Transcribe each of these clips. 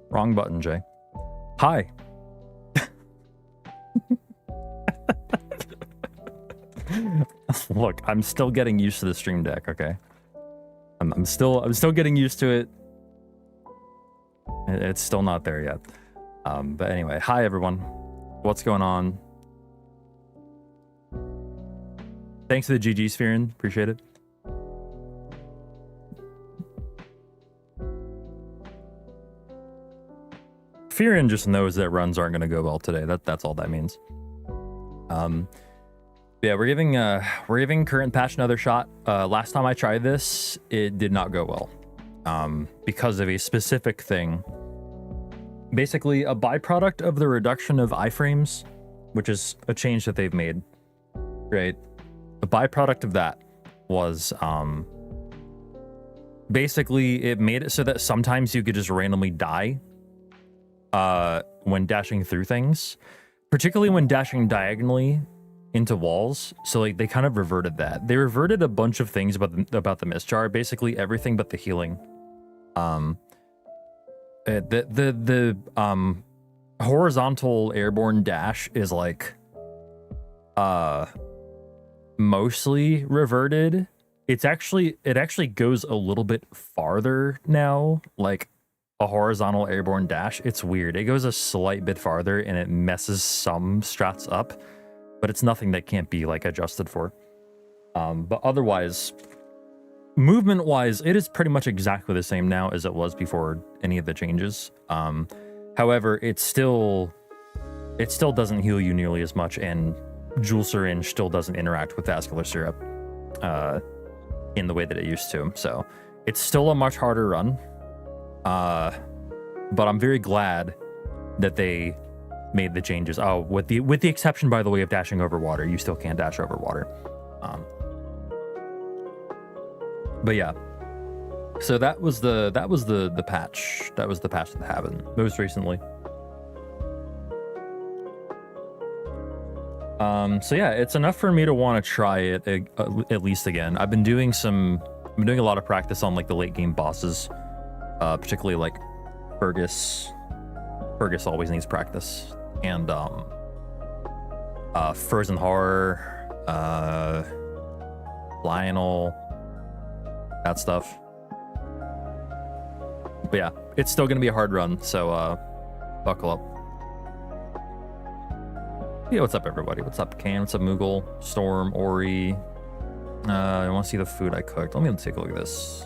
Wrong button, Jay. Hi. Look, I'm still getting used to the stream deck, okay? I'm still getting used to it. It's still not there yet. But anyway, hi everyone. What's going on? Thanks for the GG Spherin, appreciate it. Fearin just knows that runs aren't going to go well today. That's all that means. Yeah, we're giving current patch another shot. Last time I tried this, it did not go well, because of a specific thing. Basically, a byproduct of the reduction of iframes, which is a change that they've made, right? A byproduct of that was basically it made it so that sometimes you could just randomly die when dashing through things, particularly when dashing diagonally into walls. So like they kind of reverted that. They reverted a bunch of things about the mist jar, basically everything but the healing. The horizontal airborne dash is like mostly reverted. It actually goes a little bit farther now, like a horizontal airborne dash. It's weird. It goes a slight bit farther and it messes some strats up, but it's nothing that can't be like adjusted for. But otherwise, movement wise, it is pretty much exactly the same now as it was before any of the changes. However, it still doesn't heal you nearly as much, and Jewel Syringe still doesn't interact with Vascular Syrup in the way that it used to. So it's still a much harder run. But I'm very glad that they made the changes. Oh, with the exception, by the way, of dashing over water. You still can't dash over water. But yeah. So that was the patch. That was the patch that happened most recently. So yeah, it's enough for me to want to try it at least again. I've been doing a lot of practice on like the late game bosses, particularly like Fergus. Fergus always needs practice, and Frozen Horror, Lionel, that stuff. But yeah, it's still gonna be a hard run, so buckle up. Yeah, what's up, everybody? What's up, Can? What's up, Moogle? Storm, Ori. I want to see the food I cooked. Let me take a look at this.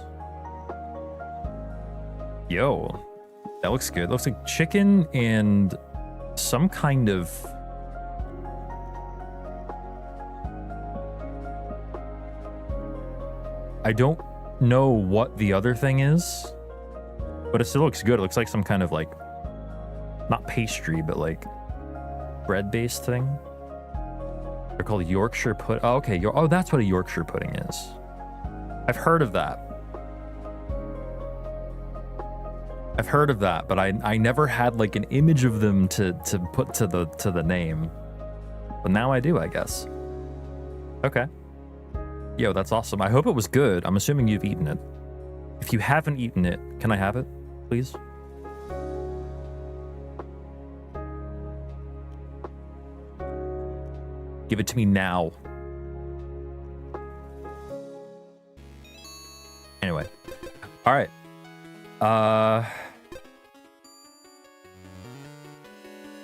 Yo, that looks good. That looks like chicken and some kind of... I don't know what the other thing is, but it still looks good. It looks like some kind of like, not pastry, but like bread-based thing. They're called Yorkshire pudding. Oh, okay. Oh, that's what a Yorkshire pudding is. I've heard of that. But I never had like an image of them to put to the name. But now I do, I guess. Okay. Yo, that's awesome. I hope it was good. I'm assuming you've eaten it. If you haven't eaten it, can I have it, please? Give it to me now. Anyway. All right.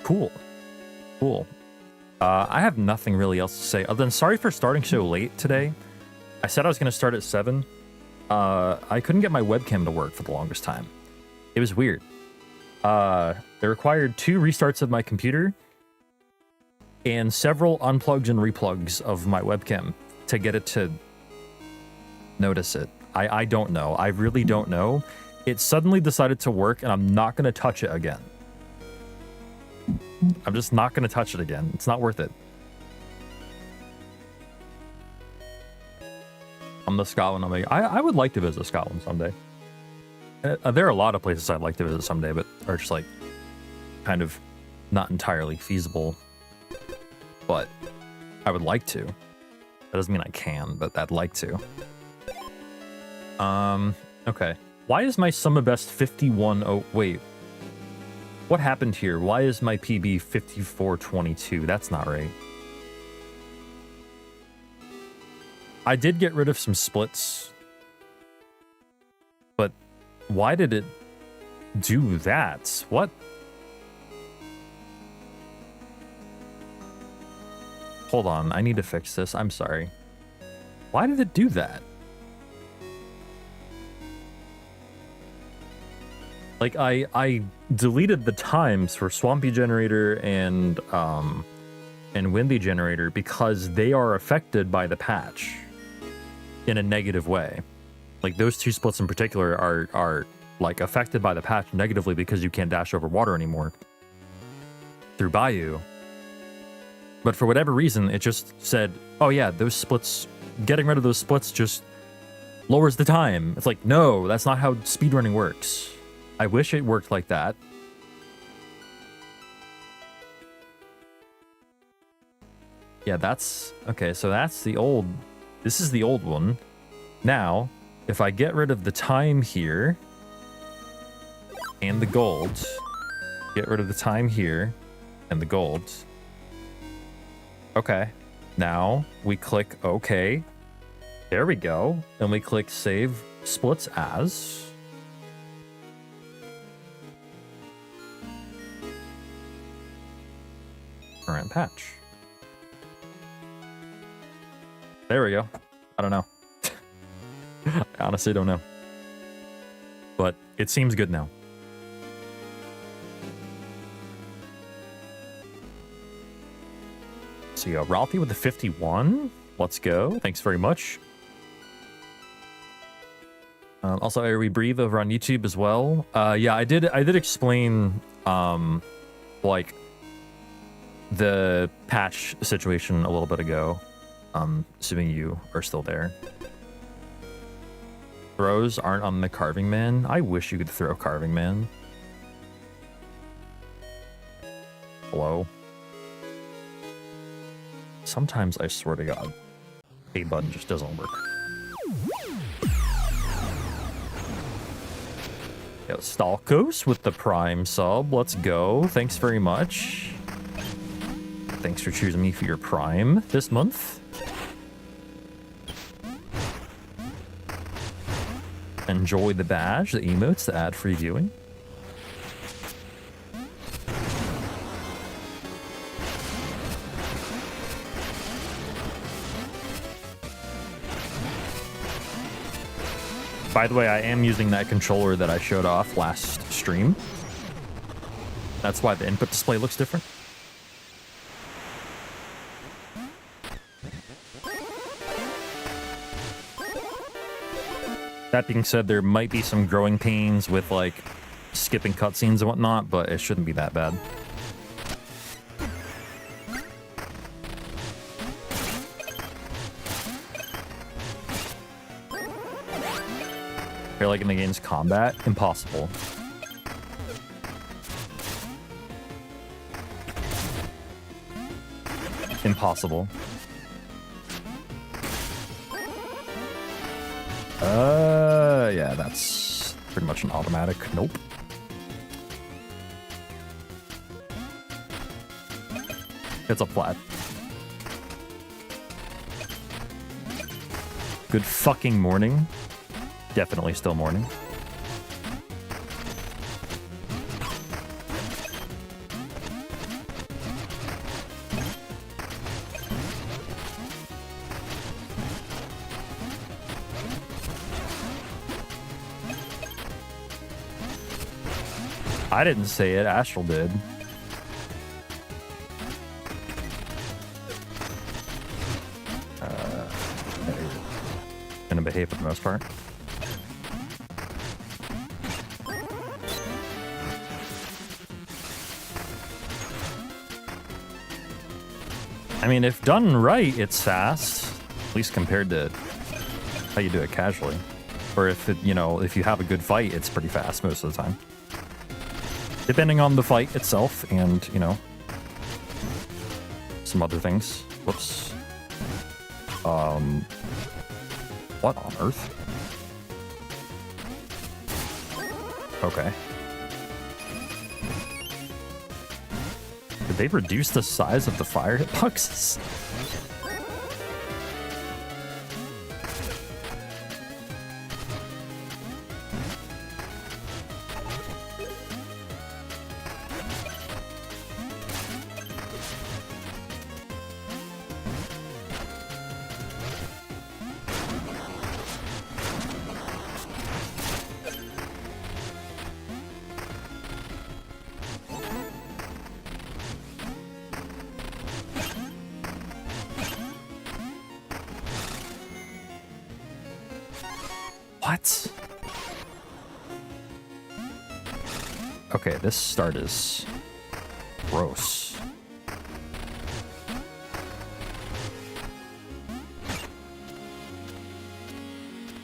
Cool. I have nothing really else to say other than sorry for starting so late today. I said I was going to start at 7. I couldn't get my webcam to work for the longest time. It was weird. It required 2 restarts of my computer and several unplugs and replugs of my webcam to get it to notice it. I don't know. I really don't know. It suddenly decided to work, and I'm not going to touch it again. I'm just not going to touch it again. It's not worth it. I'm the Scotland. I would like to visit Scotland someday. There are a lot of places I'd like to visit someday, but are just like kind of not entirely feasible. But I would like to. That doesn't mean I can, but I'd like to. Okay. Why is my summer best 51? Oh, wait. What happened here? Why is my PB 5422? That's not right. I did get rid of some splits. But why did it do that? What? Hold on, I need to fix this. I'm sorry. Why did it do that? Like I deleted the times for Swampy Generator and Windy Generator because they are affected by the patch in a negative way. Like those two splits in particular are like affected by the patch negatively because you can't dash over water anymore through Bayou. But for whatever reason, it just said, oh yeah, those splits, getting rid of those splits just lowers the time. It's like, no, that's not how speedrunning works. I wish it worked like that. Yeah, that's... Okay, so that's the old... This is the old one. Now, if I get rid of the time here... and the gold... Get rid of the time here... and the gold... Okay. Now, we click OK. There we go. And we click Save Splits As... current patch. There we go. I don't know. I honestly don't know. But it seems good now. So you got Ralphie with the 51. Let's go. Thanks very much. Also, Air We Breathe over on YouTube as well. Yeah, I did explain like the patch situation a little bit ago. Assuming you are still there. Throws aren't on the Carving Man. I wish you could throw Carving Man. Hello. Sometimes I swear to God, A button just doesn't work. Yo, Stalkos with the Prime sub. Let's go. Thanks very much. Thanks for choosing me for your Prime this month. Enjoy the badge, the emotes, the ad-free viewing. By the way, I am using that controller that I showed off last stream. That's why the input display looks different. That being said, there might be some growing pains with like skipping cutscenes and whatnot, but it shouldn't be that bad. You're like in the game's combat? Impossible. Impossible. Yeah, that's pretty much an automatic. Nope. It's a flat. Good fucking morning. Definitely still morning. I didn't say it, Astral did. Gonna behave for the most part. I mean, if done right, it's fast. At least compared to how you do it casually. Or if it, you know, if you have a good fight, it's pretty fast most of the time. Depending on the fight itself and, you know, some other things. Whoops. What on earth? Okay. Did they reduce the size of the fire hitboxes? What? Okay, this start is gross.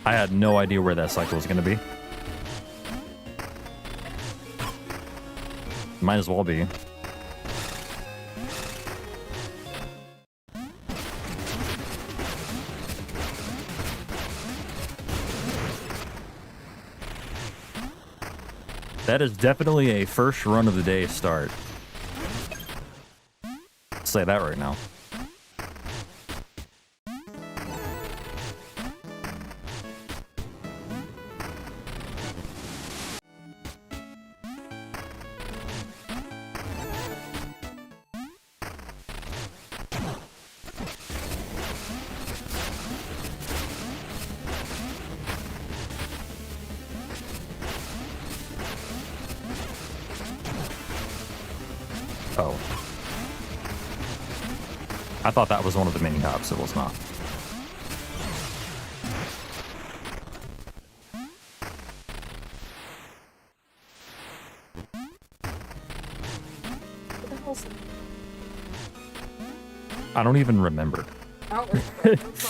I had no idea where that cycle was going to be. Might as well be. That is definitely a first run of the day start. I'll say that right now. Oh. I thought that was one of the mini hops. It was not. What the hell's it? I don't even remember. I don't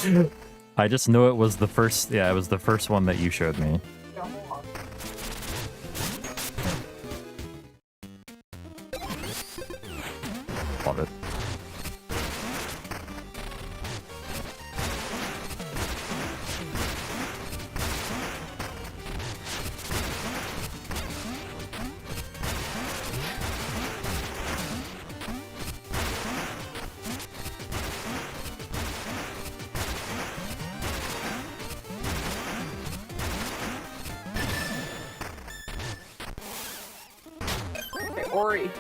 remember. I just know it was the first. Yeah, it was the first one that you showed me. Yeah, hold on. Love it. Okay, Ori.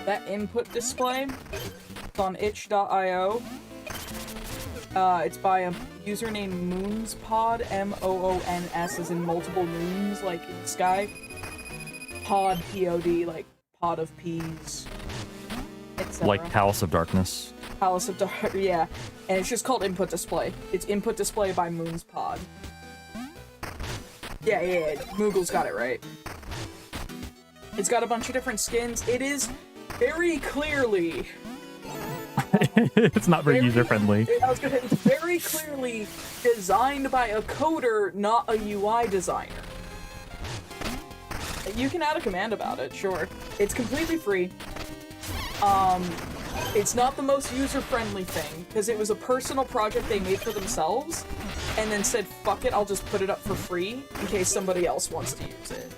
That input display, it's on itch.io. It's by a user named Moonspod, M-O-O-N-S, as in multiple moons, like in the sky. Pod, P-O-D, like pod of peas, etc. Like Palace of Darkness. Palace of Dark, yeah. And it's just called input display. It's input display by Moonspod. Yeah, Moogle's got it right. It's got a bunch of different skins. It is very clearly... It's not very user-friendly. I was gonna say, it's very clearly designed by a coder, not a UI designer. You can add a command about it, sure. It's completely free. It's not the most user-friendly thing, because it was a personal project they made for themselves, and then said, fuck it, I'll just put it up for free, in case somebody else wants to use it.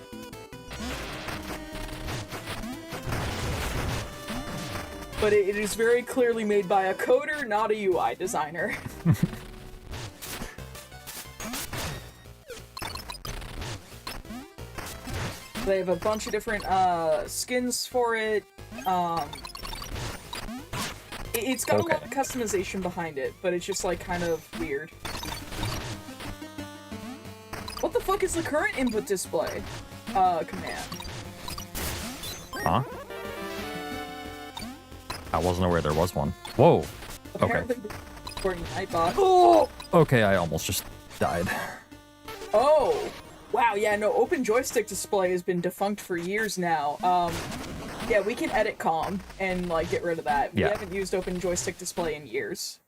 But it is very clearly made by a coder, not a UI designer. They have a bunch of different skins for it. It's got a lot of customization behind it, but it's just like kind of weird. What the fuck is the current input display command? Huh? I wasn't aware there was one. Whoa. Apparently, Okay. Nightbot. Oh! Okay, I almost just died. Oh! Wow, yeah, no, open joystick display has been defunct for years now. Yeah, we can edit COM and, like, get rid of that. We haven't used open joystick display in years.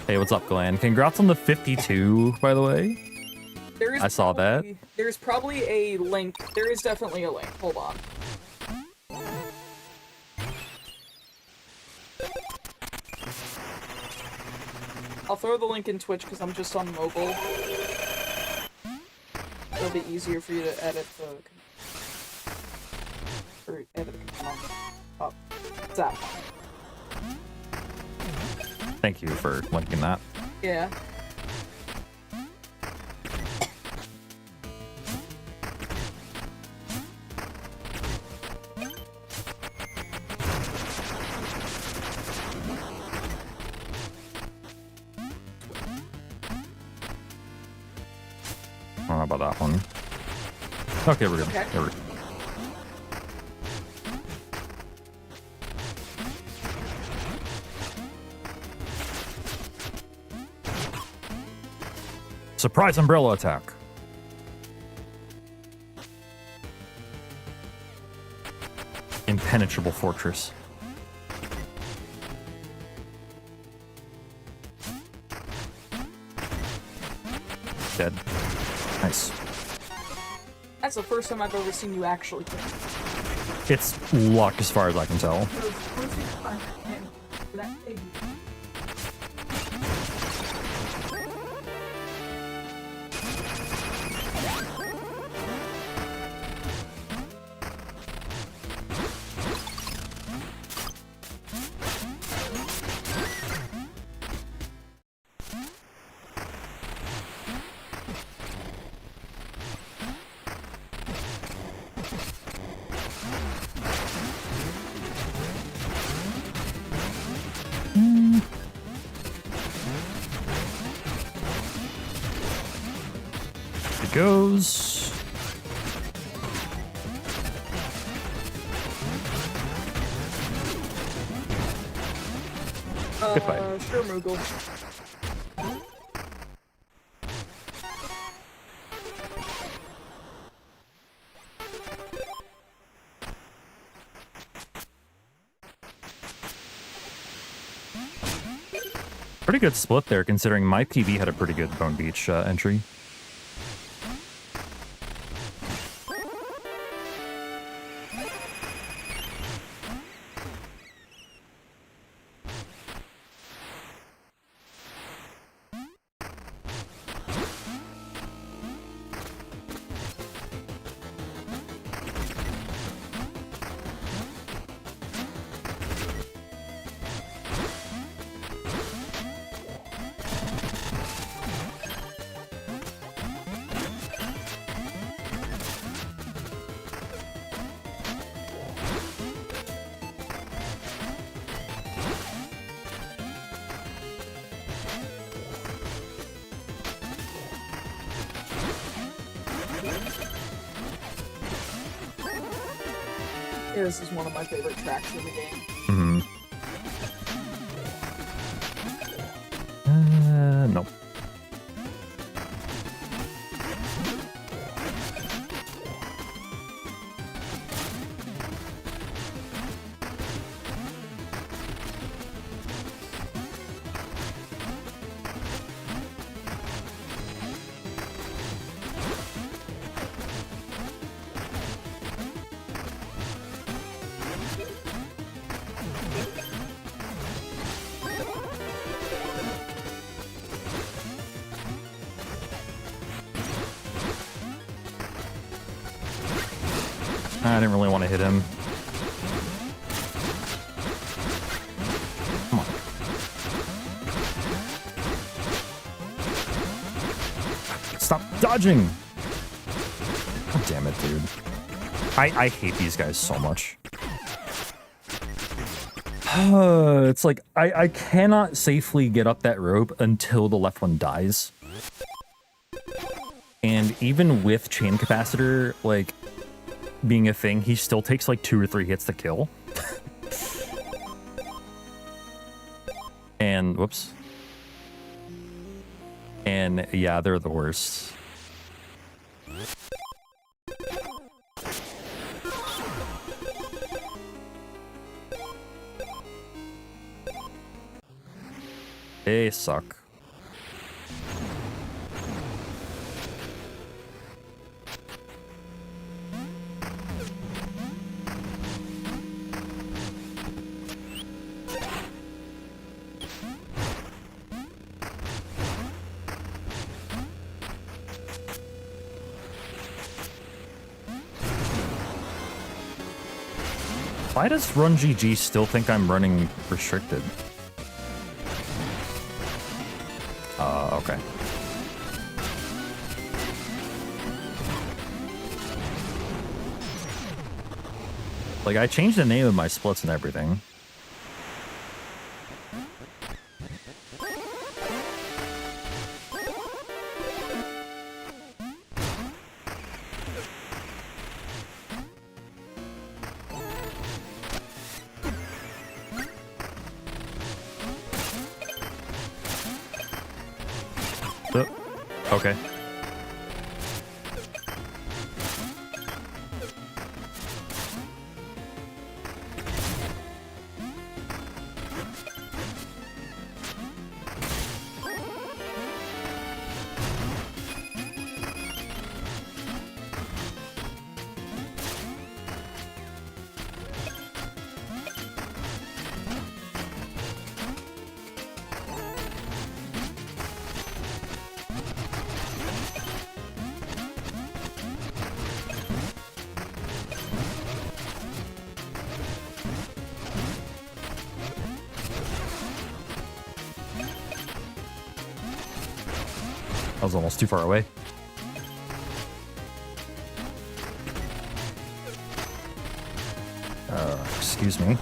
Hey, what's up, Glenn? Congrats on the 52, by the way. I saw that. There's probably a link. There is definitely a link. Hold on. I'll throw the link in Twitch because I'm just on mobile. It'll be easier for you to edit the... Or edit the command. Oh, what's that? Thank you for linking that. Yeah. I don't know about that one. Okay, we're good. Okay. Yeah, we're good. Surprise umbrella attack. Impenetrable fortress. Dead. Nice. That's the first time I've ever seen you actually kill. It's luck as far as I can tell. Goes. Good fight. Sure, Moogle. Pretty good split there, considering my PB had a pretty good Bone Beach entry. Yeah, this is one of my favorite tracks in the game. Mm-hmm. Nope. I didn't really want to hit him. Come on. Stop dodging! God damn it, dude. I hate these guys so much. It's like, I cannot safely get up that rope until the left one dies. And even with chain capacitor, like, being a thing, he still takes like 2 or 3 hits to kill. And whoops. And yeah, they're the worst. They suck. Why does Run GG still think I'm running restricted? Okay. Like, I changed the name of my splits and everything. Okay. I was almost too far away. Excuse me.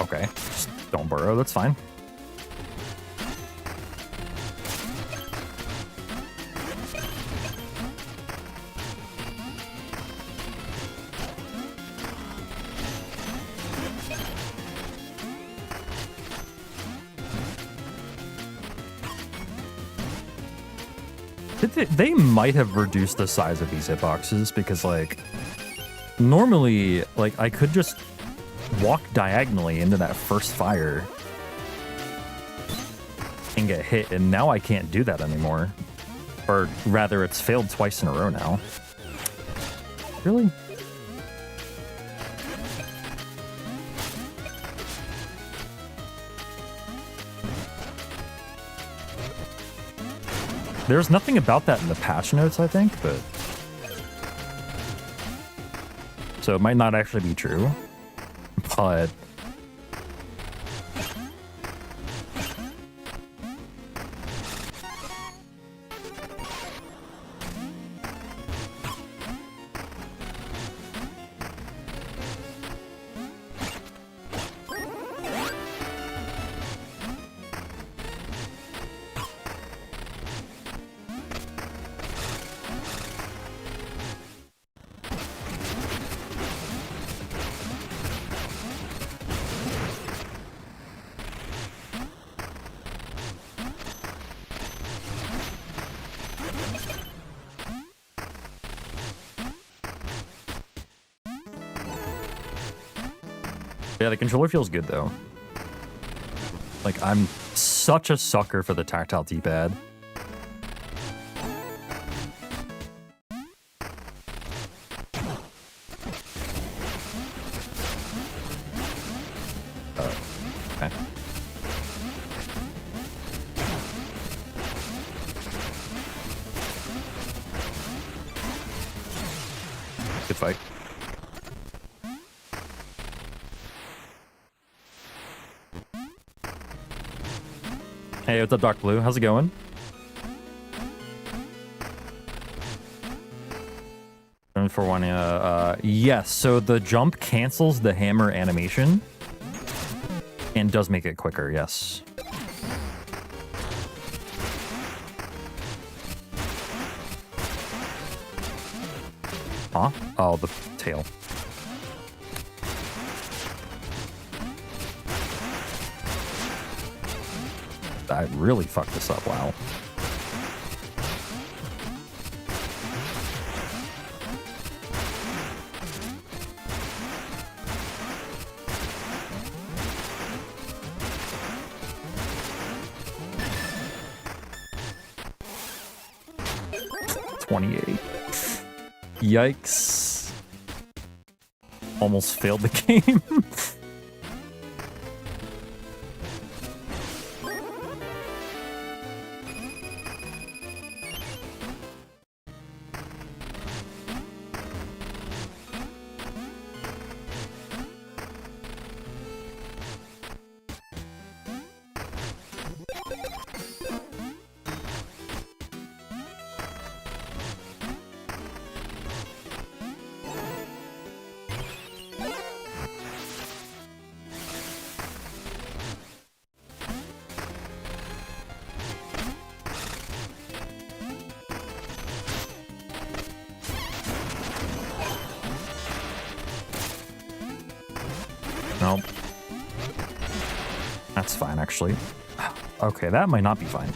Okay, just don't burrow, that's fine. They might have reduced the size of these hitboxes because, like, normally, like, I could just walk diagonally into that first fire and get hit, and now I can't do that anymore. Or rather, it's failed twice in a row now. Really? There's nothing about that in the patch notes, I think, but... So it might not actually be true, but... Yeah, the controller feels good, though. Like, I'm such a sucker for the tactile D-pad. Okay. Good fight. Hey, what's up, Dark Blue? How's it going? For one, yes. So the jump cancels the hammer animation and does make it quicker. Yes. Huh? Oh, the tail. I really fucked this up. Wow. Yikes. Almost failed the game. Nope. That's fine, actually. Okay, that might not be fine.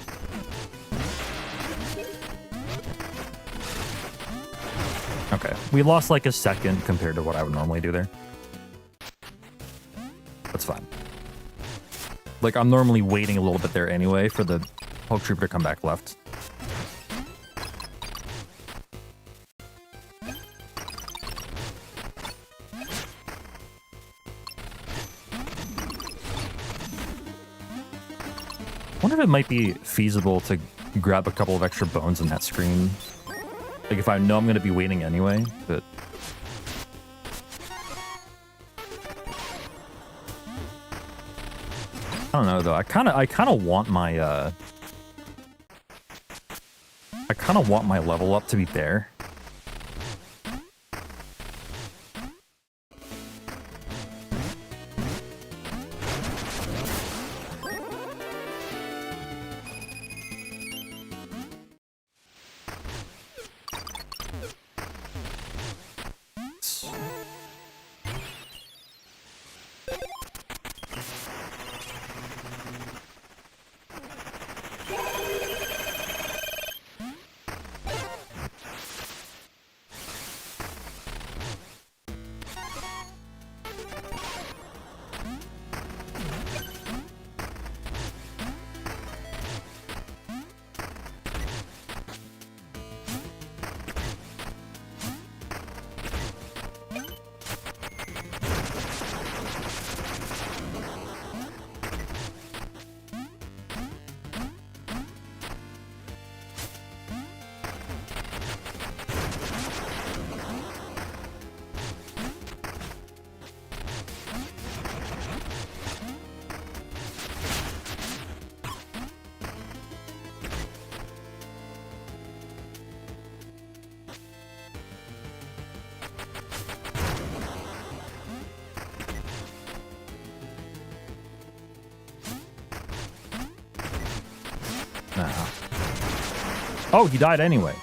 Okay, we lost like a second compared to what I would normally do there. That's fine. Like, I'm normally waiting a little bit there anyway for the Hulk Trooper to come back left. I wonder if it might be feasible to grab a couple of extra bones in that screen. Like, if I know I'm going to be waiting anyway, but... I don't know, though. I kind of want my, I kind of want my level up to be there. Oh, he died anyway.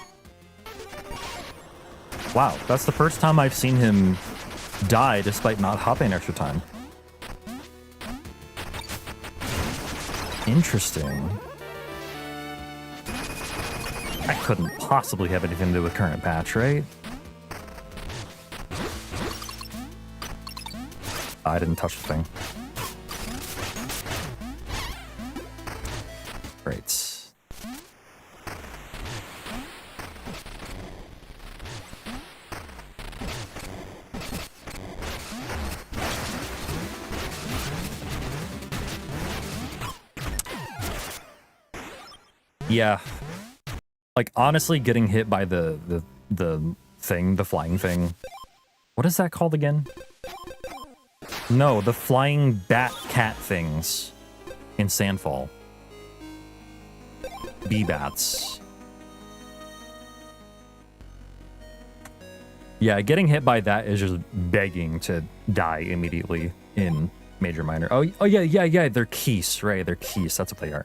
Wow, that's the first time I've seen him die despite not hopping extra time. Interesting. That couldn't possibly have anything to do with current patch, right? I didn't touch the thing. Great. Yeah. Like, honestly, getting hit by the thing, the flying thing. What is that called again? No, the flying bat cat things in Sandfall. Bee bats. Yeah, getting hit by that is just begging to die immediately in Major Minor. Oh yeah, they're Keese, right? They're Keese, that's what they are.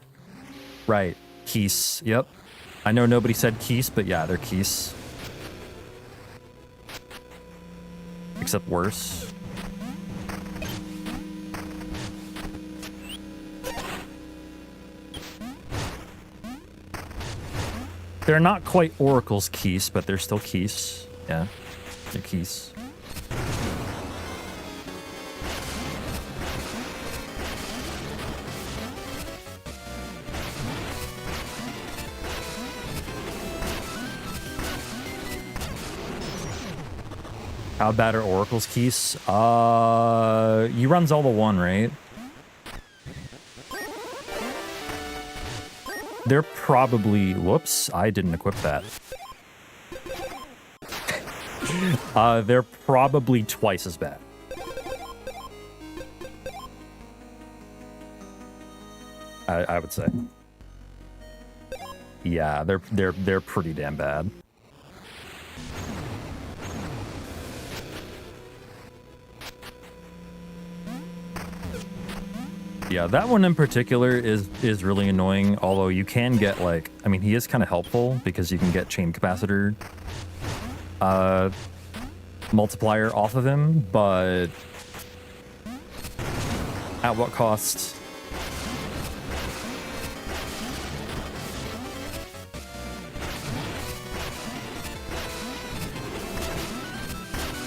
Right, Keese, yep. I know nobody said Keese, but yeah, they're Keese. Except worse. They're not quite Oracle's Keese, but they're still Keese. Yeah, they're Keese. How bad are Oracle's Keese? You run Zelda 1, right? They're probably... Whoops, I didn't equip that. They're probably twice as bad. I would say. Yeah, they're pretty damn bad. Yeah, that one in particular is really annoying, although you can get, like, I mean, he is kind of helpful because you can get chain capacitor multiplier off of him, but At what cost?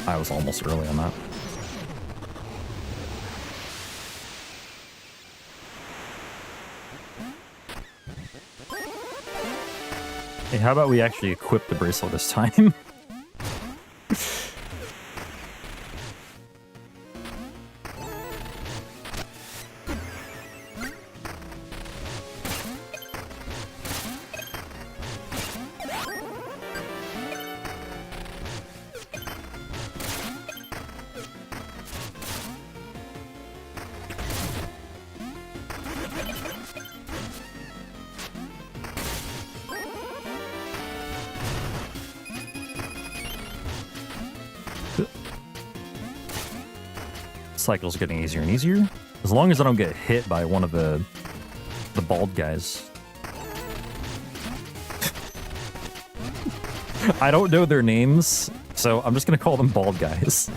I was almost early on that. Hey, how about we actually equip the bracelet this time? Cycle's getting easier and easier. As long as I don't get hit by one of the bald guys. I don't know their names, so I'm just gonna call them bald guys.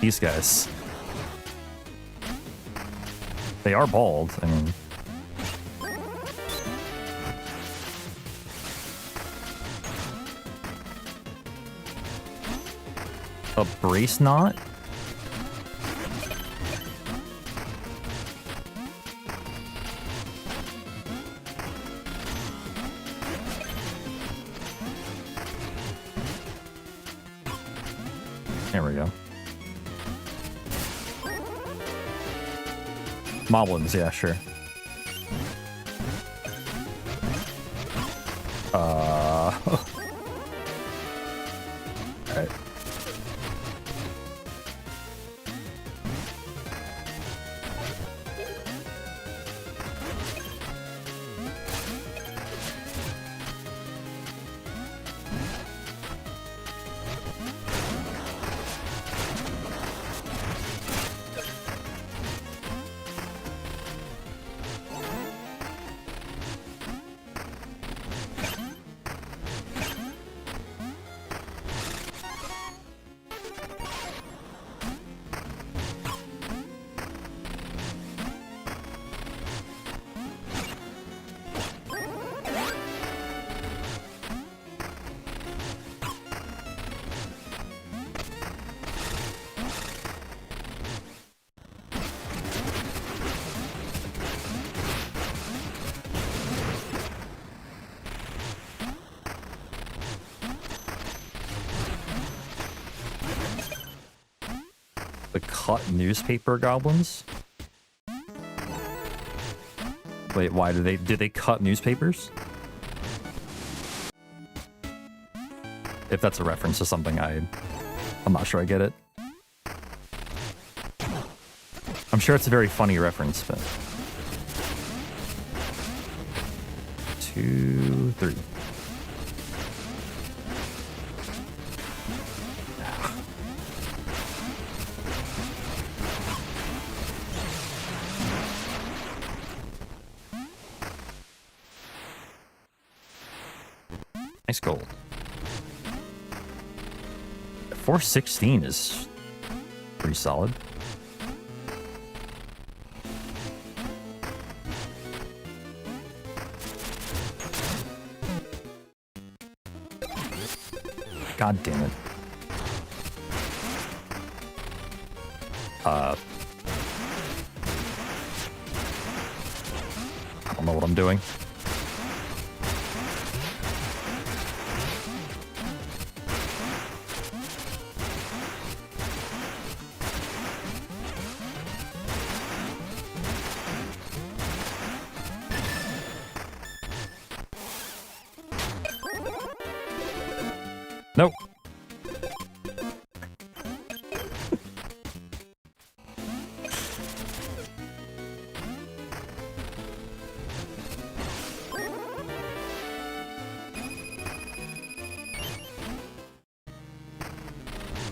These guys. They are bald, I mean. A brace knot? There we go. Moblins, yeah, sure. Alright. The cut newspaper goblins? Wait, why did they cut newspapers? If that's a reference to something, I'm not sure I get it. I'm sure it's a very funny reference, but 2, 3. Nice gold. 416 is pretty solid. God damn it. I don't know what I'm doing. Nope.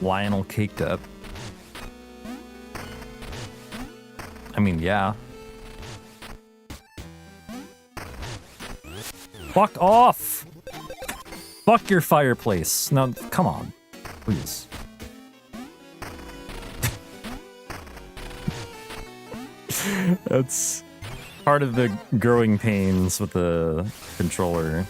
Lionel caked up. I mean, yeah. Fuck off! Fuck your fireplace. No, come on. Please. That's part of the growing pains with the controller.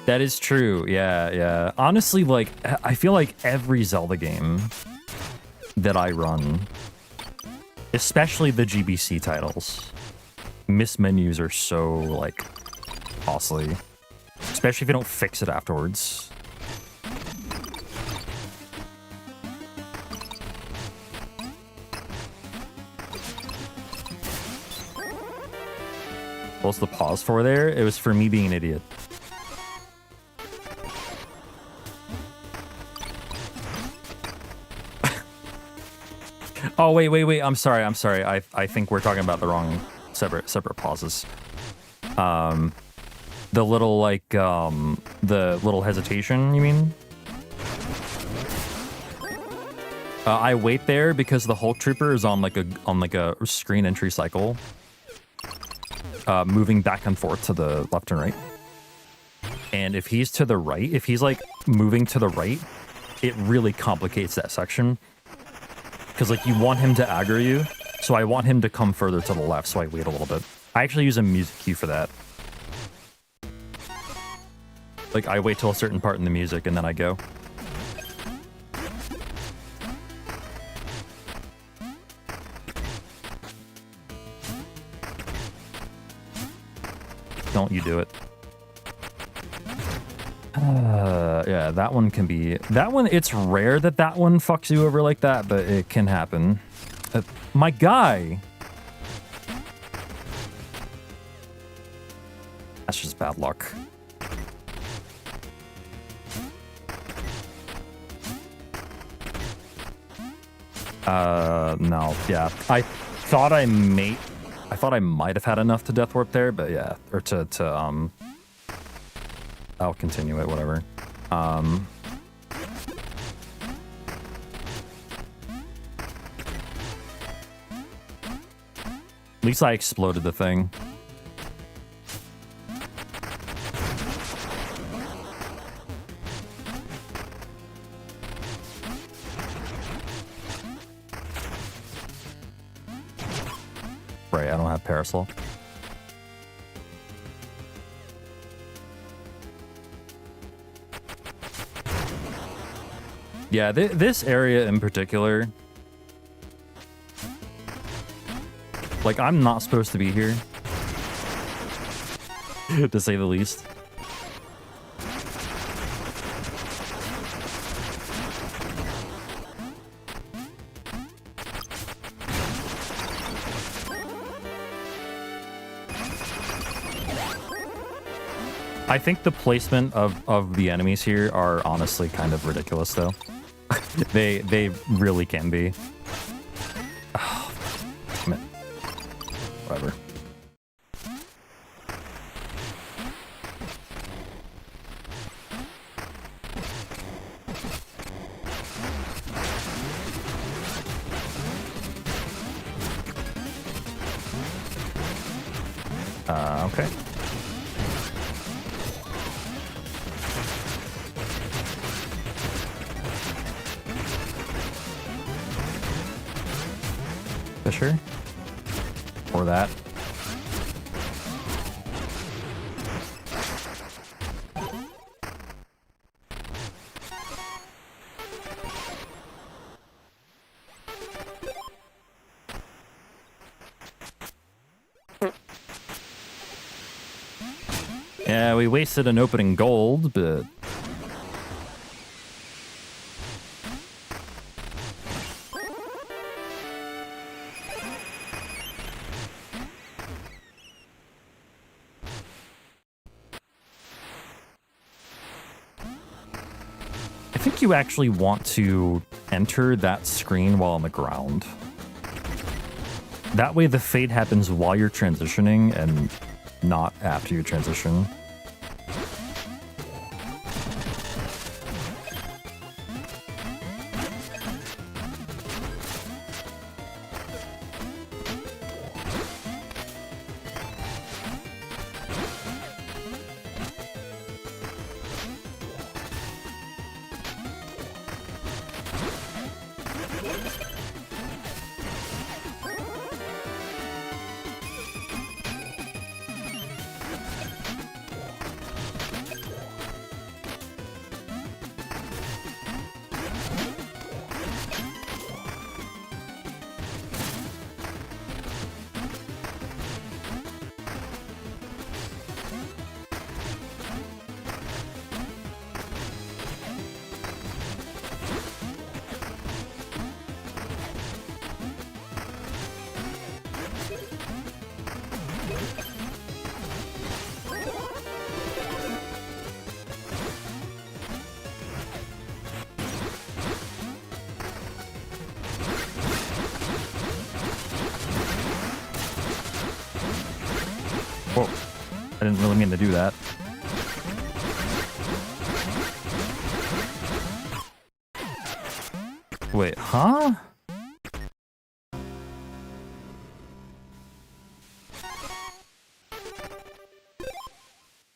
That is true. Yeah, yeah. Honestly, like, I feel like every Zelda game that I run, especially the GBC titles, miss menus are so, like, costly. Especially if you don't fix it afterwards. What was the pause for there? It was for me being an idiot. Oh, wait. I'm sorry. I think we're talking about the wrong separate pauses. The little, like, the little hesitation, you mean? I wait there because the Hulk Trooper is on like a screen entry cycle. Moving back and forth to the left and right. And if he's to the right, if he's like moving to the right, it really complicates that section. Because, like, you want him to aggro you, so I want him to come further to the left, so I wait a little bit. I actually use a music cue for that. Like, I wait till a certain part in the music, and then I go. Don't you do it. Yeah, that one can be... That one, it's rare that that one fucks you over like that, but it can happen. My guy! That's just bad luck. No, yeah. I thought I might have had enough to death warp there, but yeah. Or I'll continue it, whatever. At least I exploded the thing. Right, I don't have Parasol. Yeah, this area in particular, like, I'm not supposed to be here, to say the least. I think the placement of the enemies here are honestly kind of ridiculous, though. They really can be. Oh, damn it. Whatever. Okay. Fisher. Or that. Yeah, we wasted an opening gold, but... think you actually want to enter that screen while on the ground. That way the fade happens while you're transitioning and not after you transition. Whoa, I didn't really mean to do that. Wait, huh?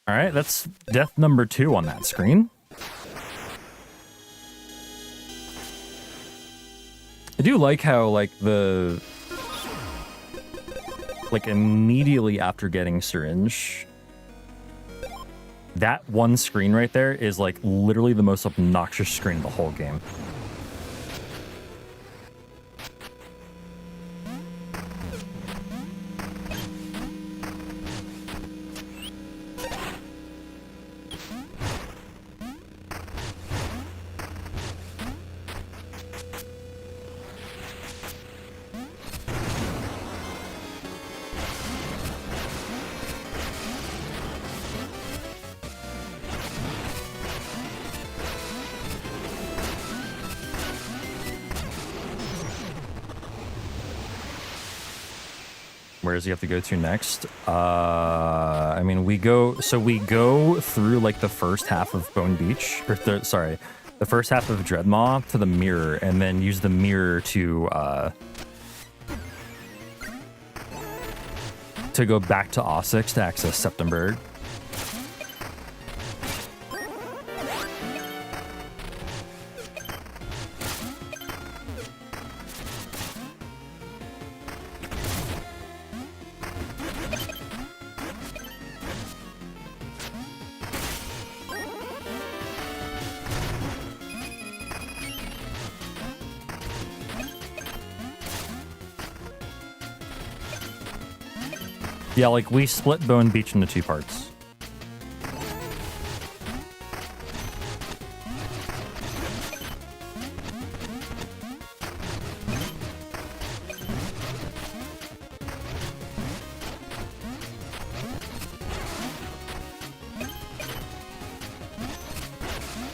All right, that's death number 2 on that screen. I do like how, like, immediately after getting syringe, that one screen right there is, like, literally the most obnoxious screen in the whole game. Where does he have to go to next? I mean, we go through like the first half of Bone Beach, or the first half of Dreadmaw to the mirror, and then use the mirror to go back to Ossix to access Septemberg. Yeah, like, we split Bone Beach into 2 parts.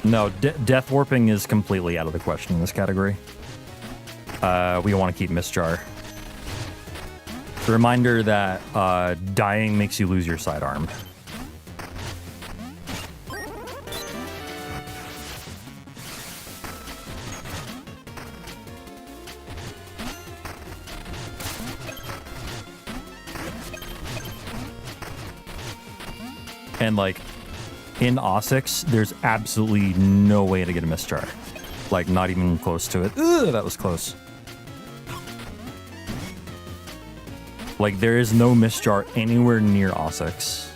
No, death warping is completely out of the question in this category. We want to keep Mistjar. The reminder that dying makes you lose your sidearm. And like in Ossix, there's absolutely no way to get a Mistjar. Like not even close to it. Ugh, that was close. Like, there is no Mistjar anywhere near Ossix.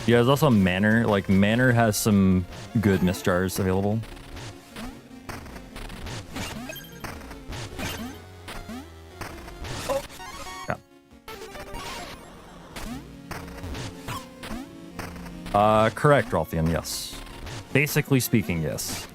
Yeah, there's also Manor. Like, Manor has some good Mistjars available. Correct, Rolthian, yes. Basically speaking, yes.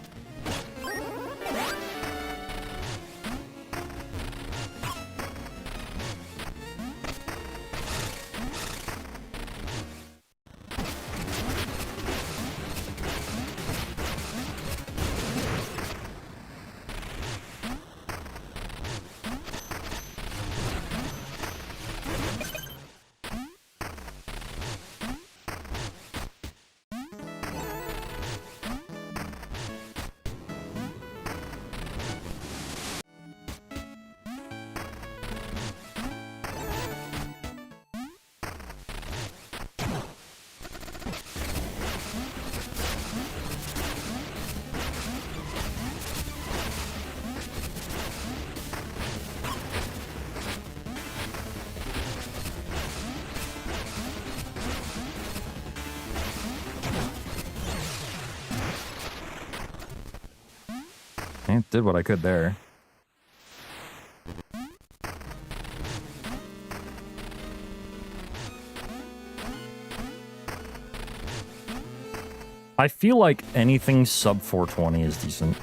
I did what I could there. I feel like anything sub 420 is decent.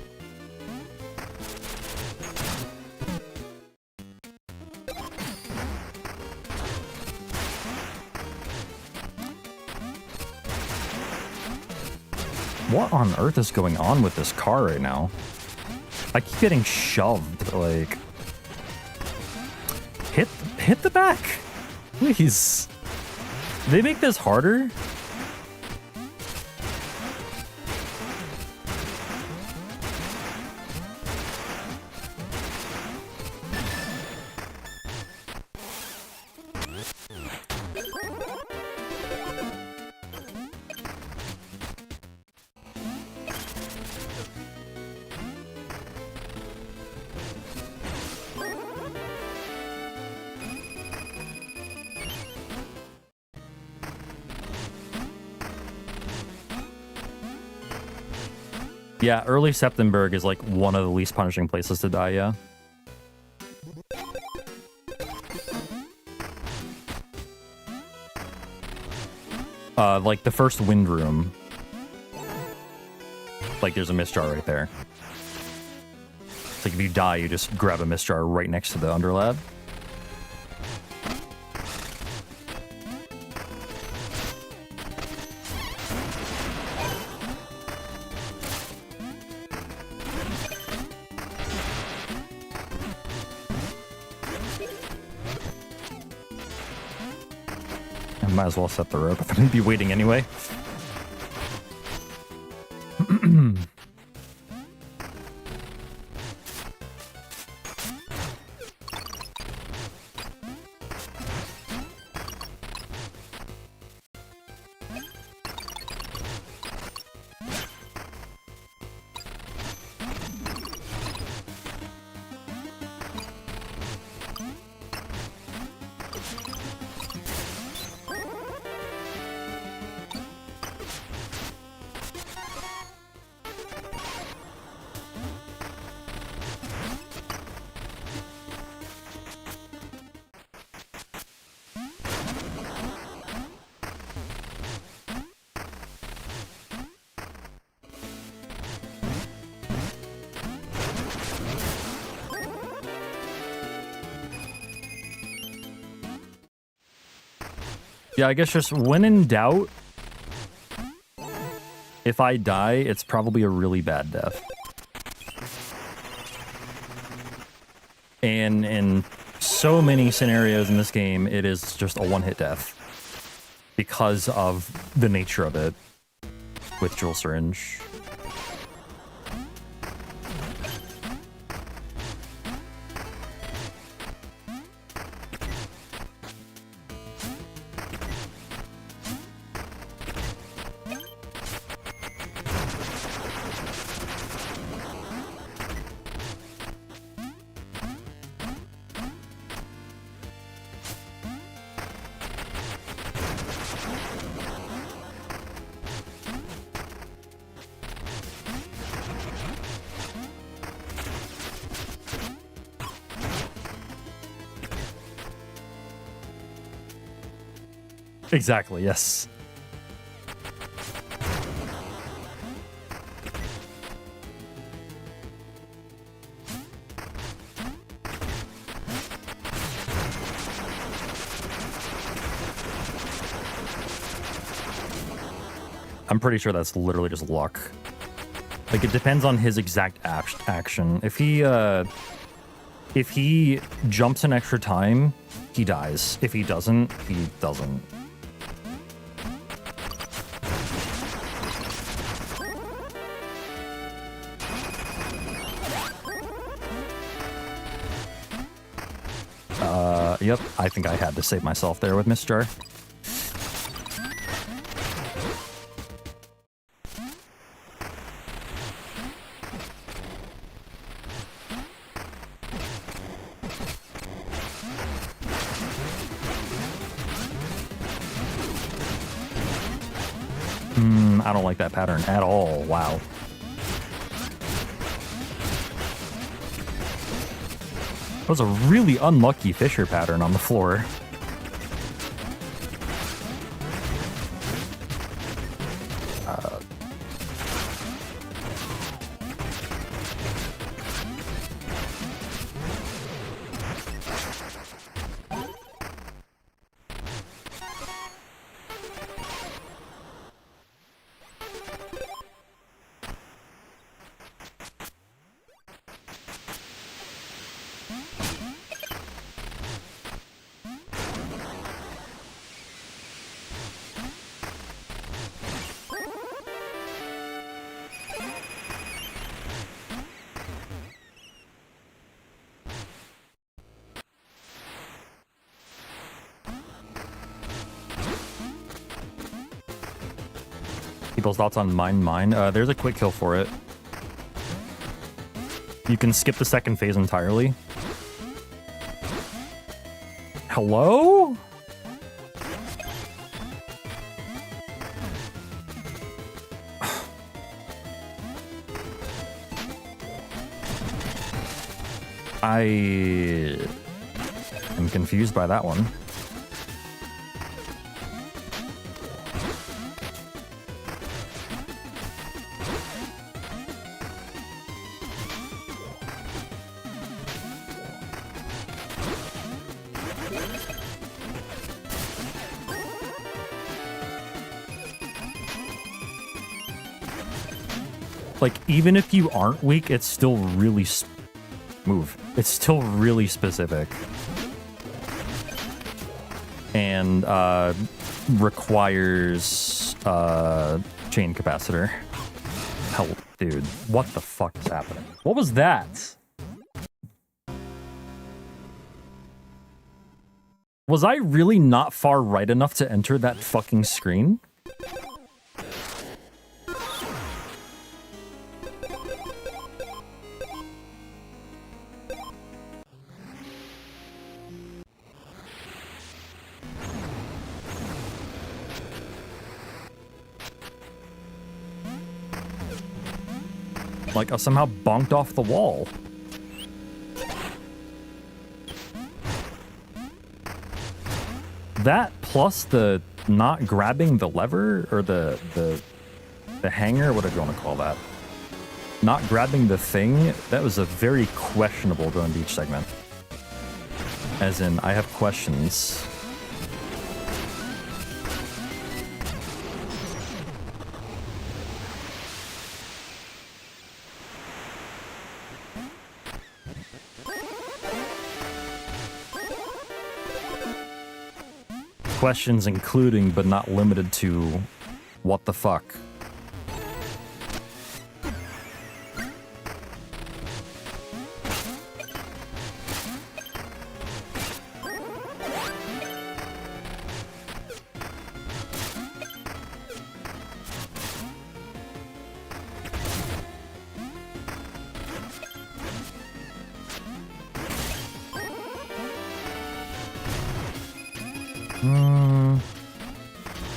What on earth is going on with this car right now? I keep getting shoved, like... Hit the back! Please! They make this harder? Yeah, early Septemberg is like one of the least punishing places to die, yeah. Like the first wind room. Like there's a mist jar right there. It's like if you die, you just grab a mist jar right next to the underlab. Might as well set the rope if I'm gonna be waiting anyway. Yeah, I guess just when in doubt, if I die, it's probably a really bad death. And in so many scenarios in this game, it is just a one-hit death because of the nature of it with Jewel Syringe. Exactly, yes. I'm pretty sure that's literally just luck. Like, it depends on his exact action. If he jumps an extra time, he dies. If he doesn't, he doesn't. Yep, I think I had to save myself there with Miss Jar. I don't like that pattern at all. Wow. That was a really unlucky Fisher pattern on the floor. People's thoughts on mine. There's a quick kill for it. You can skip the second phase entirely. Hello? I am confused by that one. Like, even if you aren't weak, it's still really it's still really specific. And requires chain capacitor. Hell, dude, what the fuck is happening? What was that? Was I really not far right enough to enter that fucking screen? Like, I somehow bonked off the wall. That plus the not grabbing the lever or the hanger, whatever you want to call that. Not grabbing the thing, that was a very questionable Drone Beach segment. As in, I have questions. Questions including, but not limited to, what the fuck?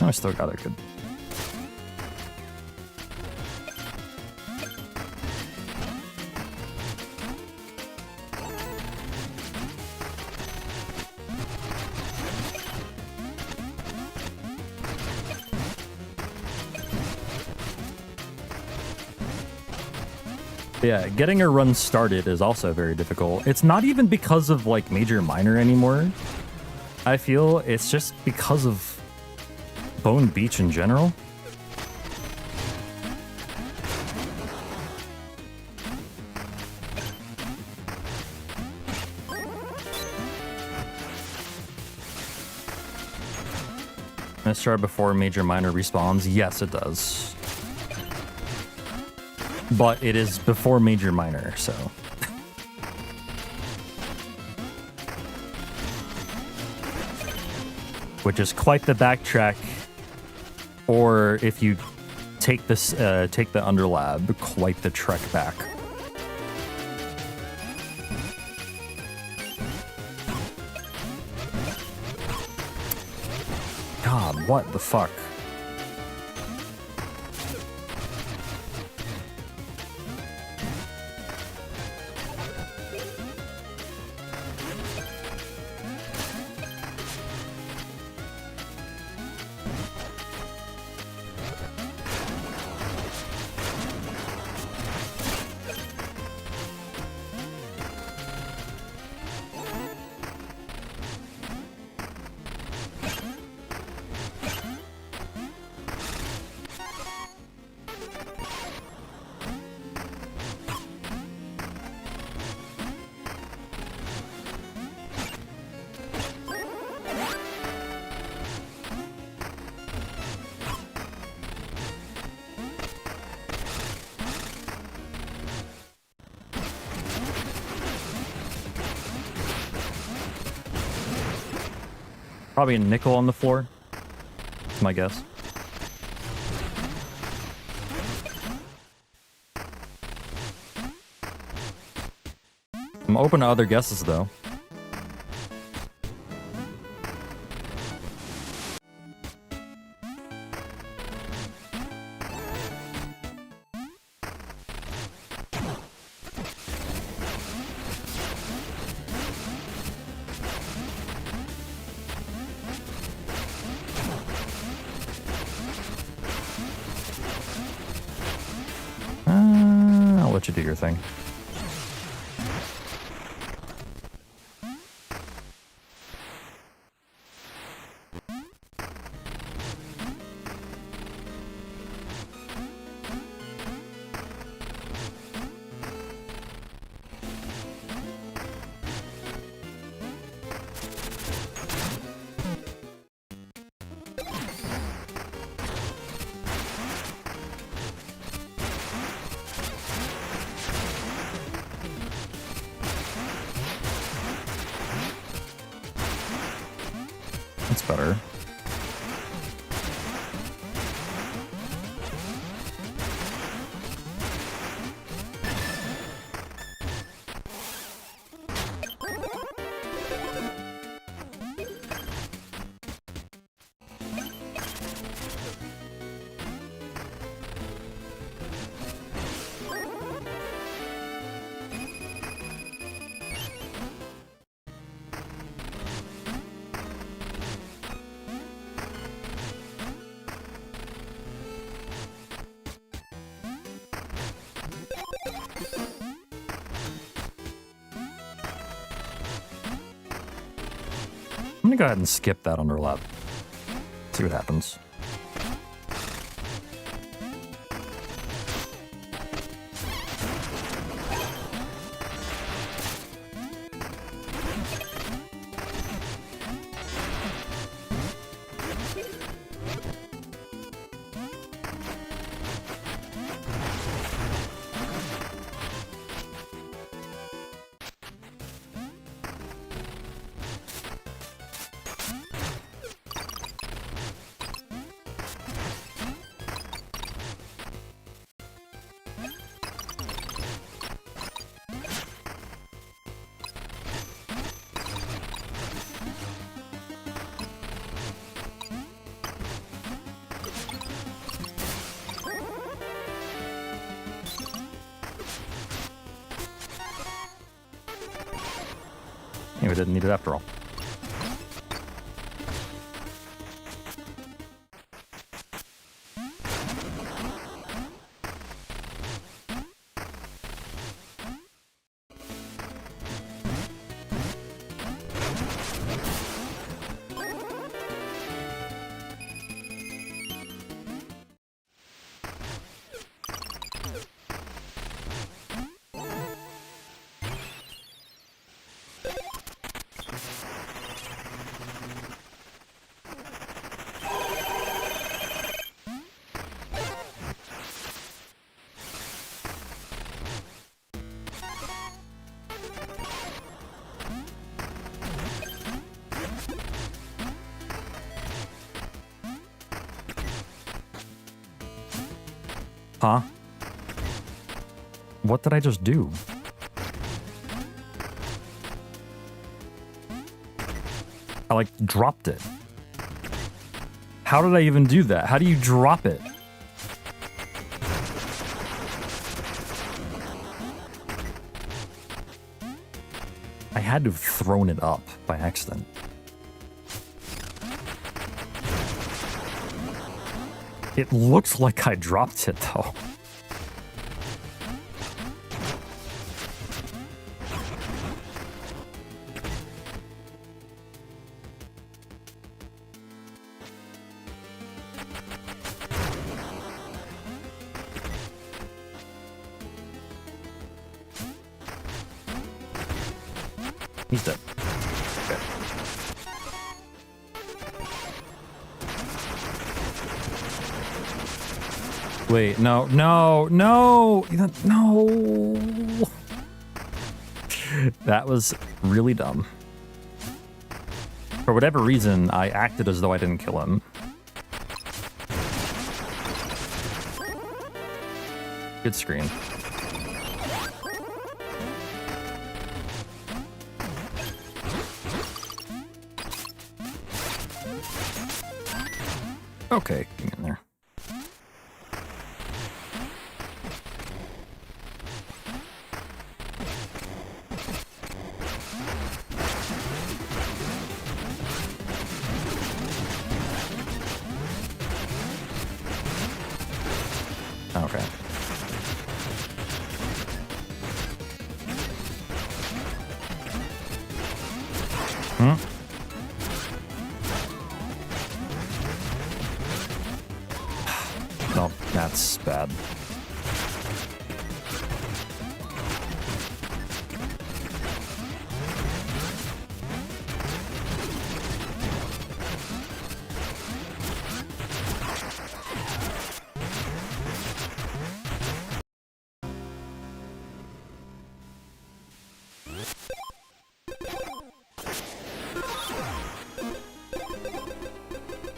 I still got it good. Yeah, getting a run started is also very difficult. It's not even because of like major minor anymore. I feel it's just because of Bone Beach in general. start before major minor respawns? Yes, it does. But it is before major minor, so. Which is quite the backtrack. Or if you take this, take the underlab, quite the trek back. God, what the fuck? Probably a nickel on the floor. That's my guess. I'm open to other guesses, though. I'll let you do your thing. That's better. I'm gonna go ahead and skip that underlap. See what happens. Maybe we didn't need it after all. Huh? What did I just do? I like dropped it. How did I even do that? How do you drop it? I had to have thrown it up by accident. It looks like I dropped it though. He's dead. Okay. Wait, no. That was really dumb. For whatever reason, I acted as though I didn't kill him. Good screen. Okay, get in there. Okay. No, that's bad.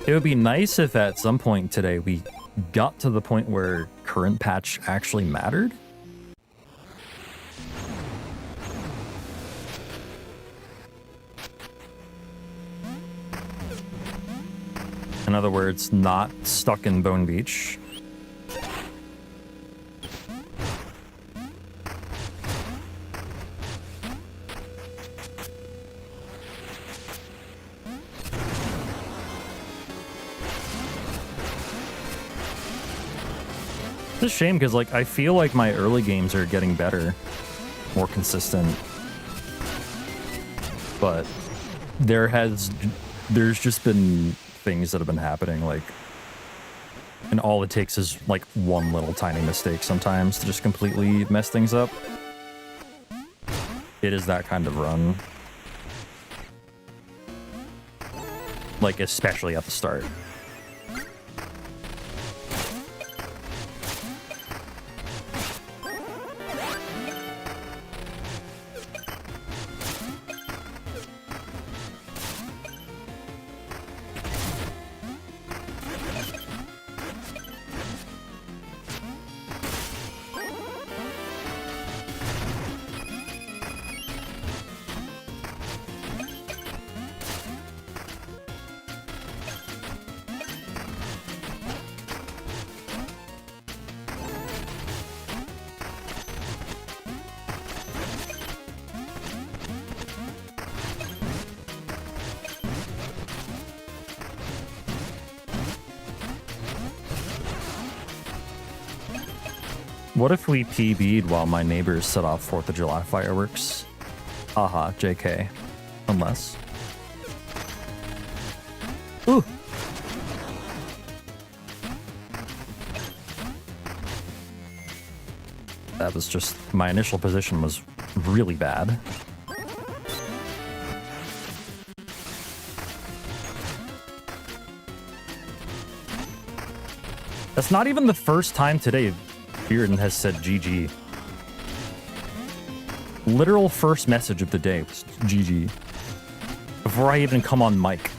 It would be nice if at some point today we got to the point where current patch actually mattered. In other words, not stuck in Bone Beach. It's a shame because, like, I feel like my early games are getting better, more consistent. But there's just been things that have been happening, like, and all it takes is like one little tiny mistake sometimes to just completely mess things up. It is that kind of run. Like, especially at the start. What if we PB'd while my neighbors set off 4th of July fireworks? Haha, JK. Unless. Ooh! That was just... my initial position was really bad. That's not even the first time today Bearden has said GG. Literal first message of the day was GG. Before I even come on mic.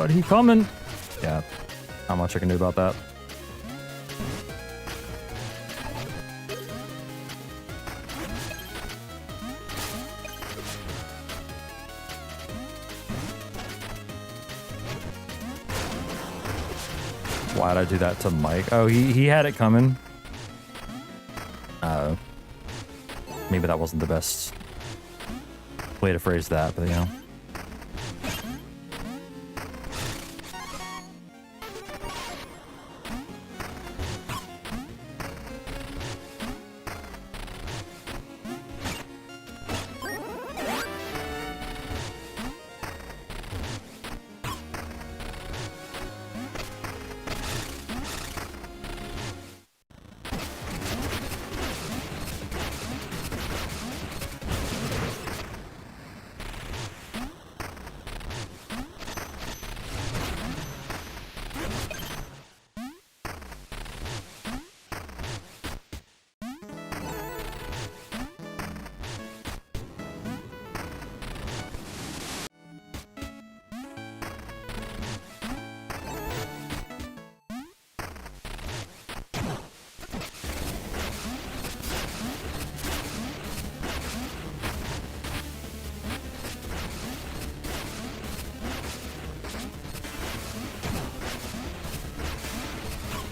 god, he coming. Yeah, not much I can do about that. Why'd I do that to Mike? Oh, he had it coming. Maybe that wasn't the best way to phrase that, but you know.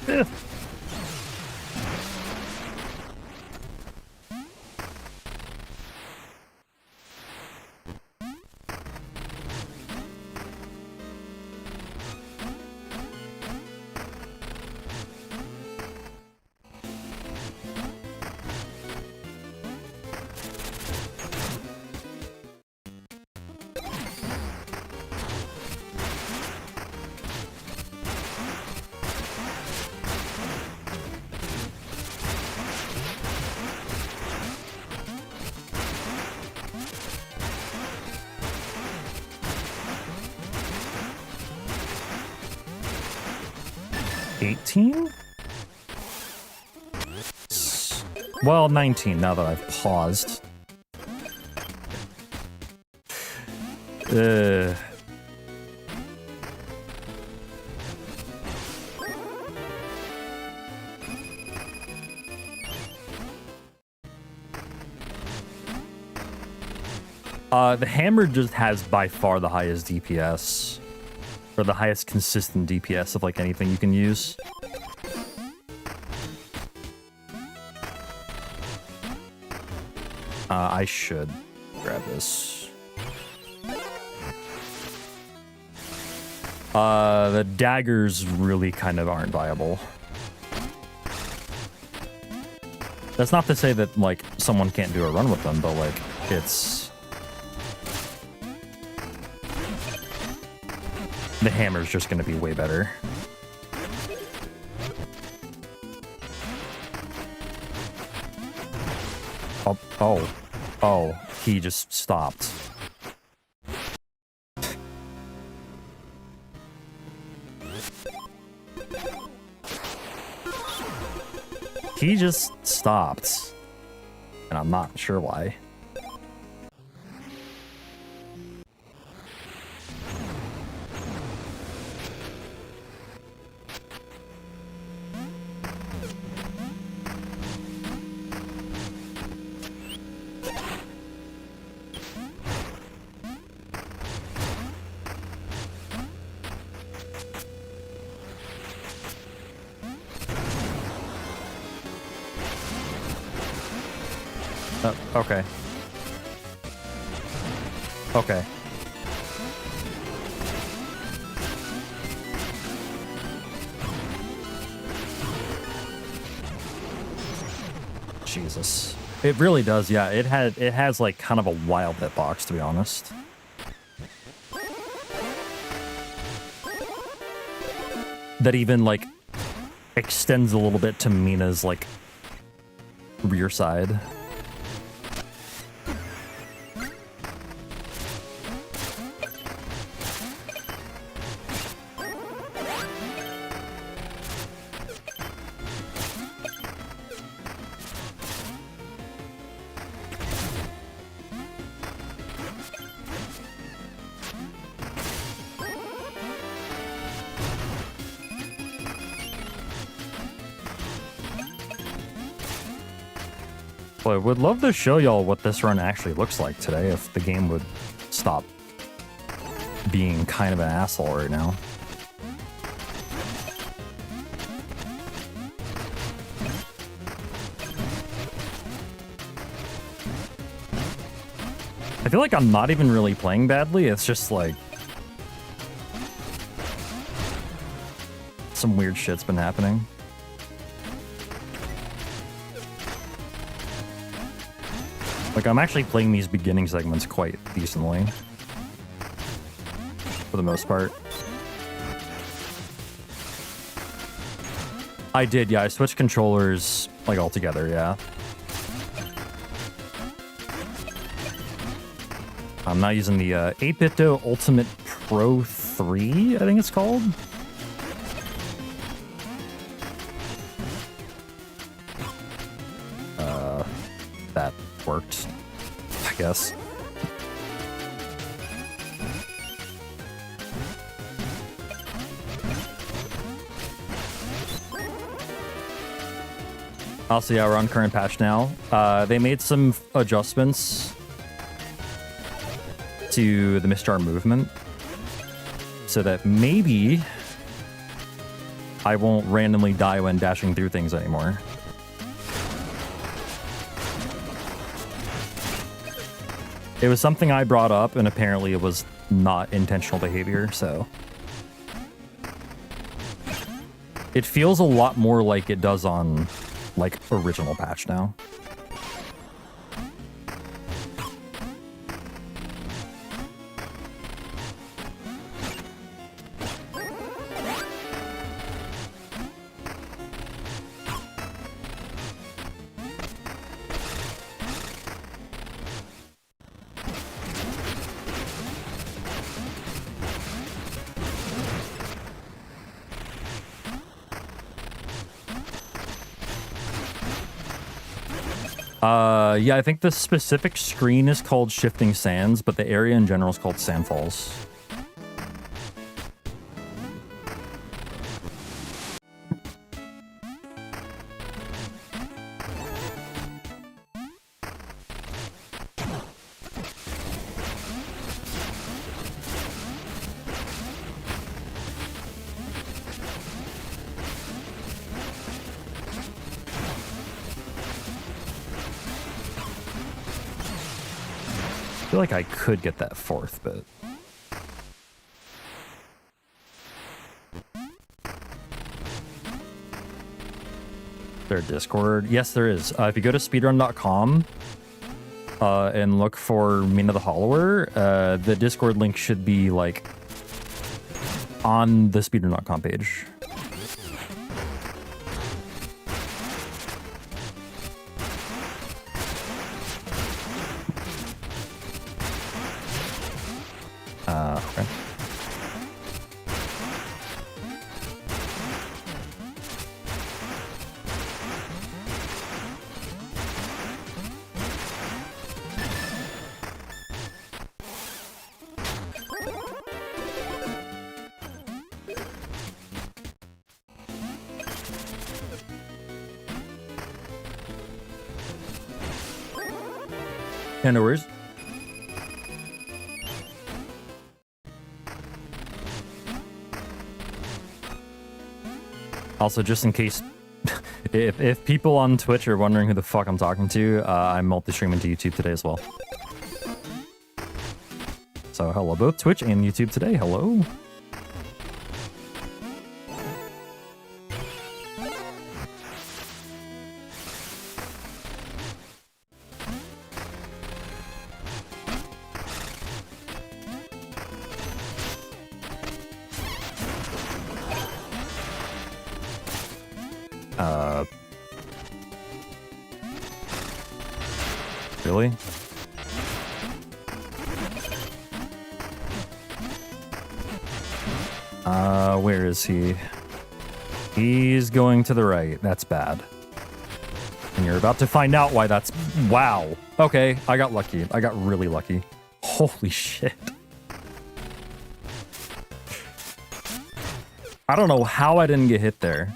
Ugh. $18? Well, 19 now that I've paused. The hammer just has by far the highest DPS. Or the highest consistent DPS of like anything you can use. I should grab this. The daggers really kind of aren't viable. That's not to say that like someone can't do a run with them, but like it's... The hammer's just going to be way better. Oh, he just stopped. He just stopped. And I'm not sure why. Okay. Okay. Jesus. It really does, yeah. It has like kind of a wild hitbox, to be honest. That even like extends a little bit to Mina's like rear side. Well, I would love to show y'all what this run actually looks like today if the game would stop being kind of an asshole right now. I feel like I'm not even really playing badly. It's just like some weird shit's been happening. Like, I'm actually playing these beginning segments quite decently. For the most part. I did, yeah. I switched controllers, like, altogether, yeah. I'm not using the 8BitDo Ultimate Pro 3, I think it's called. That worked, I guess. Also, yeah, we're on current patch now. They made some adjustments to the Mr. movement so that maybe I won't randomly die when dashing through things anymore. It was something I brought up, and apparently it was not intentional behavior, so... It feels a lot more like it does on, like, original patch now. Yeah, I think the specific screen is called Shifting Sands, but the area in general is called Sandfalls. I feel like I could get that fourth, but... Is there a Discord? Yes, there is. If you go to speedrun.com and look for Mina the Hollower, the Discord link should be, like, on the speedrun.com page. Okay. Yeah, no worries. Also, just in case, if people on Twitch are wondering who the fuck I'm talking to, I'm multi-streaming to YouTube today as well. So hello, both Twitch and YouTube today. Hello. Really? Where is he? He's going to the right. That's bad. And you're about to find out why that's... Wow. Okay, I got lucky. I got really lucky. Holy shit. I don't know how I didn't get hit there.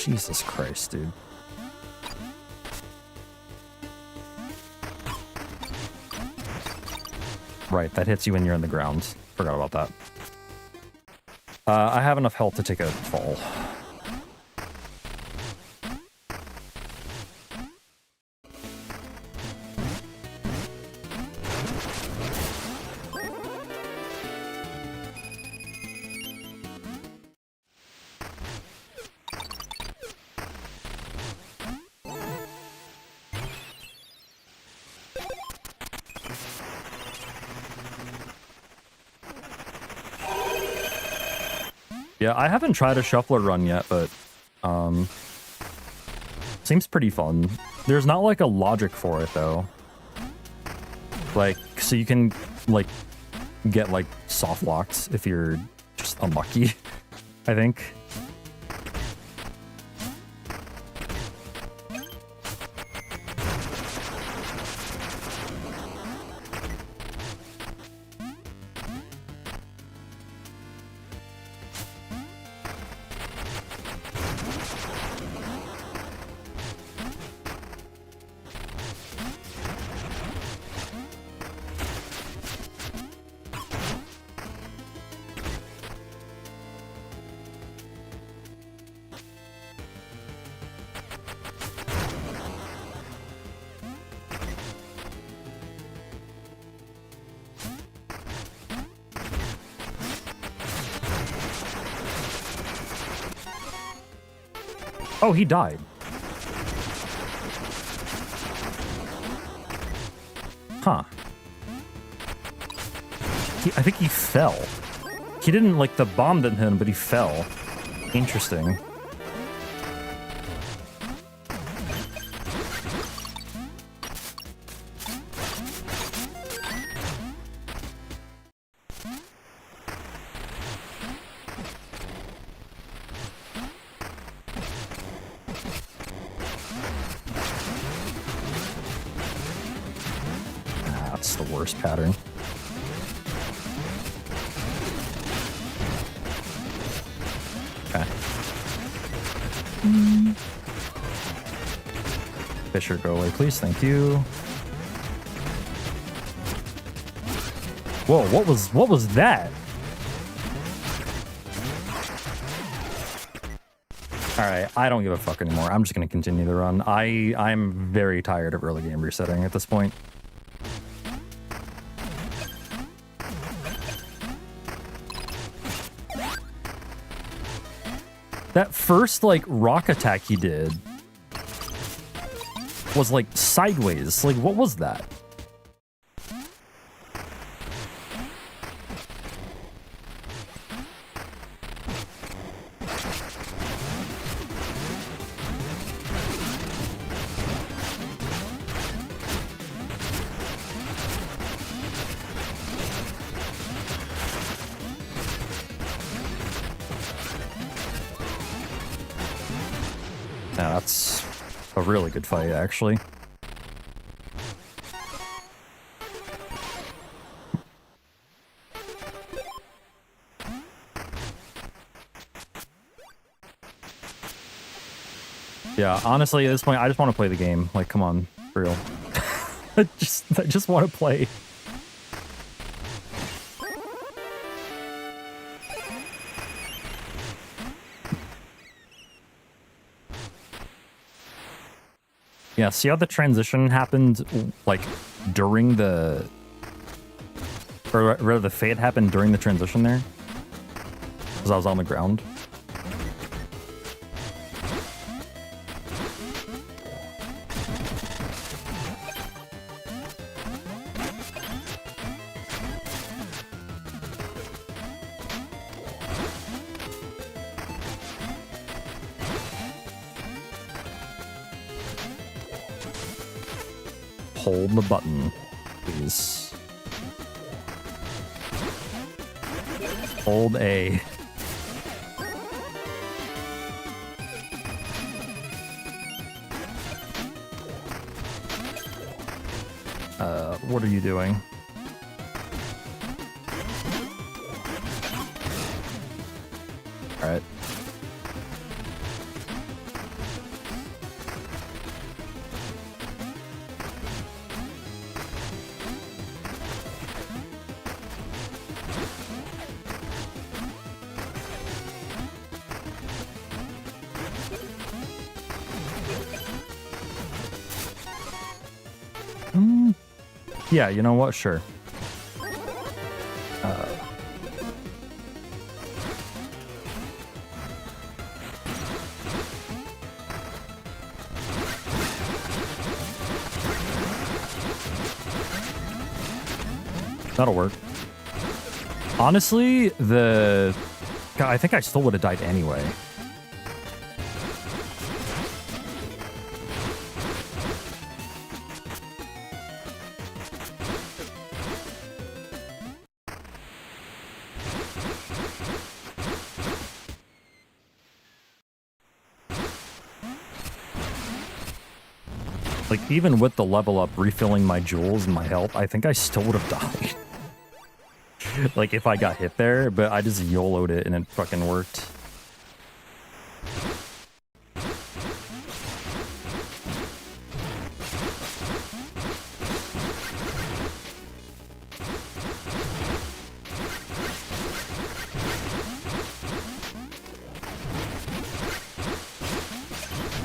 Jesus Christ, dude. Right, that hits you when you're in the ground. Forgot about that. I have enough health to take a fall. Yeah, I haven't tried a shuffler run yet, but seems pretty fun. There's not like a logic for it though. Like, so you can like get like soft locks if you're just unlucky, I think. Oh, he died. Huh. I think he fell. He didn't, like, the bomb didn't hit him, but he fell. Interesting. That's the worst pattern. Okay. Fisher, go away, please. Thank you. Whoa, what was that? Alright, I don't give a fuck anymore. I'm just gonna continue the run. I'm very tired of early game resetting at this point. That first, like, rock attack he did was, like, sideways. Like, what was that? Yeah, that's a really good fight, actually. Yeah, honestly, at this point, I just want to play the game. Like, come on, for real. I just want to play. Yeah, see how the transition happened, like, during the... Or rather, the fade happened during the transition there? Because I was on the ground. Hold the button, please. Hold A. What are you doing? All right. Yeah, you know what? Sure. That'll work. Honestly, God, I think I still would have died anyway. Like, even with the level up, refilling my jewels and my health, I think I still would have died. Like, if I got hit there, but I just YOLO'd it and it fucking worked.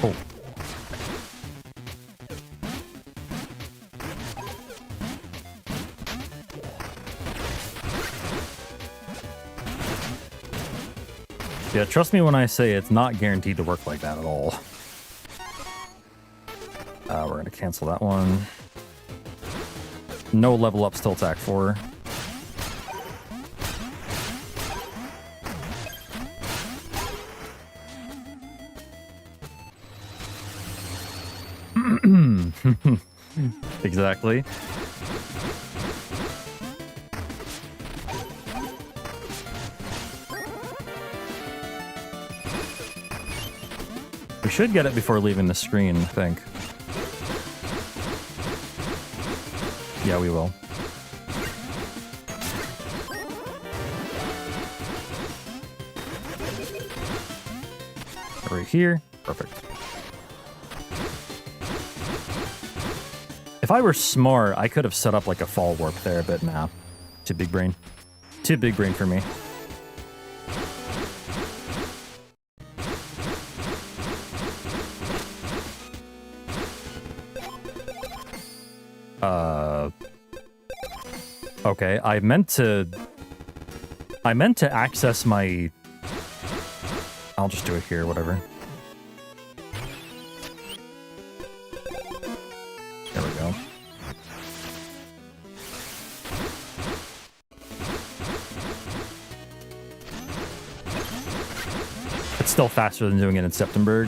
Oh. Yeah, trust me when I say it's not guaranteed to work like that at all. We're going to cancel that one. No level up, still attack 4. Exactly. We should get it before leaving the screen, I think. Yeah, we will. Right here. Perfect. If I were smart, I could have set up like a fall warp there, but nah. Too big brain. Too big brain for me. Okay, I meant to access my... I'll just do it here, whatever. There we go. It's still faster than doing it in September.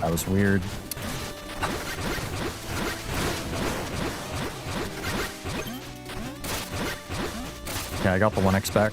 That was weird. Yeah, I got the 1x back.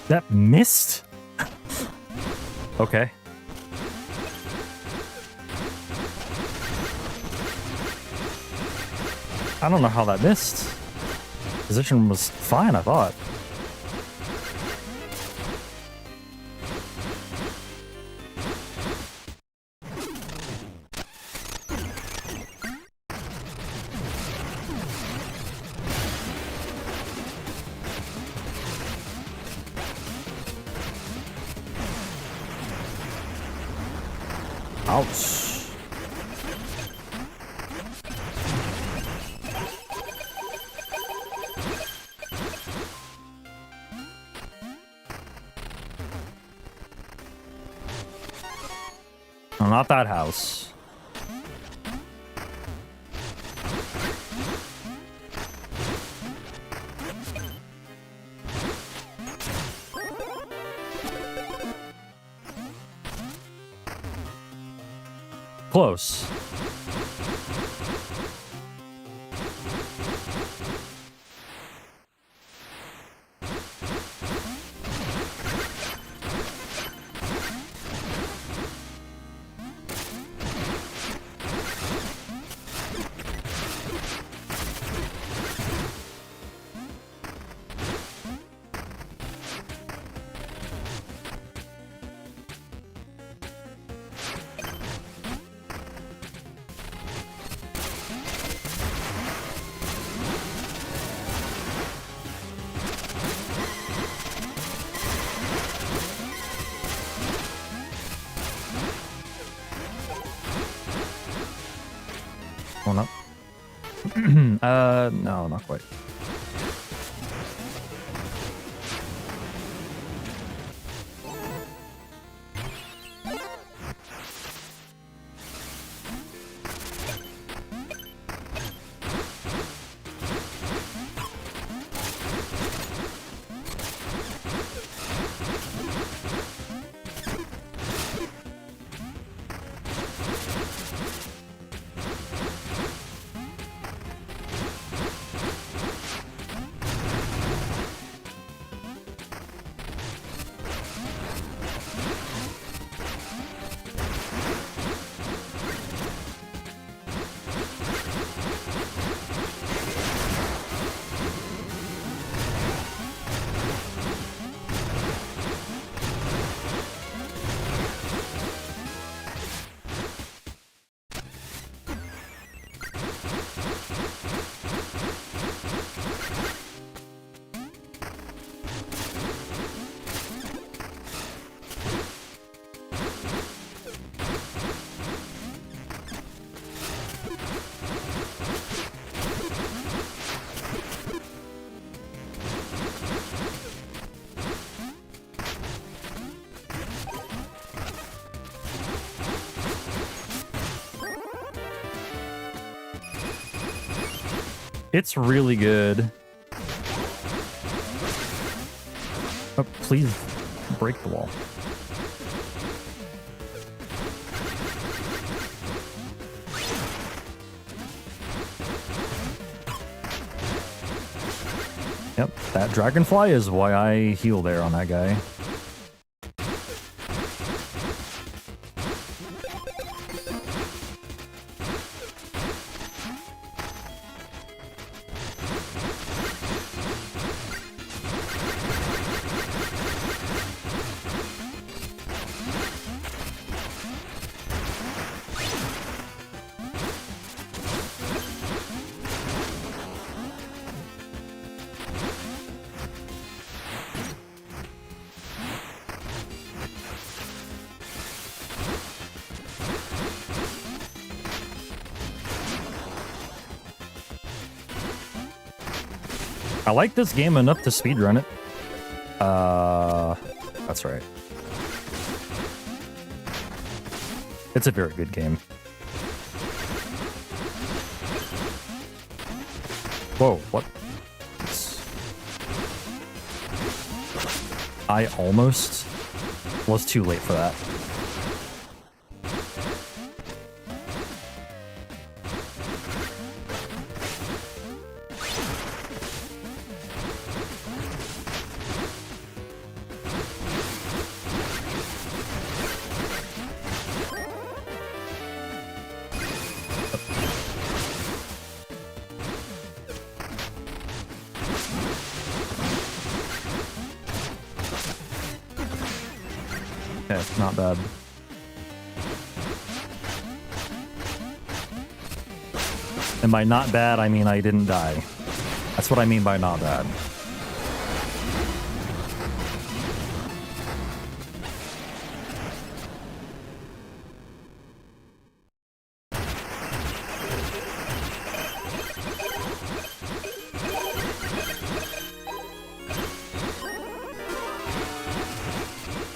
That missed? Okay. I don't know how that missed. Position was fine, I thought. Ouch. No, not that house. Close. One up. No, not quite. It's really good. Oh, please break the wall. Yep, that dragonfly is why I heal there on that guy. I like this game enough to speedrun it. That's right. It's a very good game. Whoa, what? I almost was too late for that. Okay, not bad. And by not bad, I mean I didn't die. That's what I mean by not bad.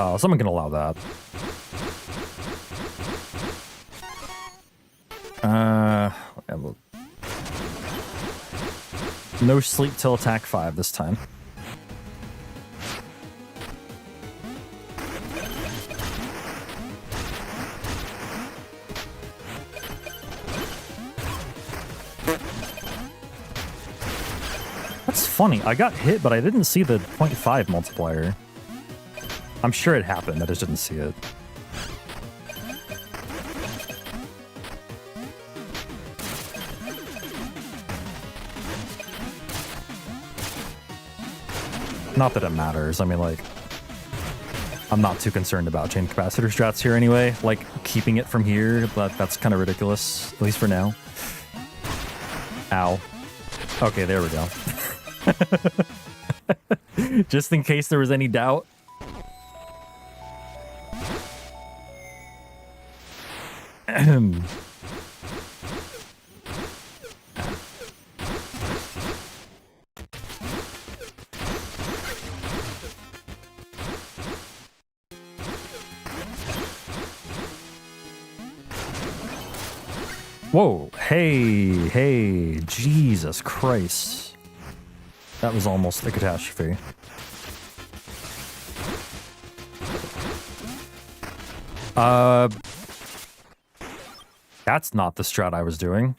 Oh, someone can allow that. No sleep till attack 5 this time. That's funny. I got hit, but I didn't see the 0.5 multiplier. I'm sure it happened. I just didn't see it. Not that it matters. I mean, like, I'm not too concerned about chain capacitor strats here anyway. Like, keeping it from here, that's kind of ridiculous, at least for now. Ow. Okay, there we go. Just in case there was any doubt. Whoa, hey, Jesus Christ. That was almost a catastrophe. That's not the strat I was doing.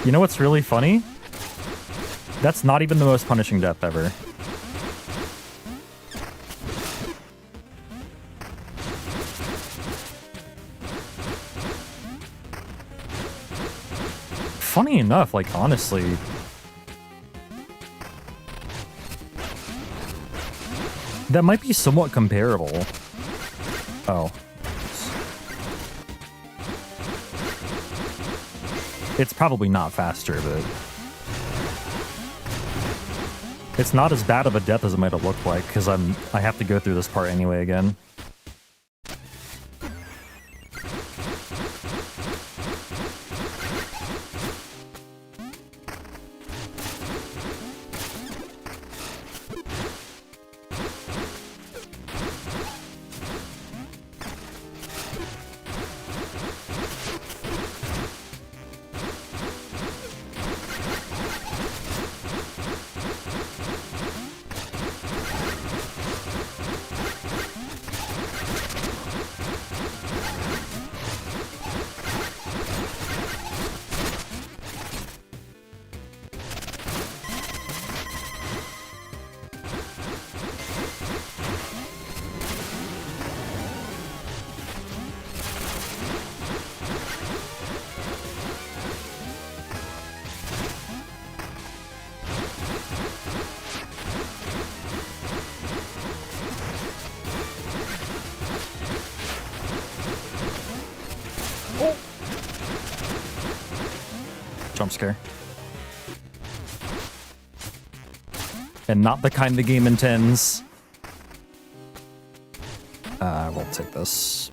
You know what's really funny? That's not even the most punishing death ever. Funny enough, like, honestly, that might be somewhat comparable. Oh. It's probably not faster, but it's not as bad of a death as it might have looked like, because I have to go through this part anyway again. Jump scare. And not the kind the game intends. I will take this.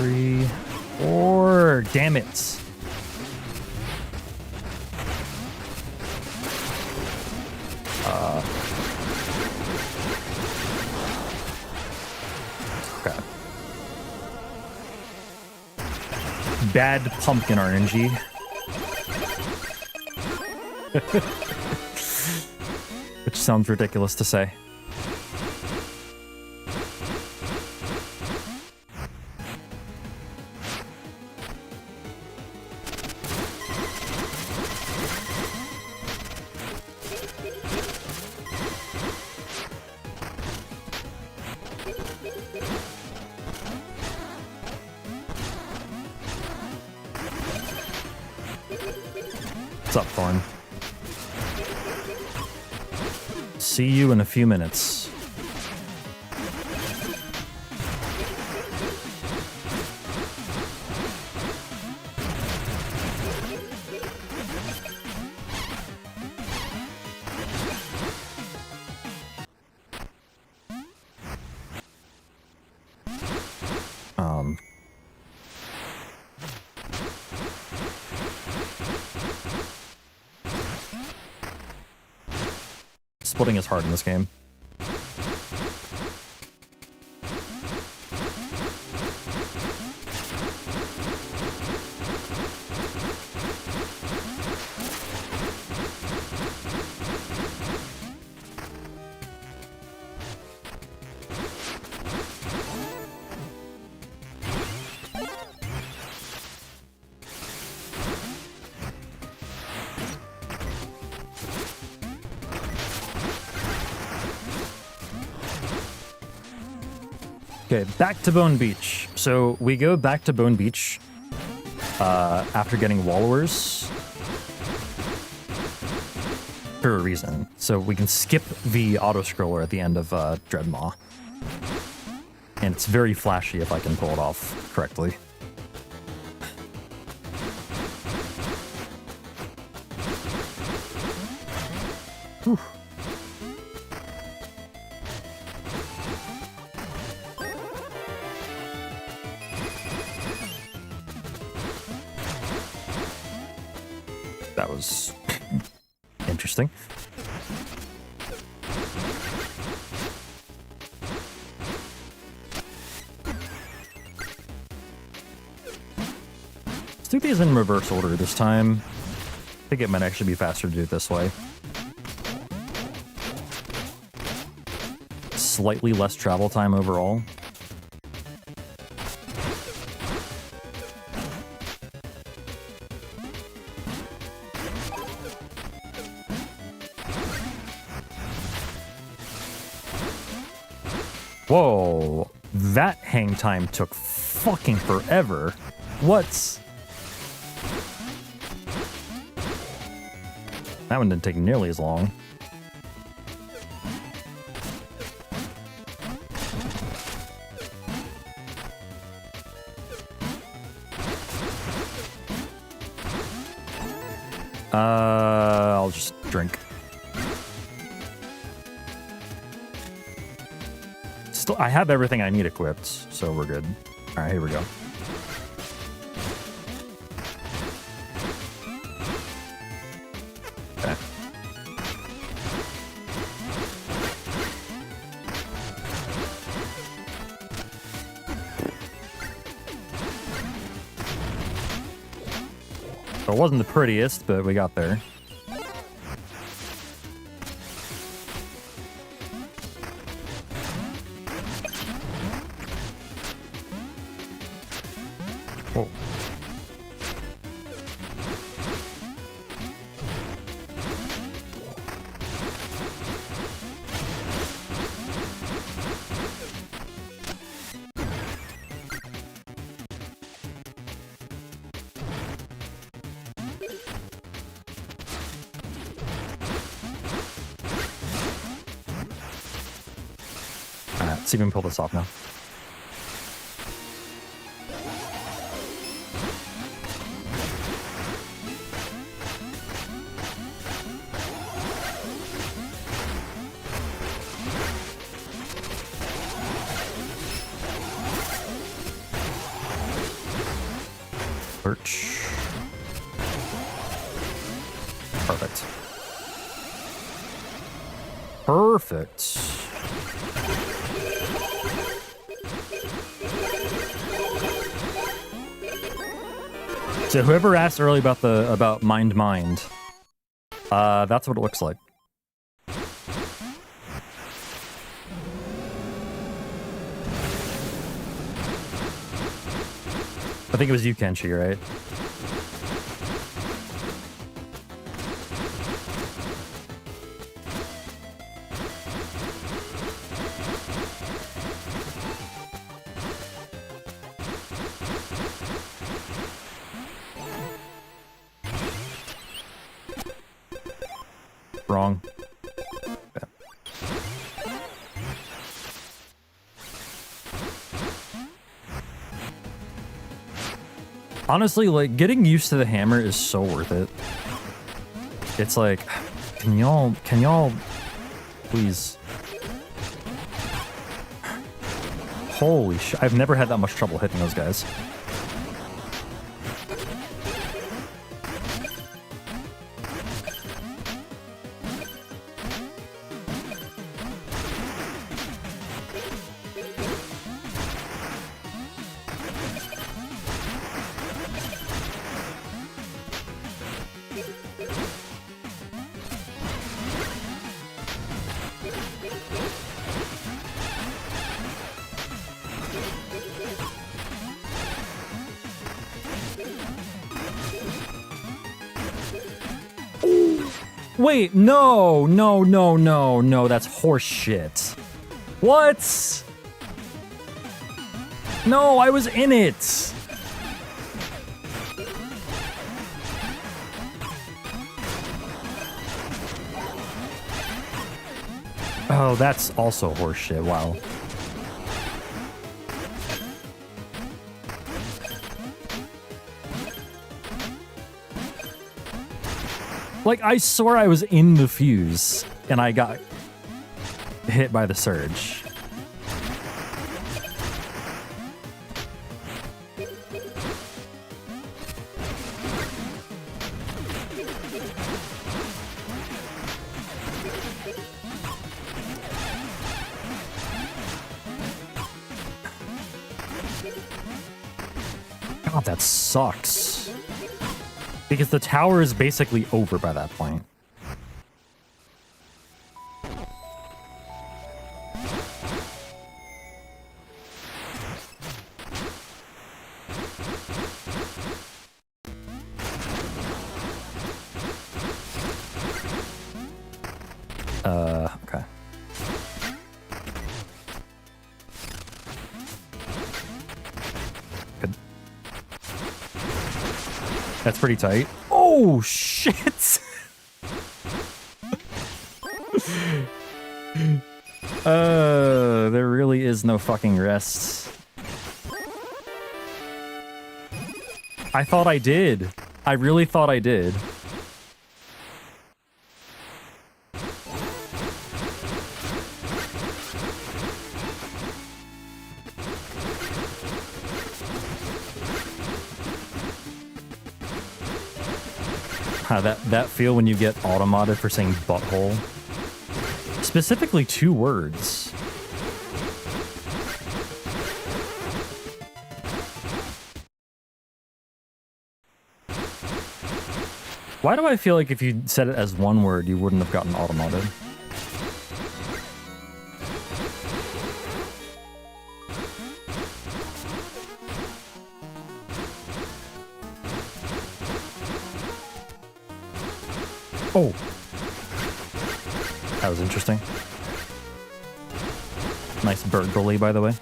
3, 4. Damn it. Okay. Bad pumpkin RNG. Which sounds ridiculous to say. What's up, Thorn? See you in a few minutes. Splitting is hard in this game. Okay, back to Bone Beach. So we go back to Bone Beach after getting Wallowers for a reason. So we can skip the auto-scroller at the end of Dreadmaw. And it's very flashy if I can pull it off correctly. Whew. That was interesting. Let's do these in reverse order this time. I think it might actually be faster to do it this way. Slightly less travel time overall. Whoa, that hang time took fucking forever. What? That one didn't take nearly as long. I'll just drink. Still, I have everything I need equipped, so we're good. All right, here we go. Okay. So it wasn't the prettiest, but we got there. Whoa. Alright, let's see if we can pull this off now. Search. Perfect. Perfect. So whoever asked earlier about mind, that's what it looks like. I think it was you, Kenshi, right? Wrong. Okay. Honestly, like, getting used to the hammer is so worth it. It's like, can y'all please? Holy shit, I've never had that much trouble hitting those guys. Wait, no, that's horse shit. What? No, I was in it. Oh, that's also horse shit. Wow. Like, I swear I was in the fuse, and I got hit by the surge. God, that sucks. Because the tower is basically over by that point. Okay. Good. That's pretty tight. Oh, shit! There really is no fucking rest. I thought I did. I really thought I did. That feel when you get automodded for saying butthole. Specifically 2 words. Why do I feel like if you said it as 1 word, you wouldn't have gotten automodded? Oh. That was interesting. Nice bird bully, by the way.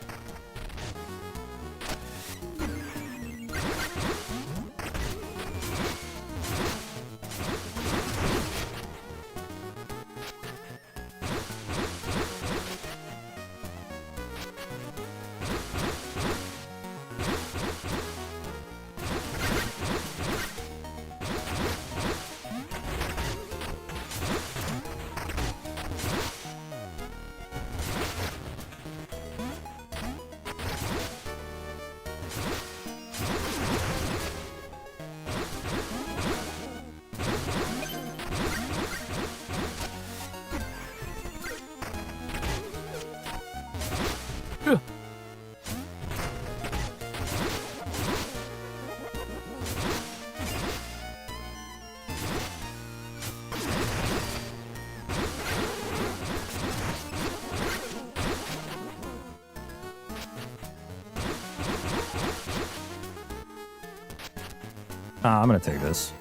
I'm gonna take this.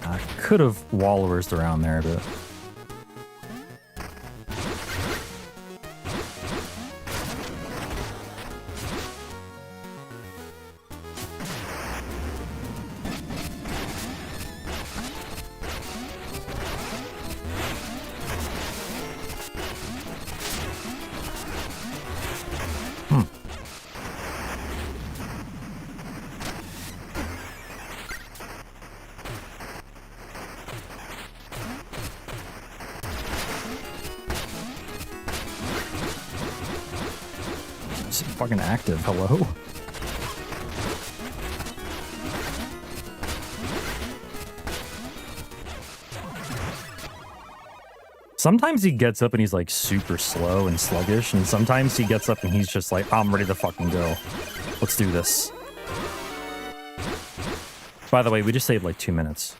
I could have walrused around there, but... fucking active, hello? Sometimes he gets up and he's like super slow and sluggish, and sometimes he gets up and he's just like, I'm ready to fucking go. Let's do this. By the way, we just saved like 2 minutes.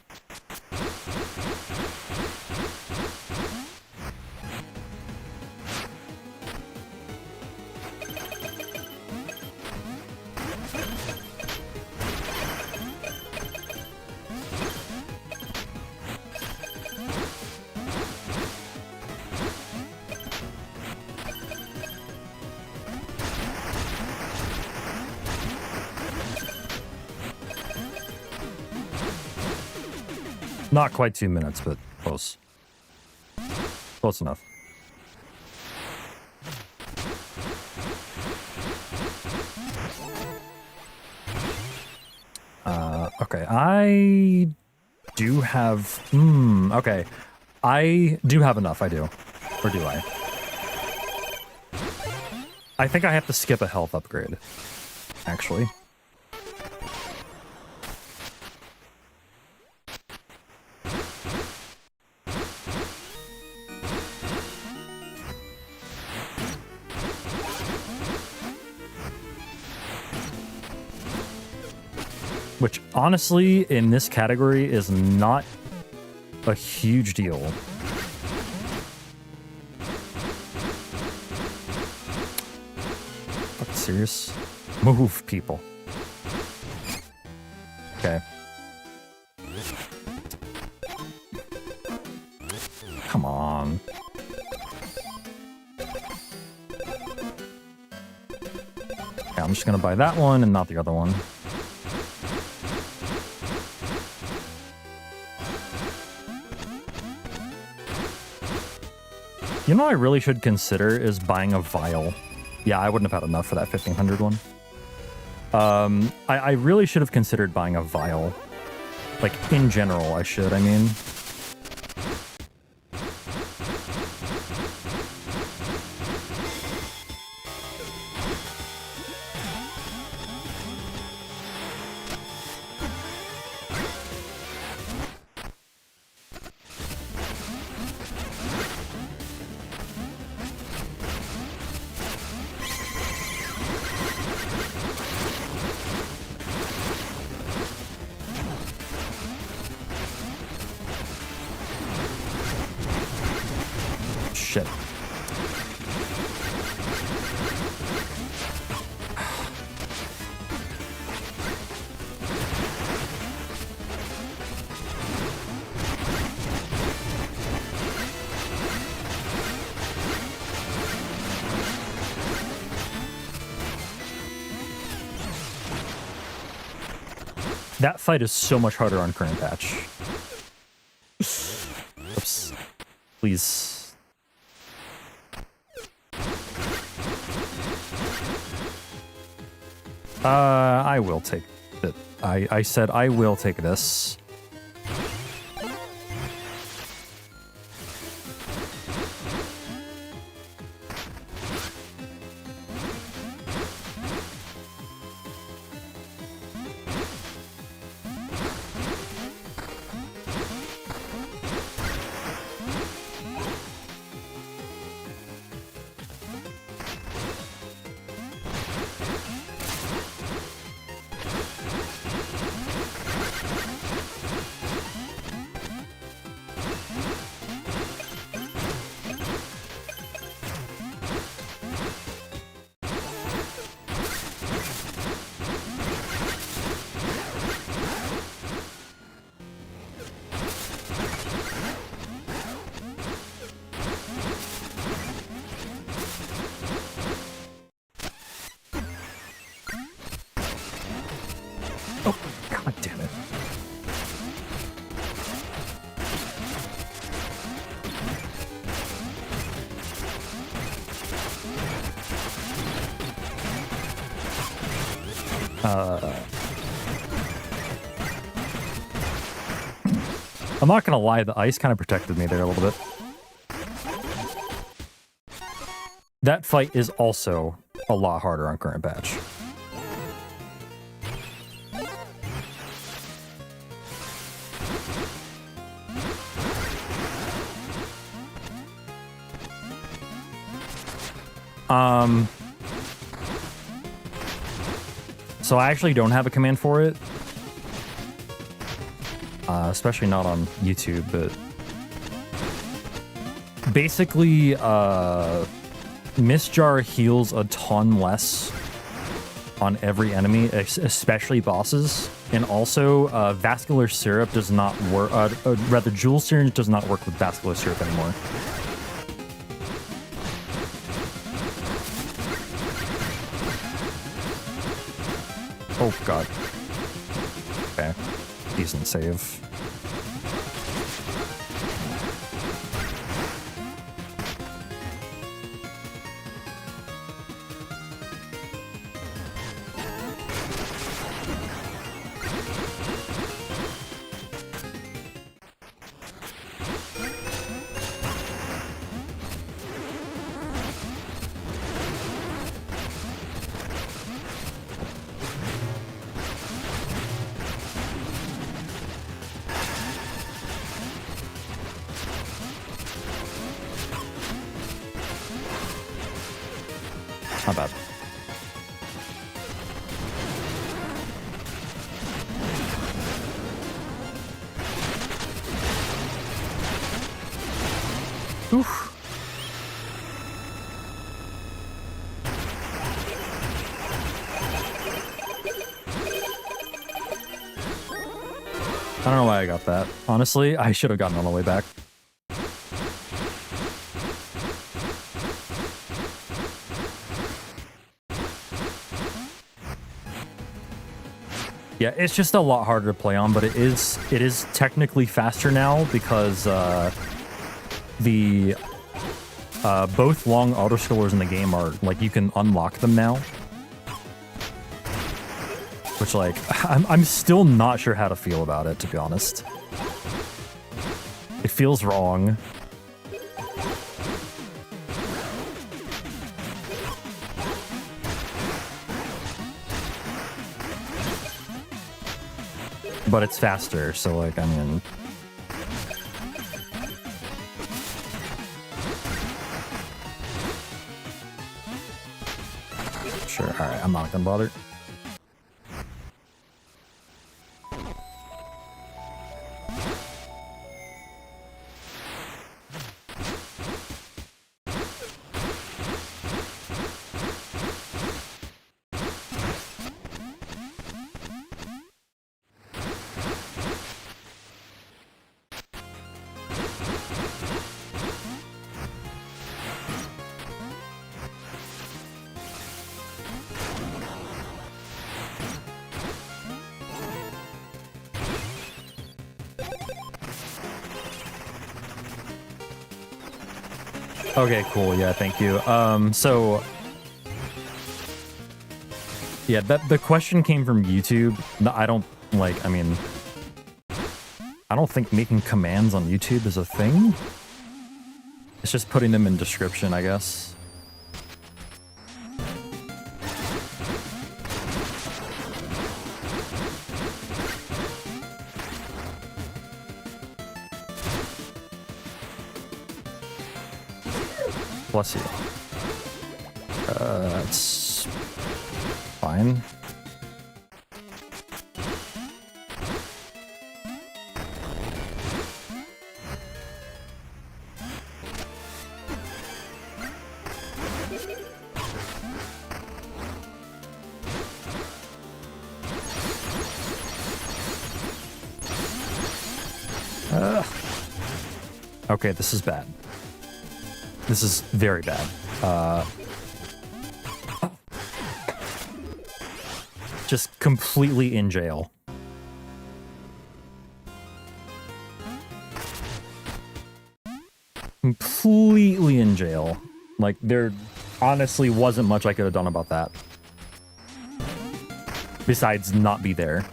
Not quite 2 minutes, but close. Close enough. Okay, I do have... okay. I do have enough, I do. Or do I? I think I have to skip a health upgrade, actually. Which, honestly, in this category is not a huge deal. Fucking serious? Move, people. Okay. Come on. Okay, I'm just gonna buy that one and not the other one. You know what I really should consider is buying a vial. Yeah, I wouldn't have had enough for that 1500 one. I really should have considered buying a vial. Like, in general, I should, I mean. Shit. That fight is so much harder on current patch. Oops. Please. I will take it. I said I will take this. I'm not gonna lie, the ice kind of protected me there a little bit. That fight is also a lot harder on current patch. So I actually don't have a command for it. Especially not on YouTube, but basically, Mistjar heals a ton less on every enemy, especially bosses. And also, Vascular Syrup does not work, rather, Jewel Syringe does not work with Vascular Syrup anymore. Oh, God. Okay. Decent save. Not bad. Oof. I don't know why I got that. Honestly, I should have gotten on the way back. Yeah, it's just a lot harder to play on, but it is technically faster now because the both long autoscrollers in the game are like you can unlock them now. Which like I'm still not sure how to feel about it, to be honest. It feels wrong. But it's faster, so like, I mean... Sure, alright, I'm not gonna bother. Okay, cool. Yeah, thank you. So yeah, the question came from YouTube. I don't like, I mean, I don't think making commands on YouTube is a thing. It's just putting them in description, I guess. Bless you. It's fine. Okay, this is bad. This is very bad. Just completely in jail. Completely in jail. Like, there honestly wasn't much I could have done about that. besides not be there.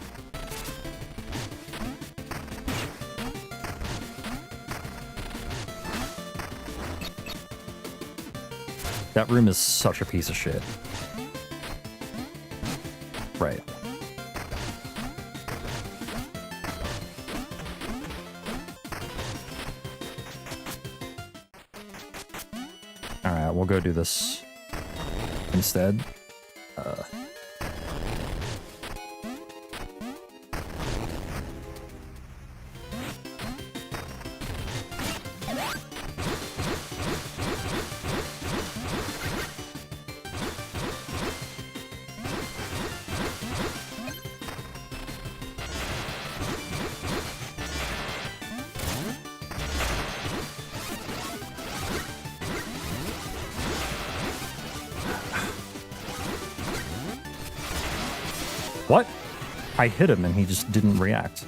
That room is such a piece of shit. Right. Alright, we'll go do this instead. What? I hit him and he just didn't react.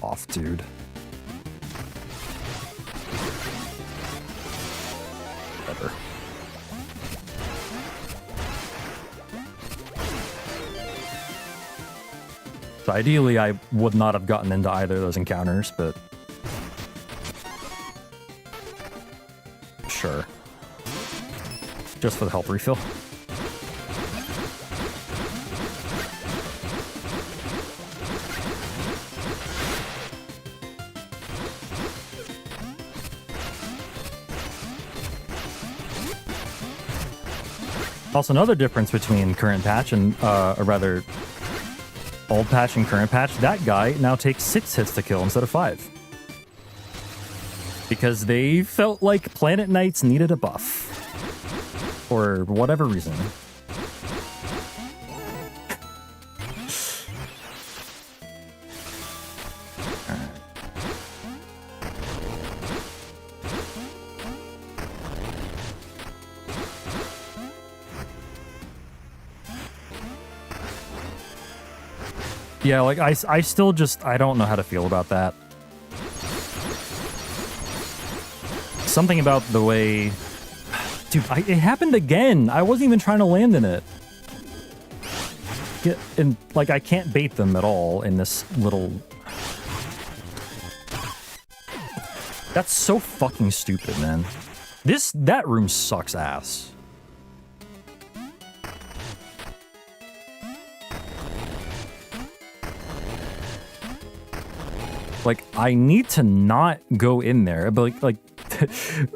Off, dude. Whatever. So ideally, I would not have gotten into either of those encounters, but sure. Just for the health refill. Also, another difference between current patch and, or rather, old patch and current patch, that guy now takes 6 hits to kill instead of 5. Because they felt like Planet Knights needed a buff. For whatever reason. Yeah, like, I still just, I don't know how to feel about that. Something about the way... Dude, it happened again! I wasn't even trying to land in it. And, like, I can't bait them at all in this little... That's so fucking stupid, man. That room sucks ass. Like, I need to not go in there, but like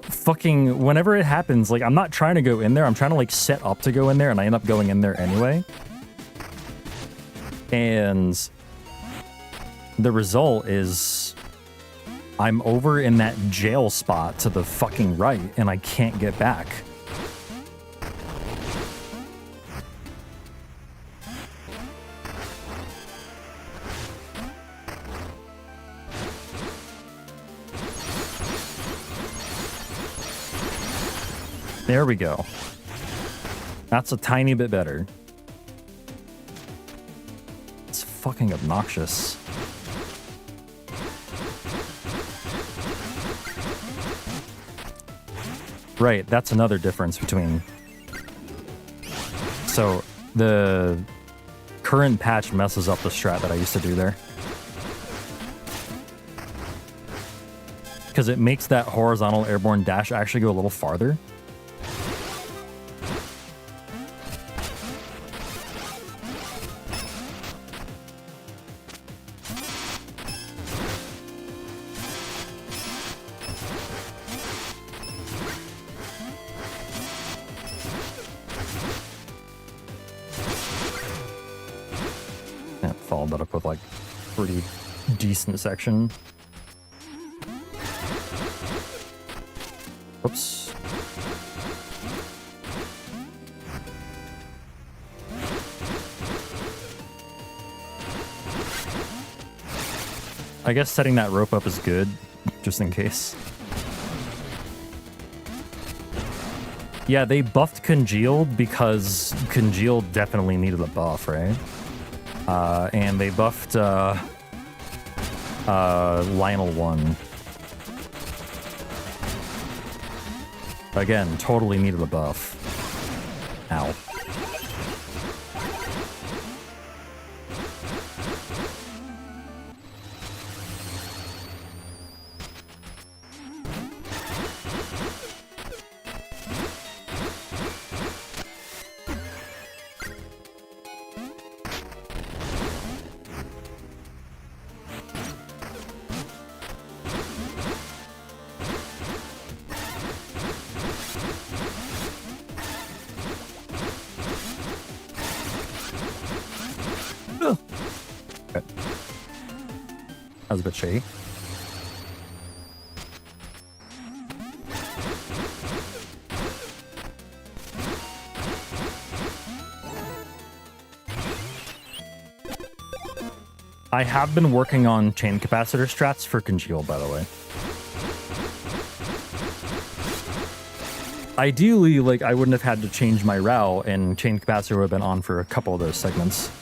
fucking whenever it happens, like, I'm not trying to go in there, I'm trying to, like, set up to go in there, and I end up going in there anyway. And the result is I'm over in that jail spot to the fucking right, and I can't get back. There we go. That's a tiny bit better. It's fucking obnoxious. Right, that's another difference between... So, the current patch messes up the strat that I used to do there. Because it makes that horizontal airborne dash actually go a little farther. Followed that up with, like, pretty decent section. Oops. I guess setting that rope up is good, just in case. Yeah, they buffed Congealed because Congealed definitely needed a buff, right? And they buffed Lionel 1. Again, totally needed a buff. Ow. That was a bit shady. I have been working on chain capacitor strats for Congeal, by the way. Ideally, like, I wouldn't have had to change my route, and chain capacitor would have been on for a couple of those segments.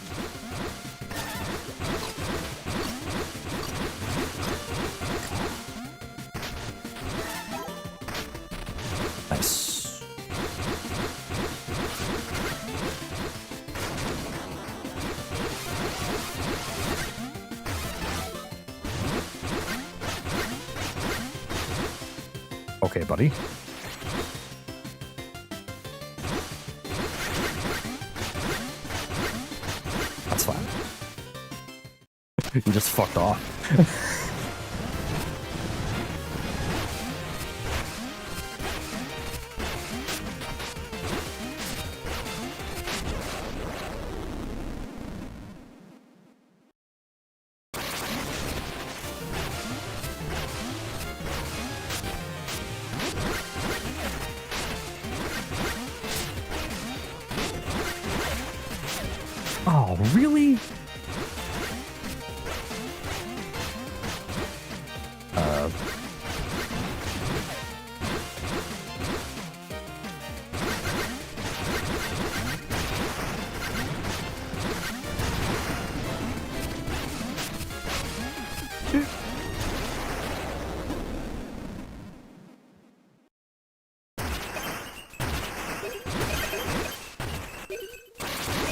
Nice. Okay, buddy. That's fine. You just fucked off. Oh, really?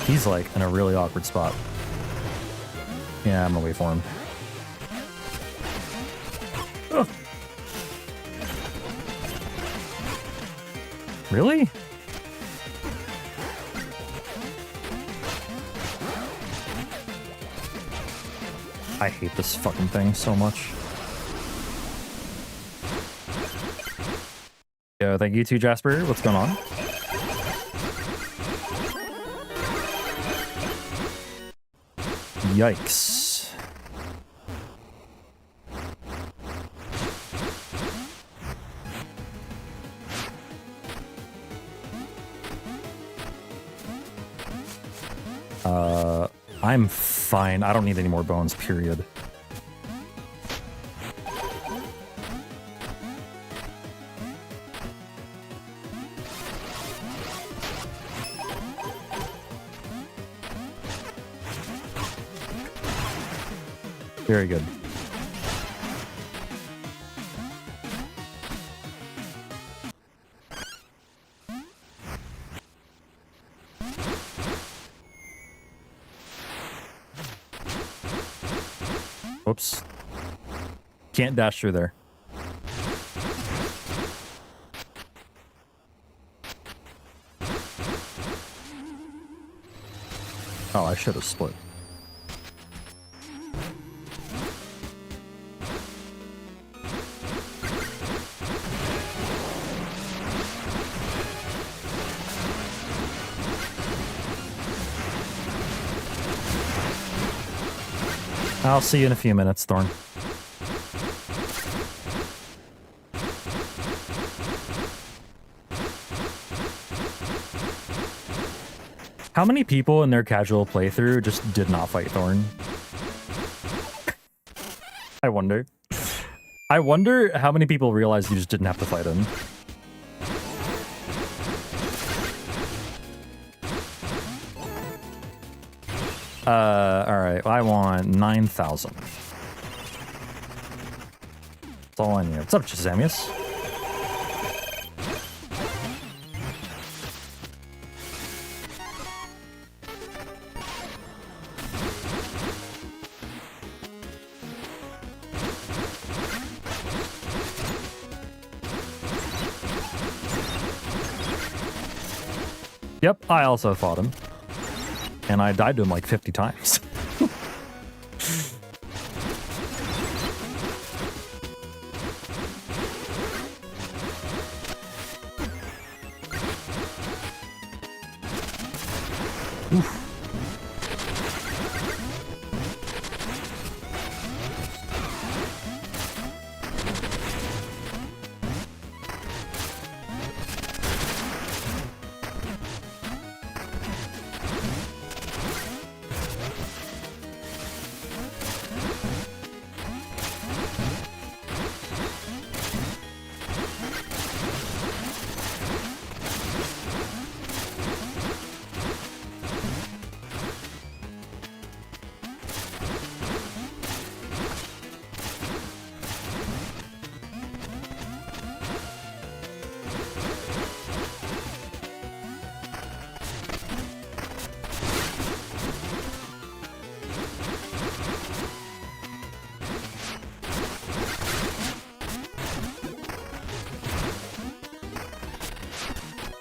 He's like in a really awkward spot. Yeah, I'm gonna wait for him. Ugh. Really? I hate this fucking thing so much. Yo, thank you too, Jasper. What's going on? Yikes. I'm fine. I don't need any more bones, period. Very good. Whoops. Can't dash through there. Oh, I should have split. I'll see you in a few minutes, Thorn. How many people in their casual playthrough just did not fight Thorn? I wonder. I wonder how many people realize you just didn't have to fight him. Alright, I want 9,000. That's all I need. What's up, Chizamius? Yep, I also fought him. And I died to him like 50 times. Oof.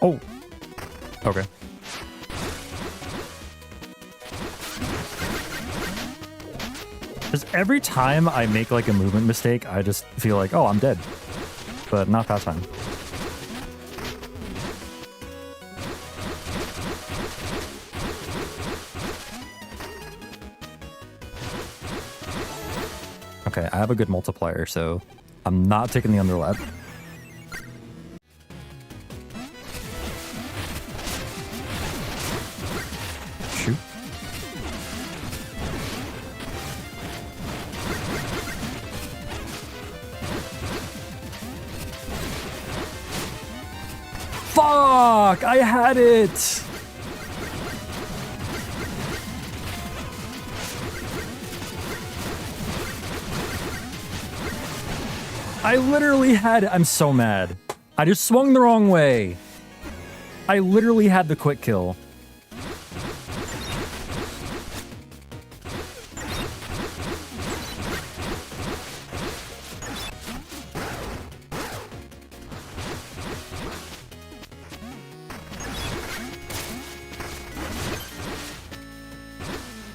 Oh. Okay. Just every time I make like a movement mistake, I just feel like, oh, I'm dead. But not that time. Okay, I have a good multiplier, so I'm not taking the underlap. Shoot. Fuck! I had it! I literally had it. I'm so mad. I just swung the wrong way. I literally had the quick kill.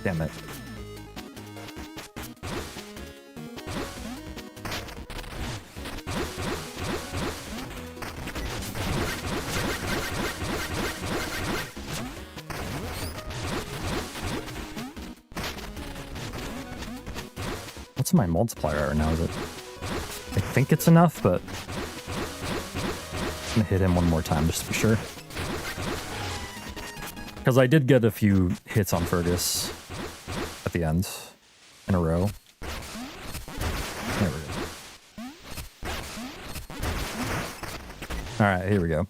Damn it. What's my multiplier right now? Is it? I think it's enough, but I'm gonna hit him one more time just to be sure. Because I did get a few hits on Fergus at the end in a row. There we go. All right, here we go.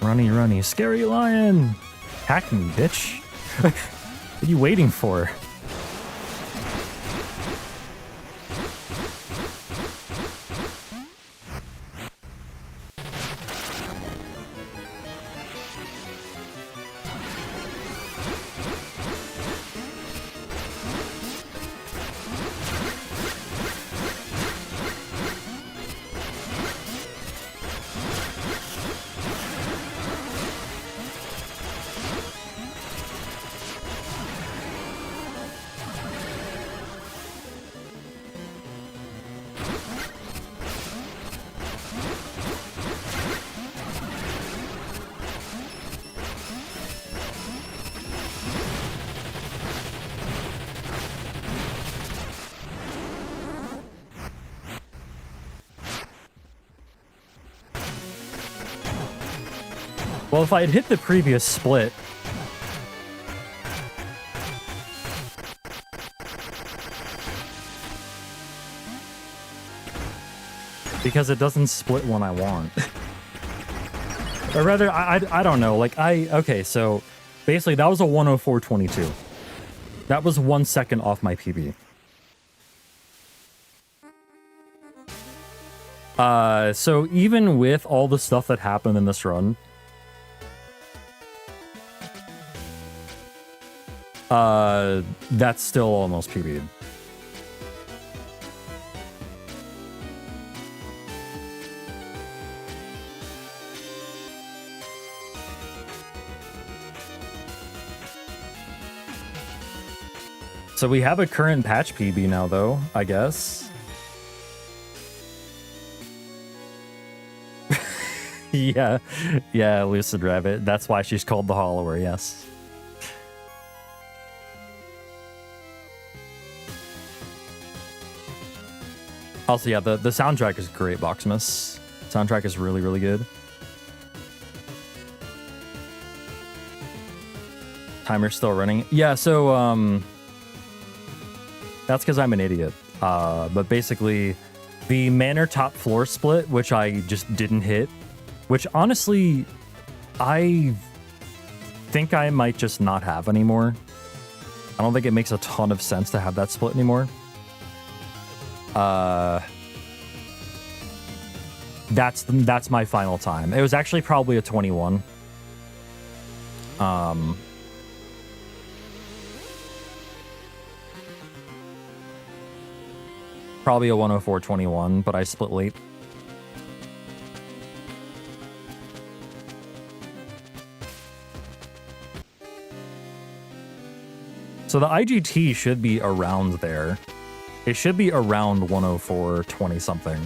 Runny, runny, scary lion! Hack me, bitch. What are you waiting for? Well, if I had hit the previous split... Because it doesn't split when I want. Or rather, I don't know. Like, okay, so basically that was a 104.22. That was 1 second off my PB. So even with all the stuff that happened in this run, that's still almost PB'd. So we have a current patch PB now, though, I guess. Yeah, Lucid Rabbit. That's why she's called the Hollower, yes. Also, yeah, the soundtrack is great, Boxmas. Soundtrack is really, really good. Timer's still running. Yeah, so, that's because I'm an idiot. But basically, the Manor top floor split, which I just didn't hit, which honestly, I think I might just not have anymore. I don't think it makes a ton of sense to have that split anymore. That's my final time. It was actually probably a 21. Probably a 104.21, but I split late. So the IGT should be around there. It should be around 104.20 something.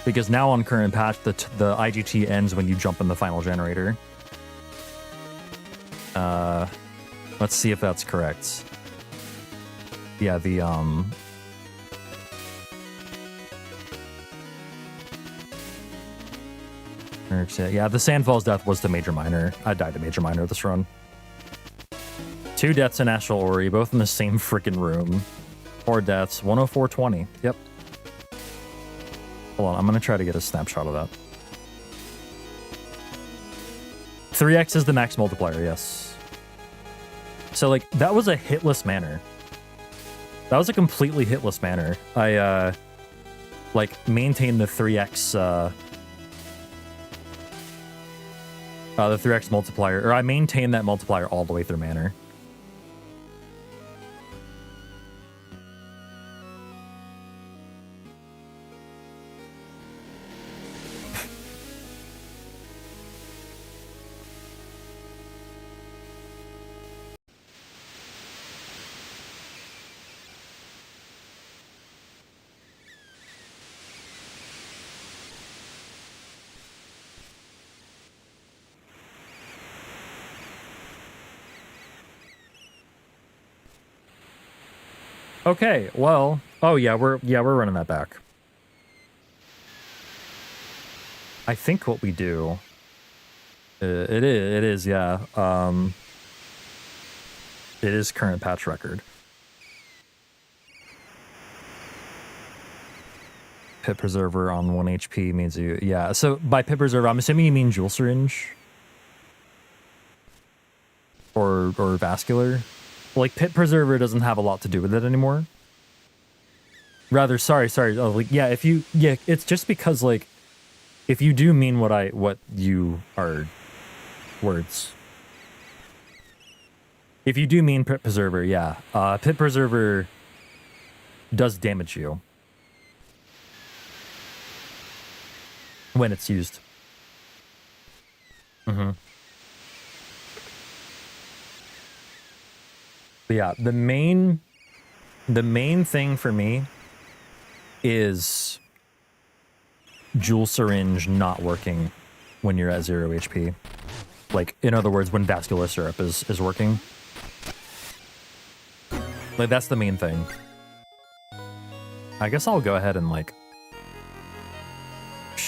Because now on current patch, the IGT ends when you jump in the final generator. Let's see if that's correct. Yeah, the yeah, the Sandfall's death was to Major Minor. I died to Major Minor this run. 2 deaths in Astral Ori, both in the same freaking room. 4 deaths, 104.20. Yep. Hold on, I'm gonna try to get a snapshot of that. 3x is the max multiplier, yes. So, like, that was a hitless manor. That was a completely hitless manor. I, like, maintained the 3x, the 3x multiplier, or I maintained that multiplier all the way through manor. Okay, well, oh yeah, we're running that back. I think what we do, it is, yeah. It is current patch record. Pit Preserver on 1 HP means you, yeah. So by Pit Preserver, I'm assuming you mean Jewel Syringe or Vascular. Like, Pit Preserver doesn't have a lot to do with it anymore. Rather, sorry. Oh, like, yeah, it's just because, like, if you do mean what you are words. If you do mean Pit Preserver, yeah. Pit Preserver does damage you when it's used. Mm-hmm. But yeah, the main thing for me is Jewel Syringe not working when you're at 0 HP. Like, in other words, when Vascular Syrup is working. Like, that's the main thing. I guess I'll go ahead and, like,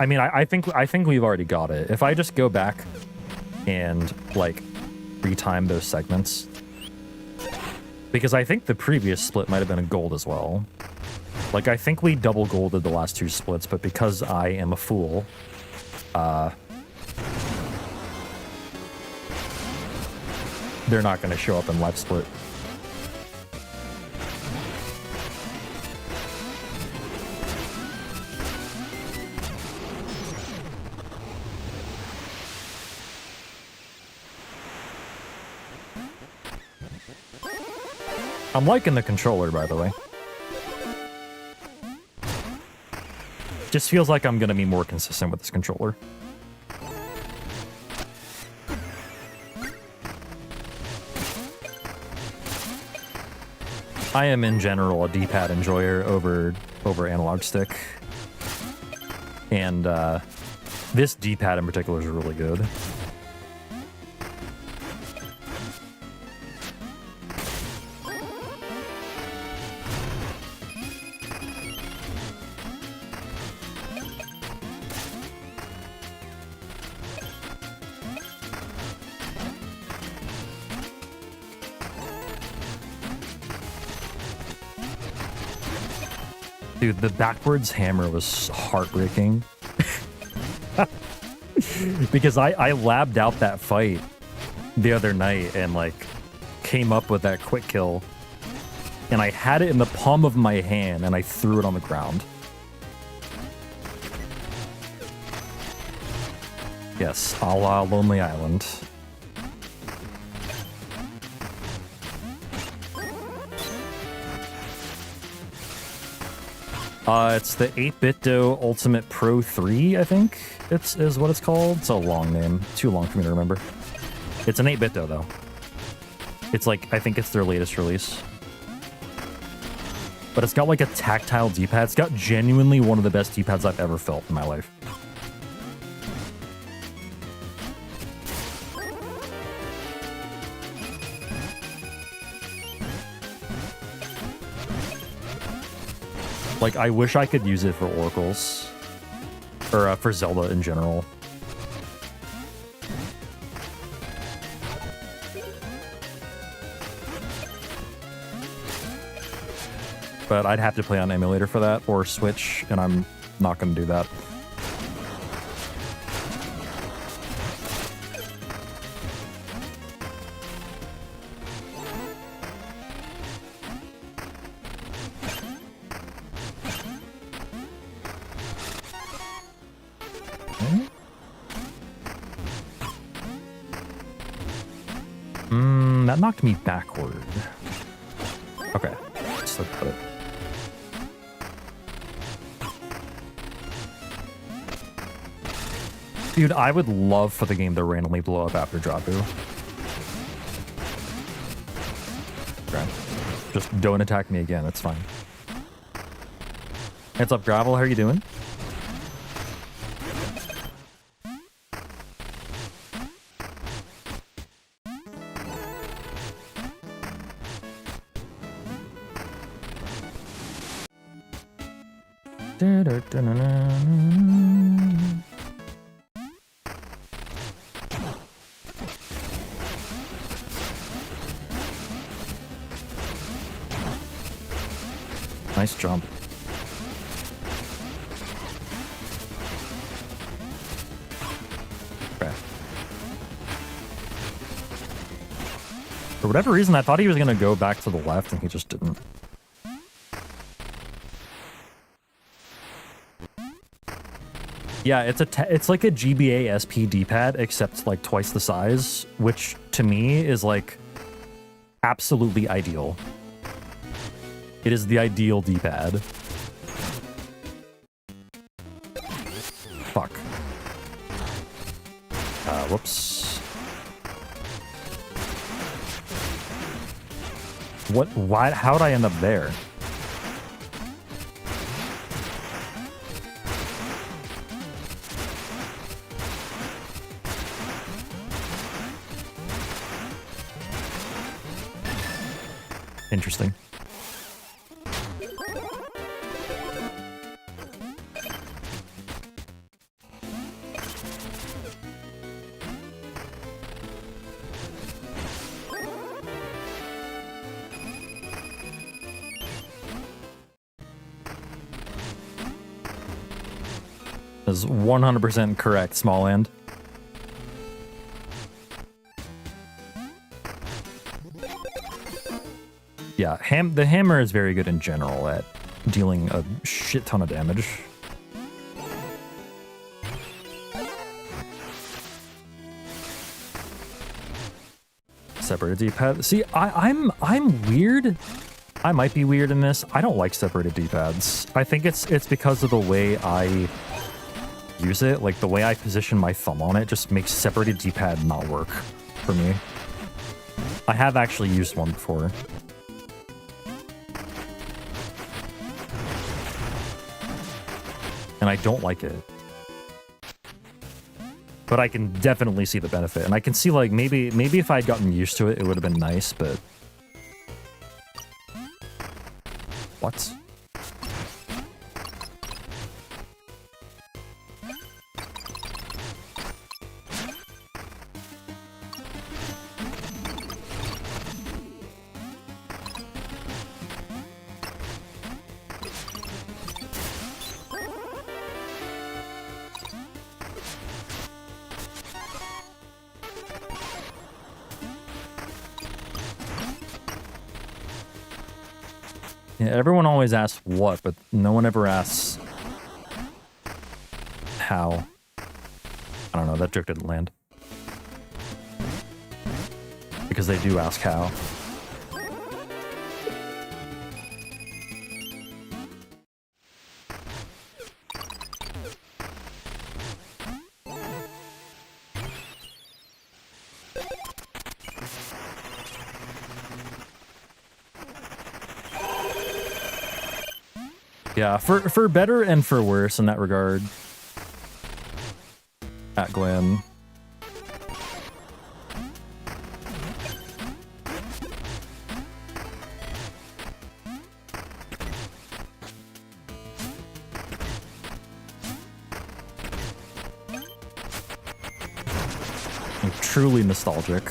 I mean, I think we've already got it. If I just go back and like retime those segments, because I think the previous split might have been a gold as well. Like, I think we double golded the last 2 splits, but because I am a fool, they're not going to show up in live split. I'm liking the controller, by the way. Just feels like I'm going to be more consistent with this controller. I am, in general, a D-pad enjoyer over analog stick. And this D-pad in particular is really good. Dude, the backwards hammer was heartbreaking. Because I labbed out that fight the other night and, like, came up with that quick kill. And I had it in the palm of my hand and I threw it on the ground. Yes, a la Lonely Island. It's the 8BitDo Ultimate Pro 3, I think is what it's called. It's a long name. Too long for me to remember. It's an 8BitDo, though. It's like, I think it's their latest release. But it's got like a tactile D-pad. It's got genuinely one of the best D-pads I've ever felt in my life. Like, I wish I could use it for Oracles. Or for Zelda in general. But I'd have to play on emulator for that, or Switch, and I'm not going to do that. That knocked me backward. Okay, let's look at it. Dude, I would love for the game to randomly blow up after Drapu. Okay. Just don't attack me again, it's fine. What's up, Gravel? How are you doing? Nice jump. Okay. For whatever reason, I thought he was going to go back to the left, and he just didn't. Yeah, it's like a GBA SP D-pad, except like twice the size, which to me is like absolutely ideal. It is the ideal D-pad. Fuck. Whoops. What? Why? How'd I end up there? Interesting. That's 100% correct, Smallland. Yeah, the hammer is very good in general at dealing a shit ton of damage. Separated D-pad. See, I'm weird. I might be weird in this. I don't like separated D-pads. I think it's because of the way I use it. Like the way I position my thumb on it just makes separated D-pad not work for me. I have actually used one before. And I don't like it. But I can definitely see the benefit. And I can see, like, maybe if I had gotten used to it, it would have been nice, but... What? Yeah, everyone always asks what, but no one ever asks how. I don't know, that joke didn't land. Because they do ask how. Yeah, for better and for worse in that regard. At Glenn. I'm truly nostalgic.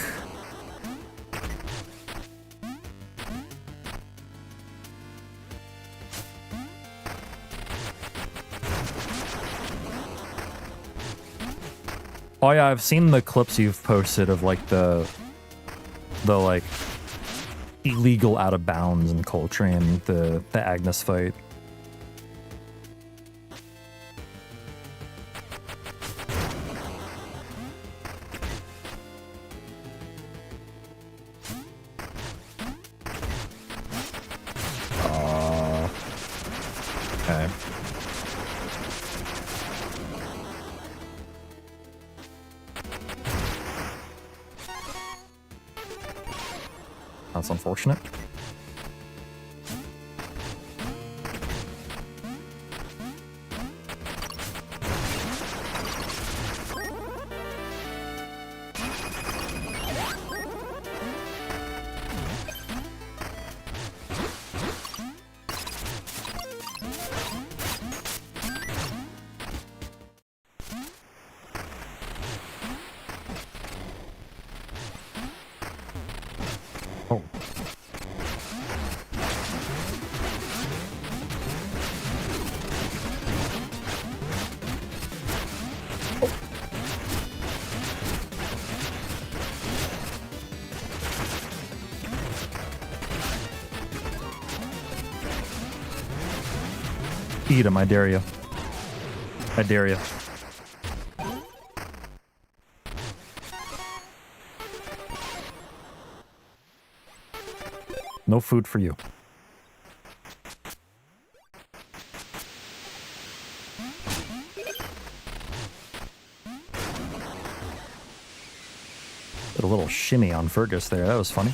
Oh yeah, I've seen the clips you've posted of like the like illegal out of bounds in Coltrane, the Agnes fight. Okay. That's unfortunate. Oh. Eat him, I dare you. I dare you. No food for you. Did a little shimmy on Fergus there. That was funny.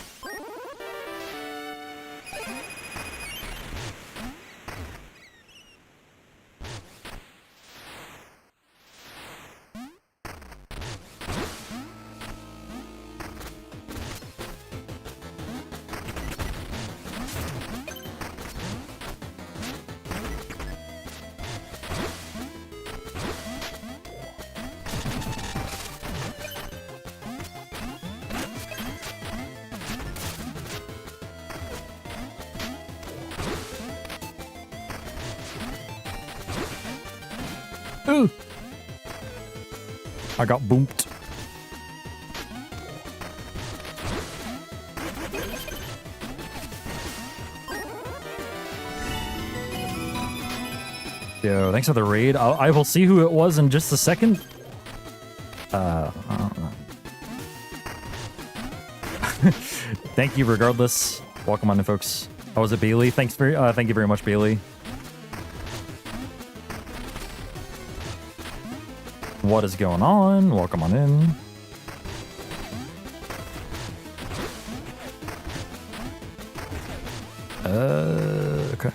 Ooh, I got boomped. Yo, thanks for the raid. I will see who it was in just a second. I don't know. Thank you regardless. Welcome on in, folks. How was it, Bailey? Thank you very much, Bailey. What is going on? Welcome on in. Okay.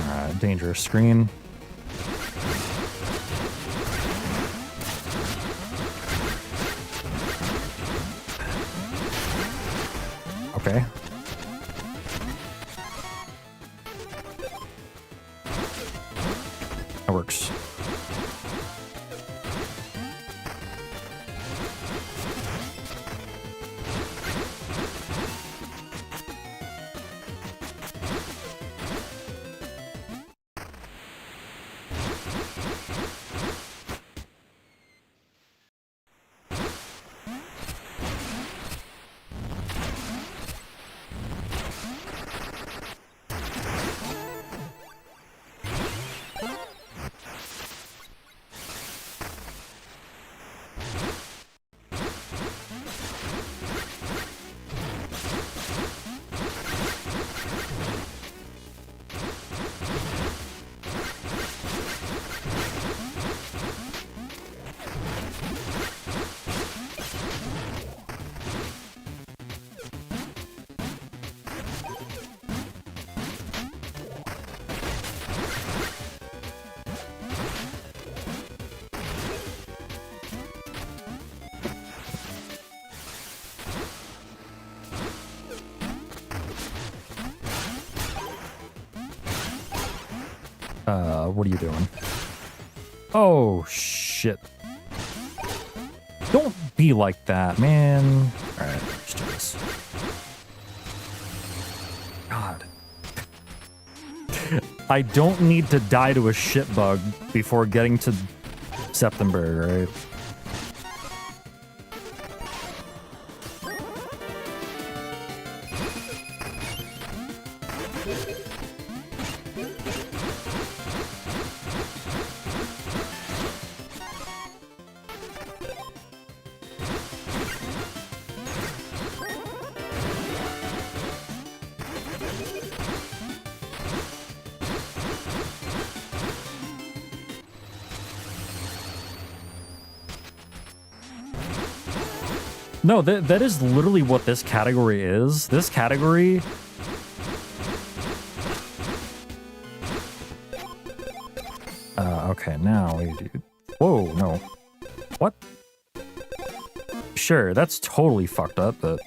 Alright, dangerous screen. Okay. That works. What are you doing? Oh, shit. Don't be like that, man. Alright, let's do this. God. I don't need to die to a shit bug before getting to September, right? No, that is literally what this category is. This category... okay, now we do... Whoa, no. What? Sure, that's totally fucked up, but...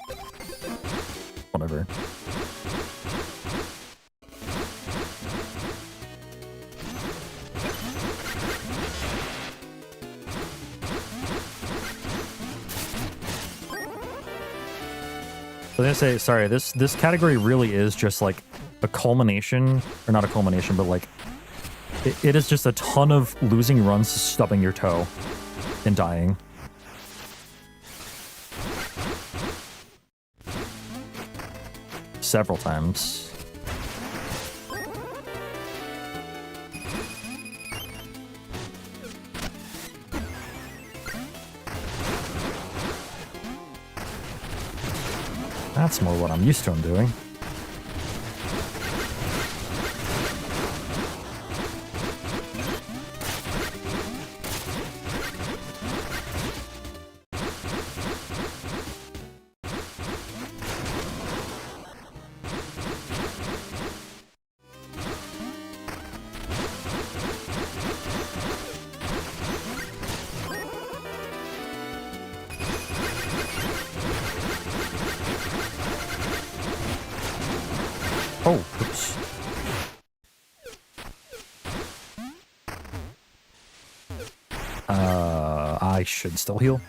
whatever. I was gonna say, sorry, this category really is just like a culmination, or not a culmination, but like it is just a ton of losing runs, stubbing your toe, and dying. Several times. That's more what I'm used to him doing. Oh, oops. I should still heal.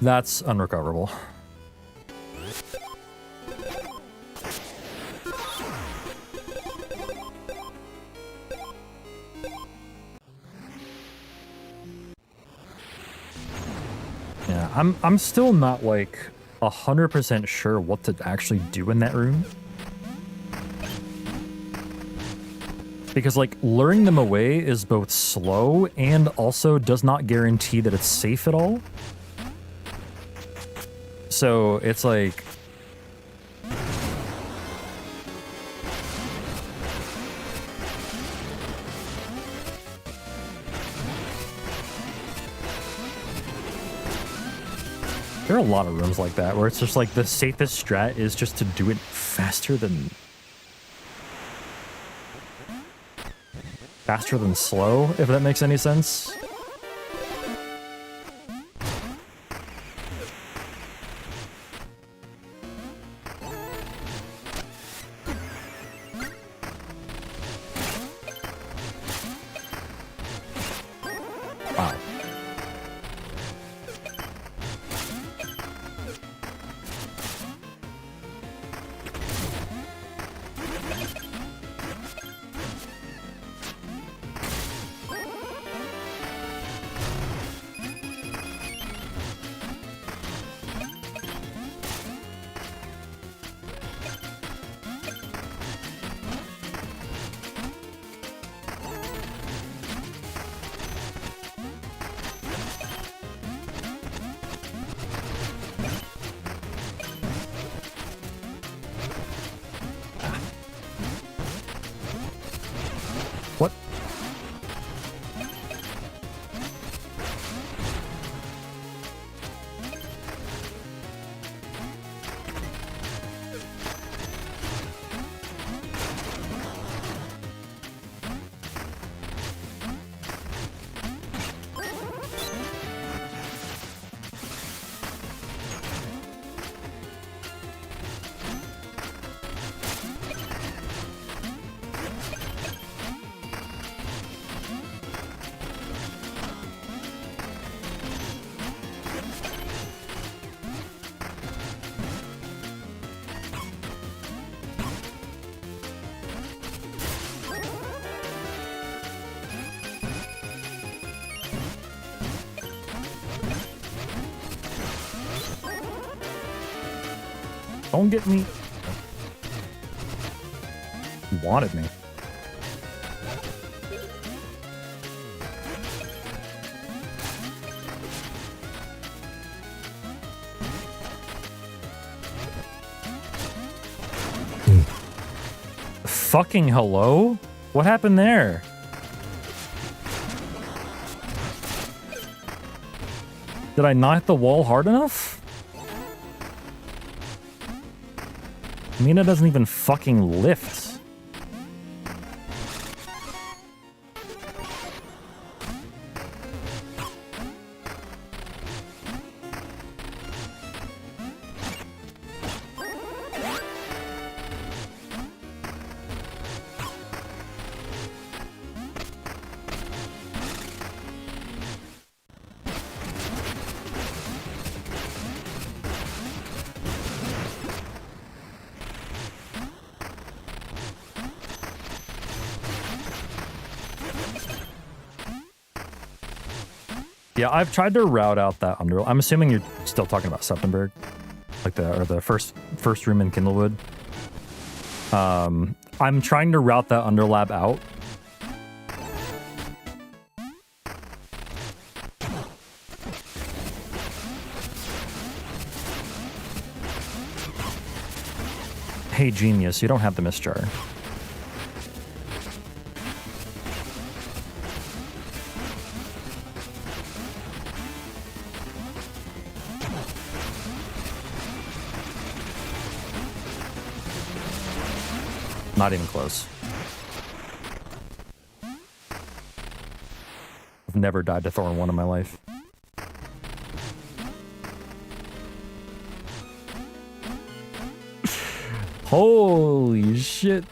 That's unrecoverable. Yeah, I'm still not like 100% sure what to actually do in that room. Because like luring them away is both slow and also does not guarantee that it's safe at all. So it's like there are a lot of rooms like that where it's just like the safest strat is just to do it faster than slow, if that makes any sense. Wow. What? Don't get me. You wanted me. Fucking hello? What happened there? Did I not hit the wall hard enough? Mina doesn't even fucking lift. Yeah, I've tried to route out that under. I'm assuming you're still talking about Septemberg, like the first room in Kindlewood. I'm trying to route that underlab out. Hey, genius, you don't have the misjar. Not even close. I've never died to Thorn 1 in my life. Holy shit.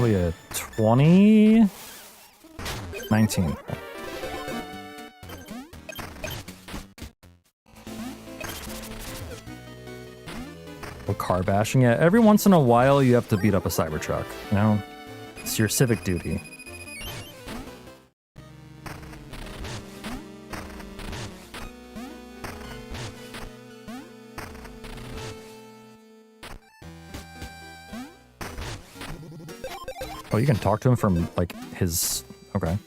Probably a 20... 19. Well, car bashing, yeah. Every once in a while, you have to beat up a Cybertruck, you know? It's your civic duty. Oh, you can talk to him from, like, his... Okay.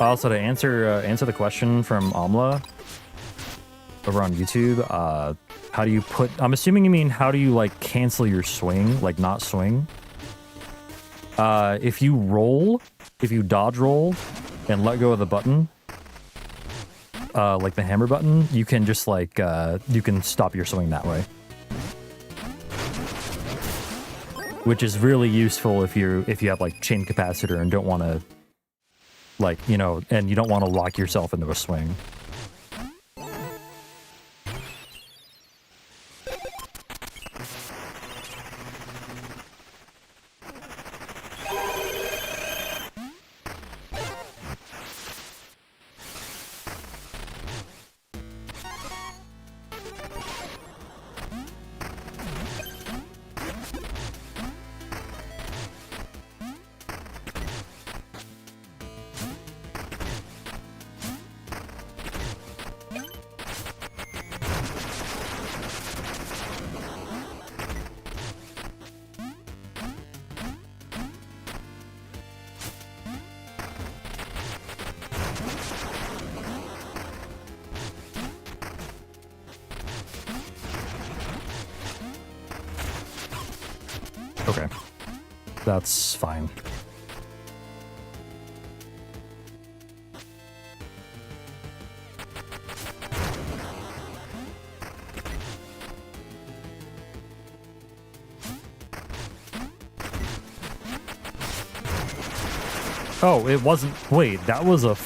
Also, to answer the question from Amla over on YouTube, how do you put... I'm assuming you mean how do you, like, cancel your swing, like, not swing? If you roll, if you dodge roll and let go of the button, like the hammer button, you can just, like, you can stop your swing that way. Which is really useful if you have, like, chain capacitor and don't want to... Like, you know, and you don't want to lock yourself into a swing. Okay. That's fine. Oh, it wasn't... Wait, that was a...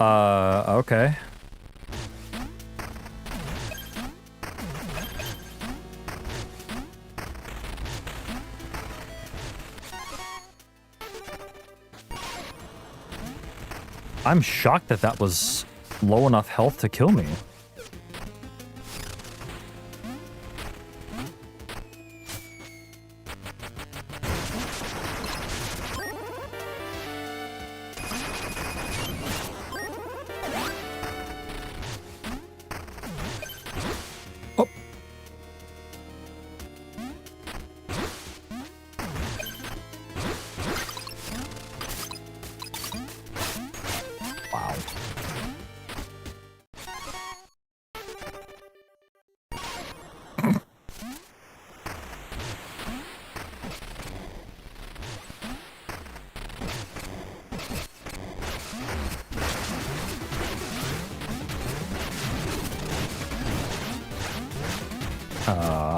Okay. I'm shocked that that was low enough health to kill me. Oh. Wow.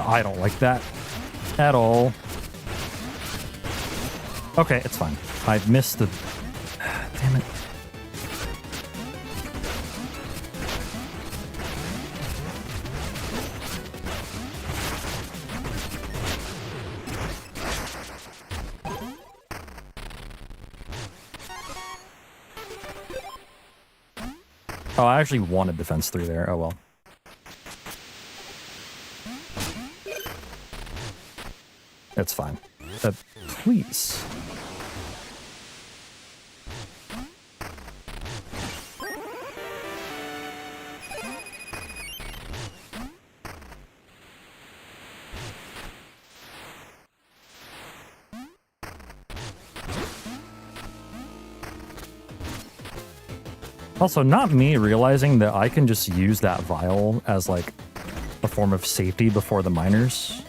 I don't like that at all. Okay, it's fine. I've missed the... Damn it. Oh, I actually wanted defense 3 there. Oh well. It's fine. Please. Also, not me realizing that I can just use that vial as, like, a form of safety before the miners.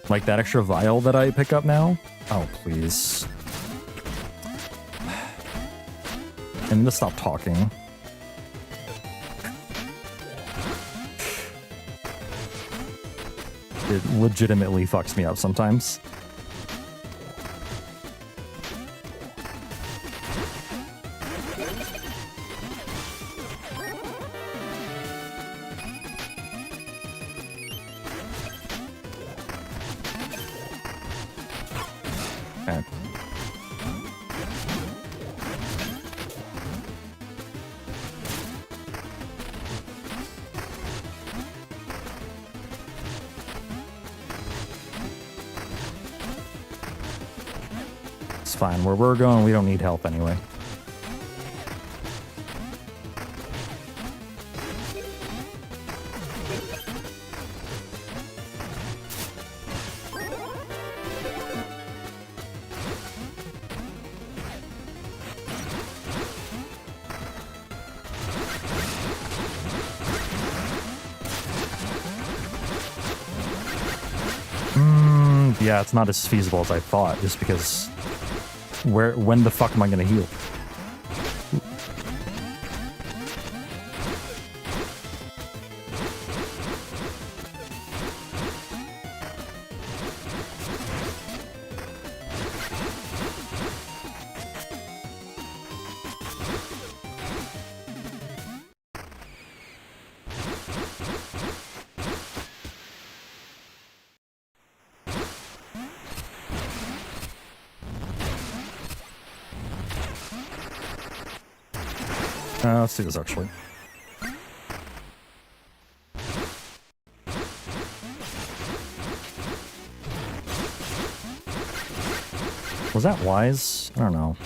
Like that extra vial that I pick up now? Oh, please. I need to stop talking. It legitimately fucks me up sometimes. Okay. It's fine. Where we're going, we don't need help anyway. Yeah, it's not as feasible as I thought, just because when the fuck am I gonna heal? Let's do this actually. Was that wise? I don't know.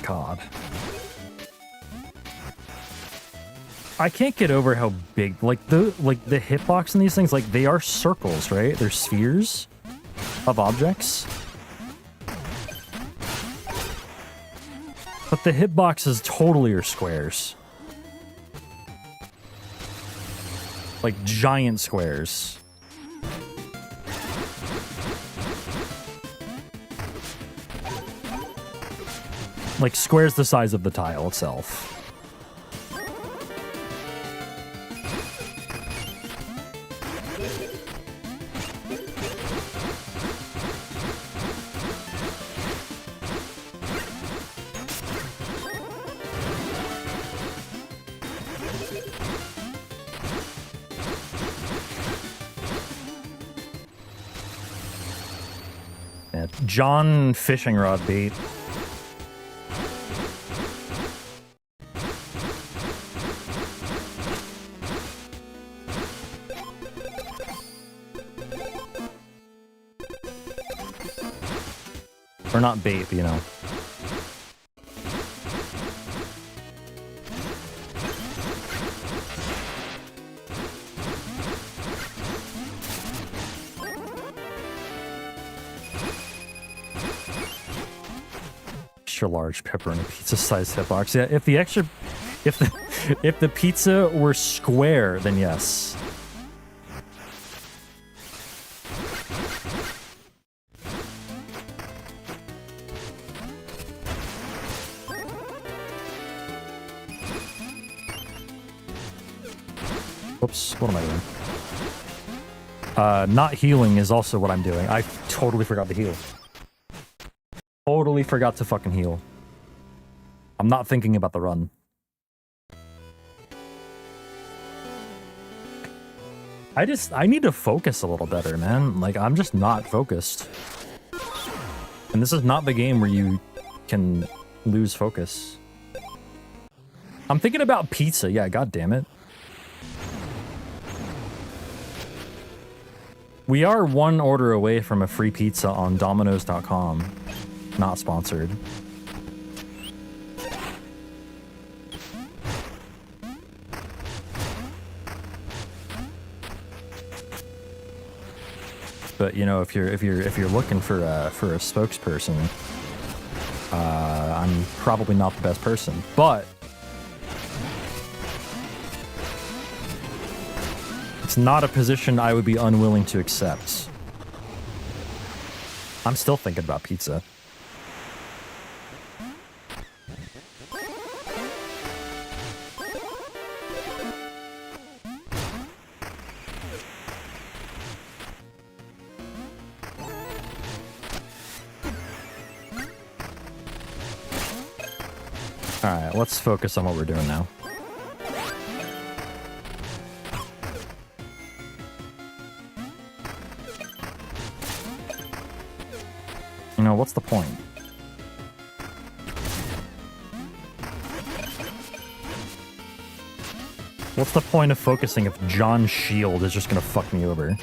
God. I can't get over how big, like the hitbox in these things, like they are circles, right? They're spheres of objects. But the hitboxes totally are squares. Like giant squares. Like squares the size of the tile itself. Yeah, John fishing rod bait. Or not bait, you know. Extra large pepperoni pizza size hitbox. Yeah, if the pizza were square, then yes. Whoops, what am I doing? Not healing is also what I'm doing. I totally forgot to heal. Totally forgot to fucking heal. I'm not thinking about the run. I need to focus a little better, man. Like, I'm just not focused. And this is not the game where you can lose focus. I'm thinking about pizza. Yeah, god damn it. We are one order away from a free pizza on Domino's.com. Not sponsored. But you know, if you're looking for a spokesperson, I'm probably not the best person. But it's not a position I would be unwilling to accept. I'm still thinking about pizza. Alright, let's focus on what we're doing now. You know, what's the point? What's the point of focusing if John Shield is just gonna fuck me over?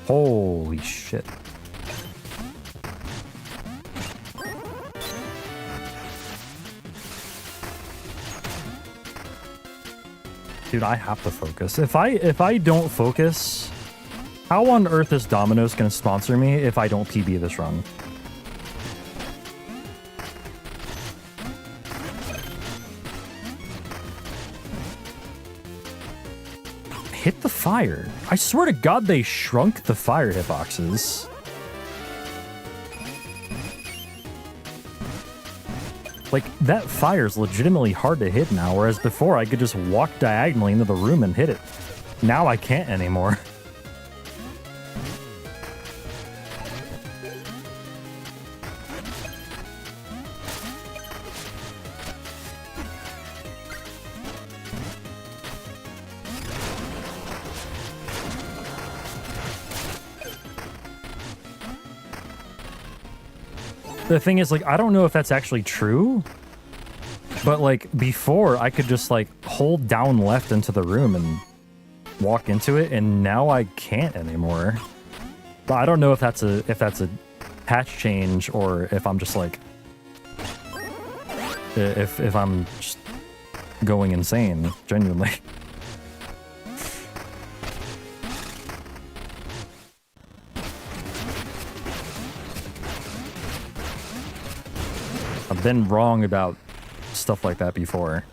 Holy shit. Dude, I have to focus. If I don't focus, how on earth is Domino's gonna sponsor me if I don't PB this run? Hit the fire. I swear to God they shrunk the fire hitboxes. Like, that fire's legitimately hard to hit now, whereas before I could just walk diagonally into the room and hit it. Now I can't anymore. The thing is, like, I don't know if that's actually true, but, like, before I could just, like, hold down left into the room and walk into it, and now I can't anymore. But I don't know if that's a patch change or if I'm just, like, if I'm just going insane, genuinely. I've been wrong about stuff like that before.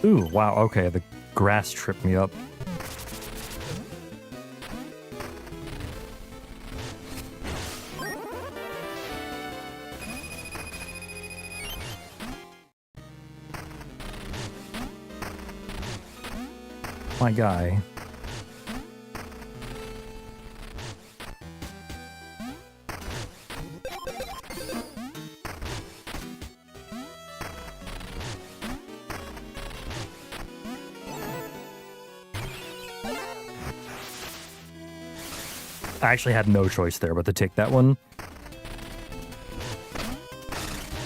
Ooh, wow, okay, the grass tripped me up. My guy. I actually had no choice there but to take that one.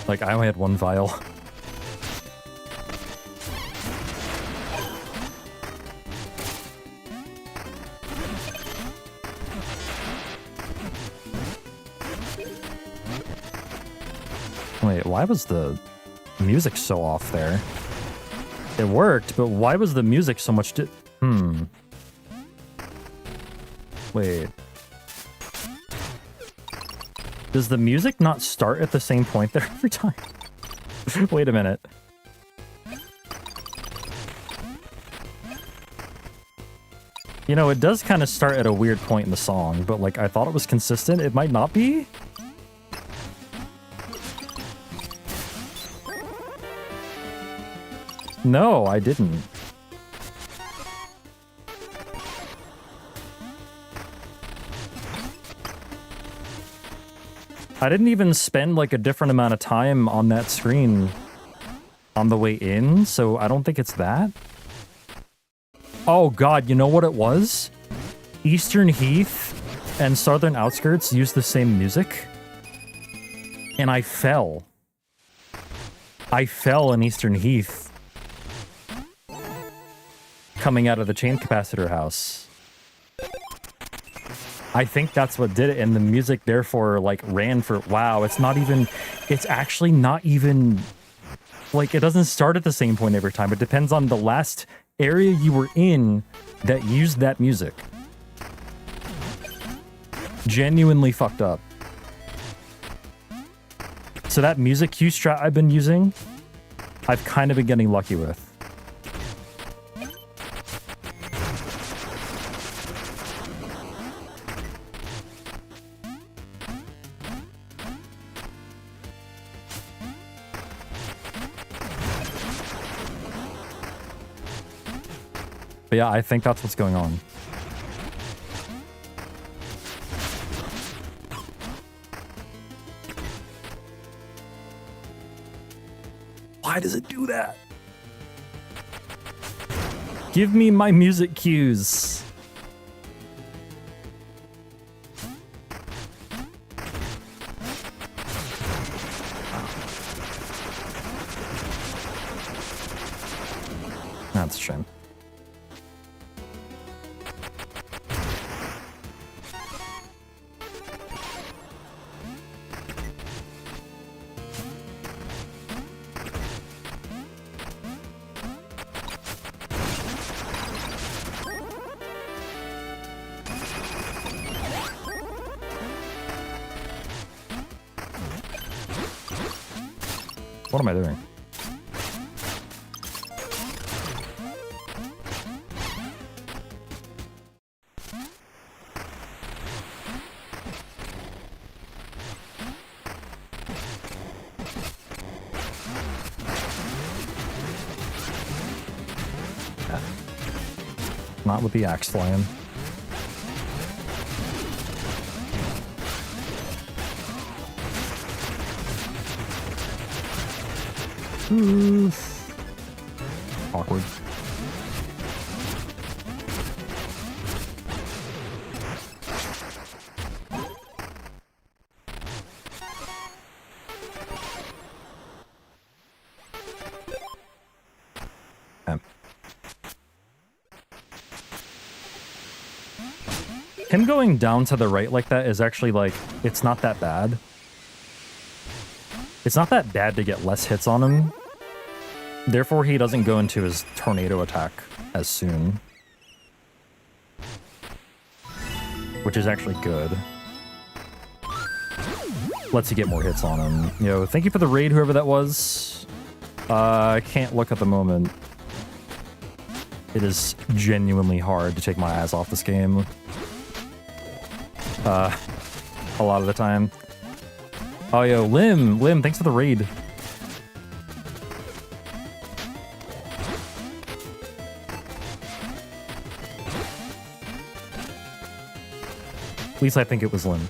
Like, I only had one vial. Wait, why was the music so off there? It worked, but why was the music so much Wait. Does the music not start at the same point there every time? Wait a minute. You know, it does kind of start at a weird point in the song, but like, I thought it was consistent. It might not be? No, I didn't. I didn't even spend like a different amount of time on that screen on the way in, so I don't think it's that. Oh god, you know what it was? Eastern Heath and Southern Outskirts used the same music, and I fell. I fell in Eastern Heath coming out of the chain capacitor house. I think that's what did it, and the music therefore like ran for, wow, it's not even, it's actually not even, like, it doesn't start at the same point every time. It depends on the last area you were in that used that music. Genuinely fucked up. So that music cue strat I've been using, I've kind of been getting lucky with. But yeah, I think that's what's going on. Why does it do that? Give me my music cues. That's a shame. What am I doing? Not with the axe flying. Awkward. Okay. Him going down to the right like that is actually like, it's not that bad. It's not that bad to get less hits on him. Therefore, he doesn't go into his tornado attack as soon. Which is actually good. Lets you get more hits on him. Yo, thank you for the raid, whoever that was. I can't look at the moment. It is genuinely hard to take my eyes off this game. A lot of the time. Oh, yo, Lim, thanks for the raid. At least I think it was Lim.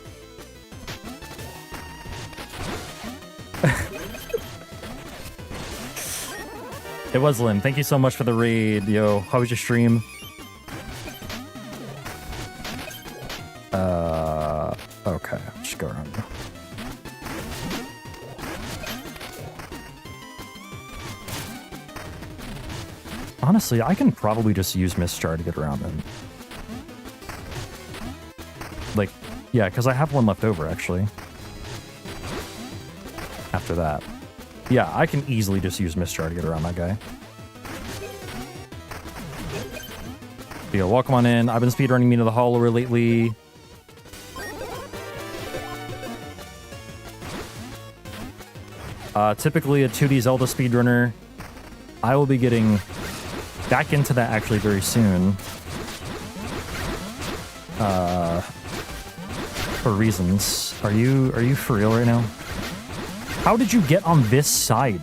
It was Lim. Thank you so much for the raid, yo. How was your stream? Okay, just go around. Honestly, I can probably just use Mistjar to get around him. Like, yeah, because I have one left over, actually. After that. Yeah, I can easily just use Mistjar to get around that guy. Yo, welcome on in. I've been speedrunning Mina the Hollower lately. Typically a 2D Zelda speedrunner. I will be getting back into that actually very soon. For reasons. Are you for real right now? How did you get on this side?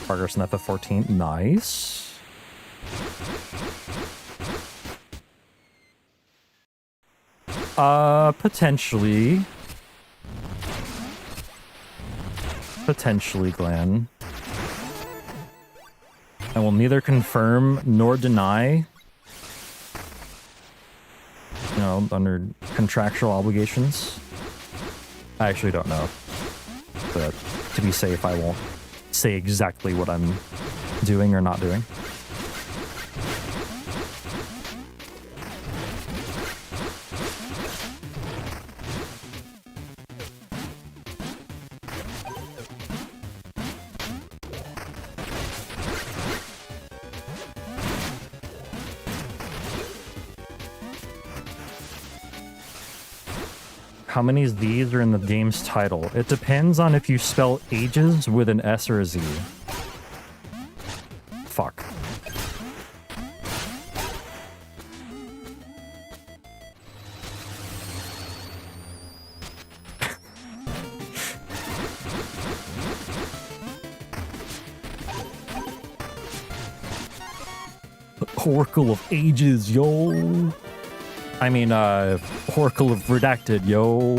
Progress in FF14. Nice. Potentially. Potentially, Glenn. I will neither confirm nor deny. You know, under contractual obligations. I actually don't know. But to be safe, I won't say exactly what I'm doing or not doing. How many of these are in the game's title? It depends on if you spell ages with an S or a Z. Fuck. Oracle of Ages, yo. I mean, Oracle of Redacted, yo.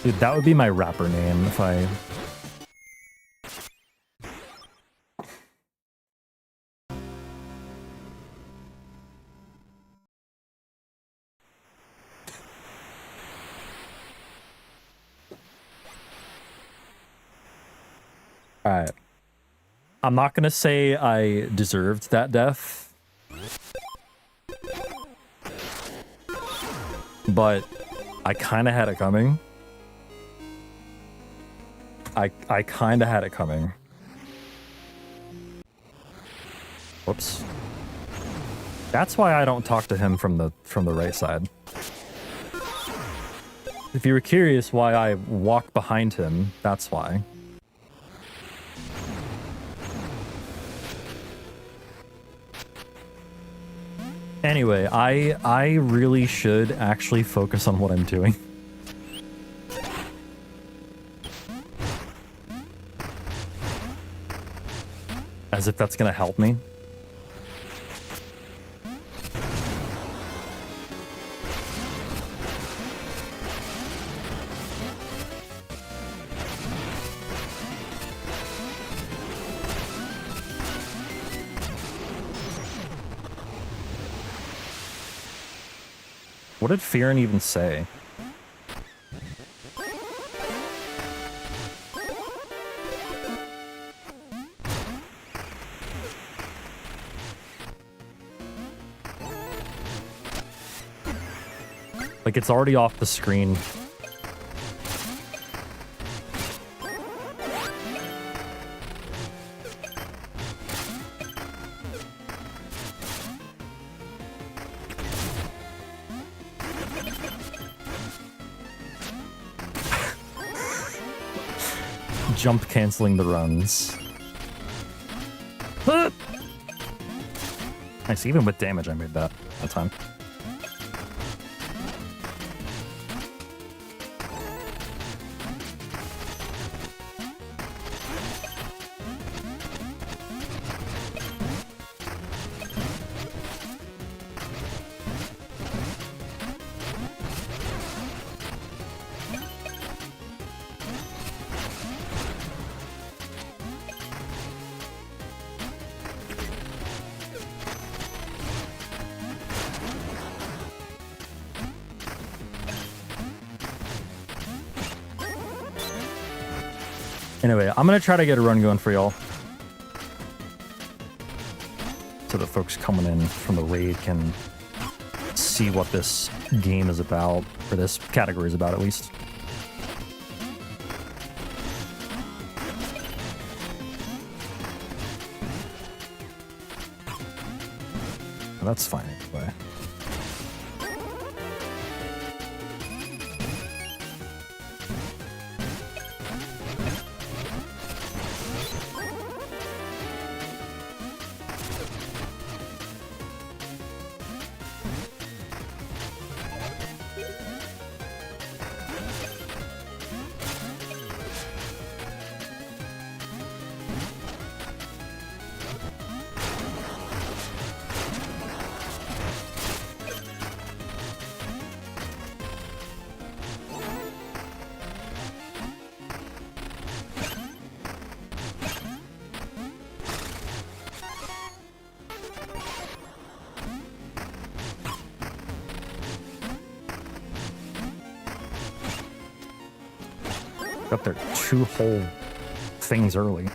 Dude, that would be my rapper name if I... Alright. I'm not gonna say I deserved that death. But I kinda had it coming. I kinda had it coming. Whoops. That's why I don't talk to him from the right side. If you were curious why I walk behind him, that's why. Anyway, I really should actually focus on what I'm doing. As if that's gonna help me. What did Fearin even say? Like, it's already off the screen. Jump canceling the runs. Nice, even with damage I made that time. Anyway, I'm gonna try to get a run going for y'all, so that folks coming in from the raid can see what this game is about, or this category is about at least. Well, that's fine anyway. Got their 2 whole things early.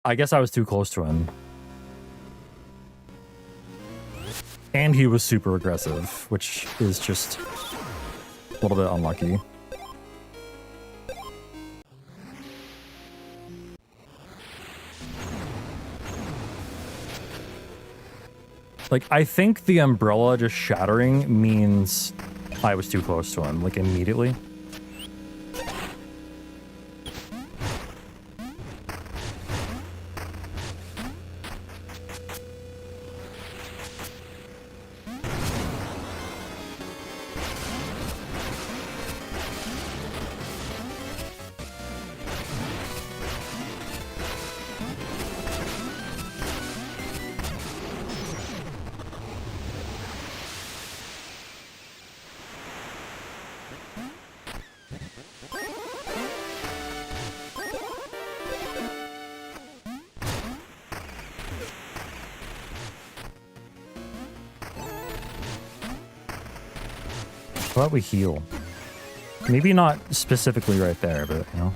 I guess I was too close to him. And he was super aggressive, which is just a little bit unlucky. Like, I think the umbrella just shattering means I was too close to him, like, immediately. How about we heal? Maybe not specifically right there, but, you know.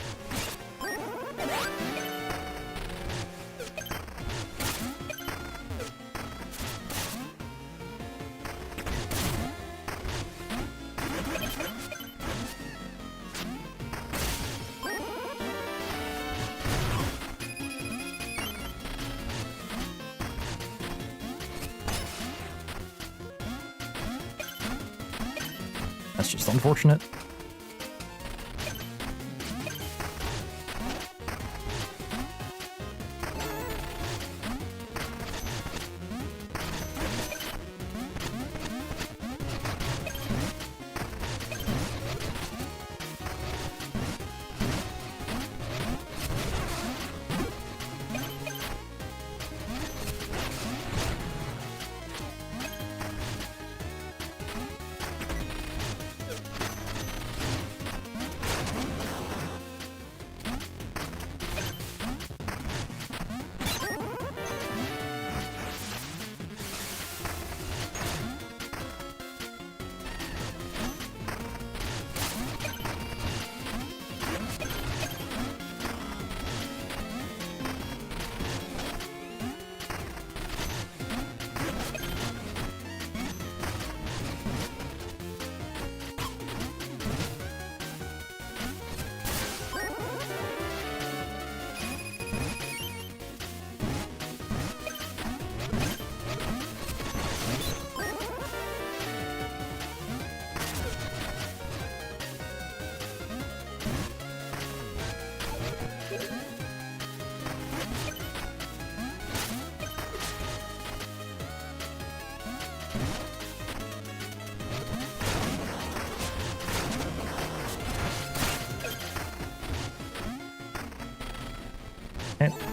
That's just unfortunate.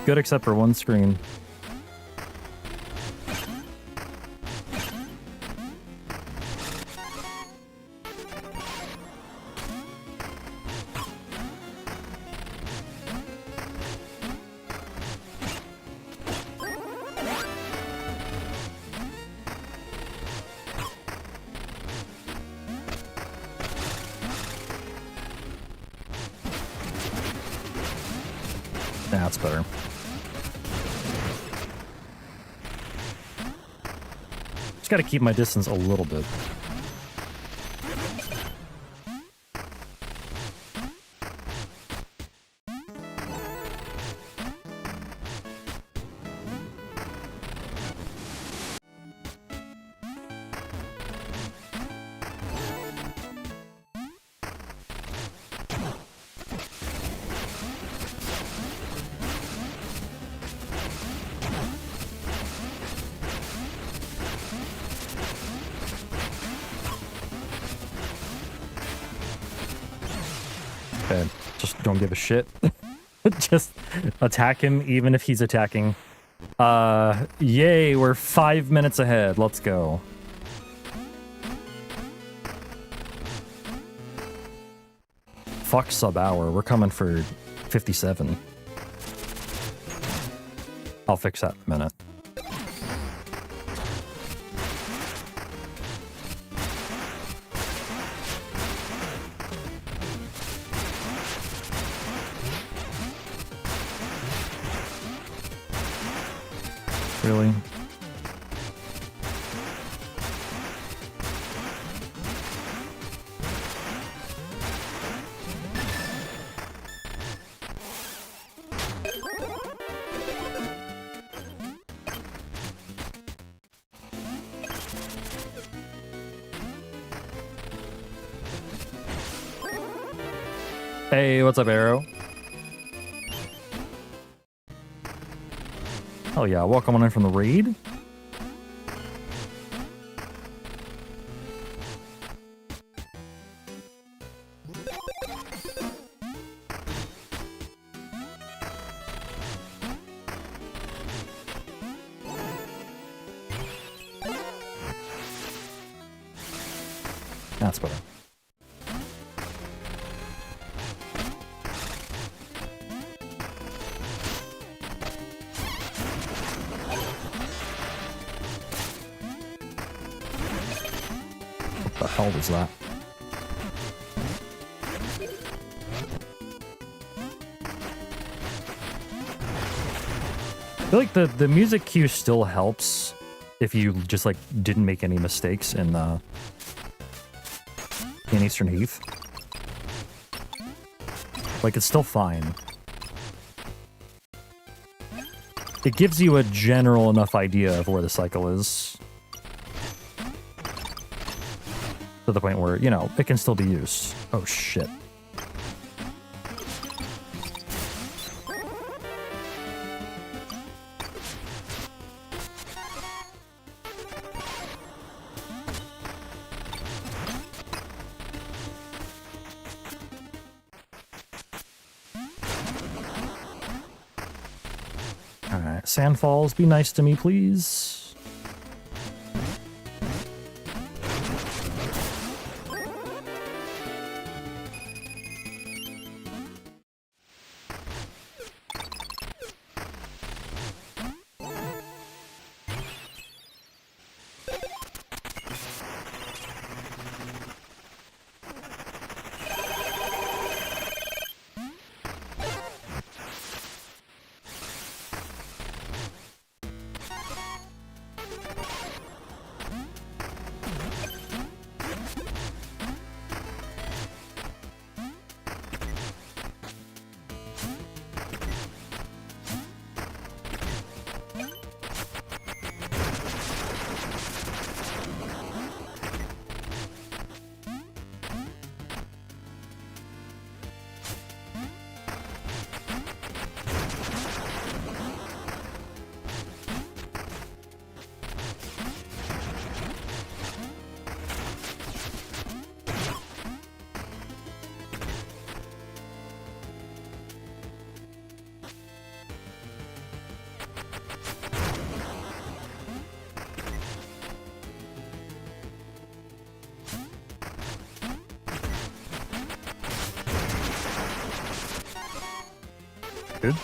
Good except for one screen. That's better. Just gotta keep my distance a little bit. Okay, just don't give a shit. Just attack him even if he's attacking. Yay, we're 5 minutes ahead. Let's go. Fuck sub hour. We're coming for 57. I'll fix that in a minute. Really? Hey, what's up, Arrow? Oh yeah, welcome on in from the raid. That's better. What the hell was that? I feel like the music cue still helps if you just like didn't make any mistakes in Eastern Heath. Like it's still fine. It gives you a general enough idea of where the cycle is. To the point where, you know, it can still be used. Oh shit. Alright, Sandfalls, be nice to me, please. Good.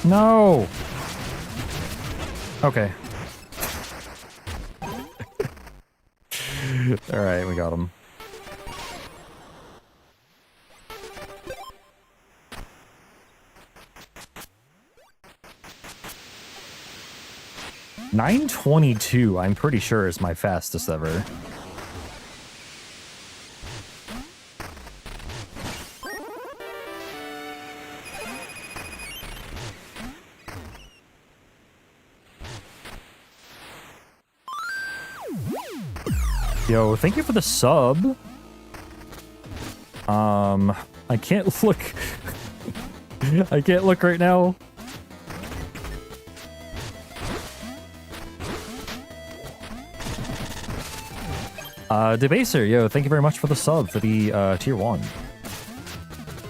No. Okay. All right, we got him. $9.22, I'm pretty sure is my fastest ever. Yo, thank you for the sub. I can't look. I can't look right now. Debaser, yo, thank you very much for the sub for the tier 1.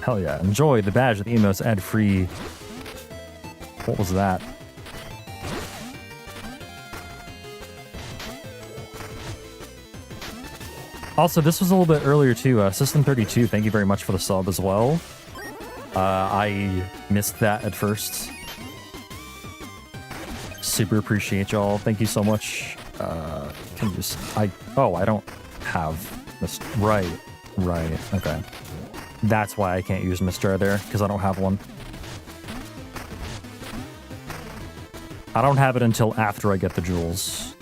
Hell yeah. Enjoy the badge of the emotes ad free. What was that? Also, this was a little bit earlier too. System32, thank you very much for the sub as well. I missed that at first. Super appreciate y'all. Thank you so much. Can you just... Oh, I don't have this... Right. Okay. That's why I can't use Mr. there, because I don't have one. I don't have it until after I get the jewels.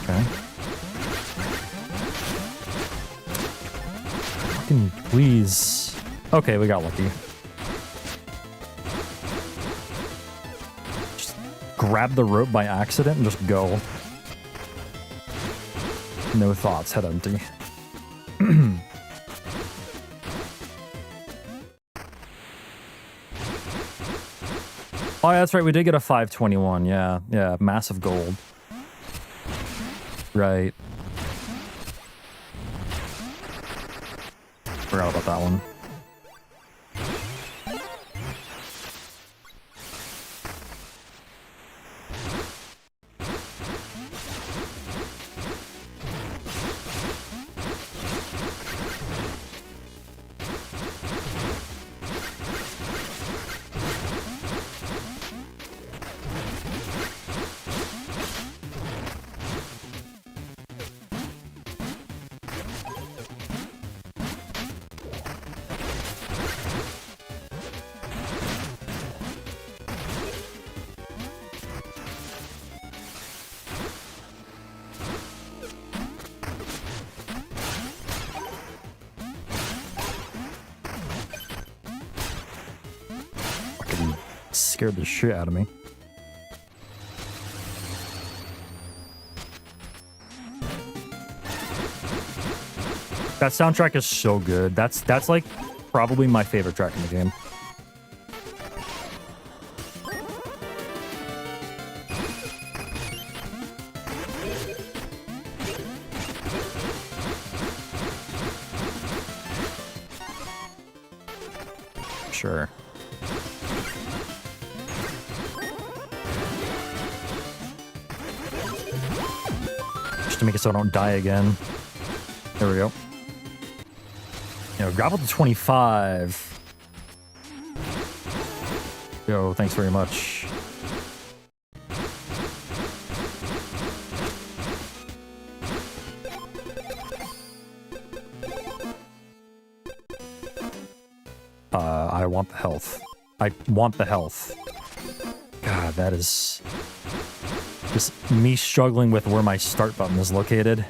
Okay. Fucking please. Okay, we got lucky. Just grab the rope by accident and just go. No thoughts, head empty. Oh, yeah, that's right. We did get a 521. Yeah, massive gold. Right. Forgot about that one. Scared the shit out of me. That soundtrack is so good. That's like probably my favorite track in the game. Sure. To make it so I don't die again. There we go. grapple to 25. Yo, thanks very much. I want the health. I want the health. God, that is just me struggling with where my start button is located.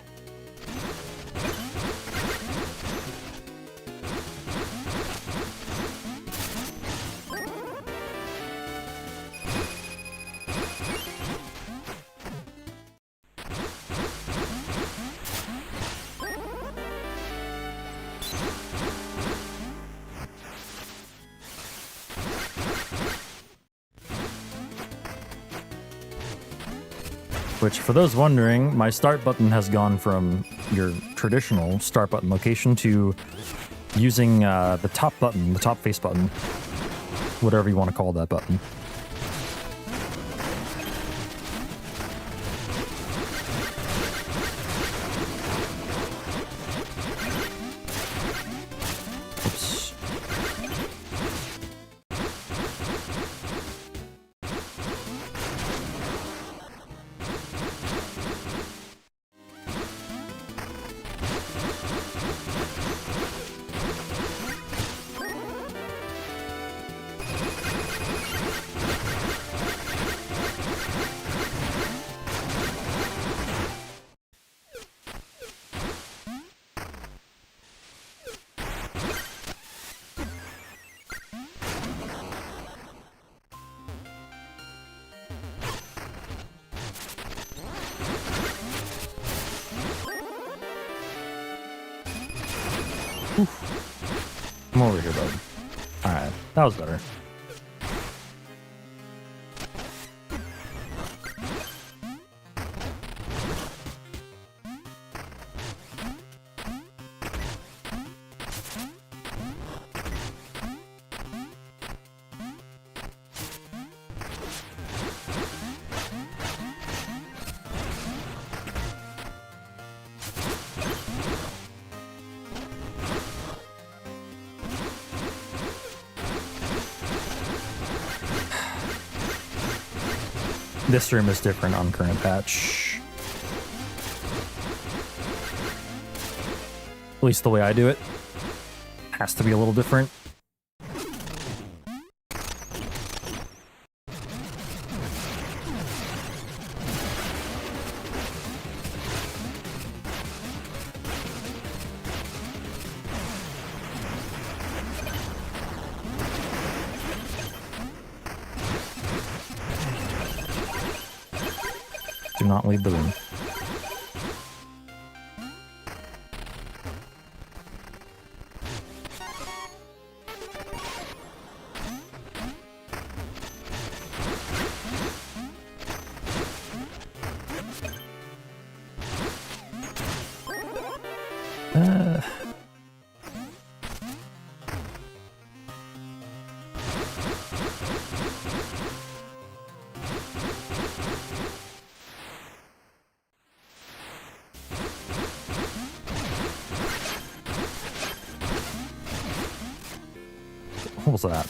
Which, for those wondering, my start button has gone from your traditional start button location to using the top button, the top face button, whatever you want to call that button. Oops. Come over here, bud. Alright, that was better. This room is different on current patch. At least the way I do it. Has to be a little different. Do not leave the room. What was that?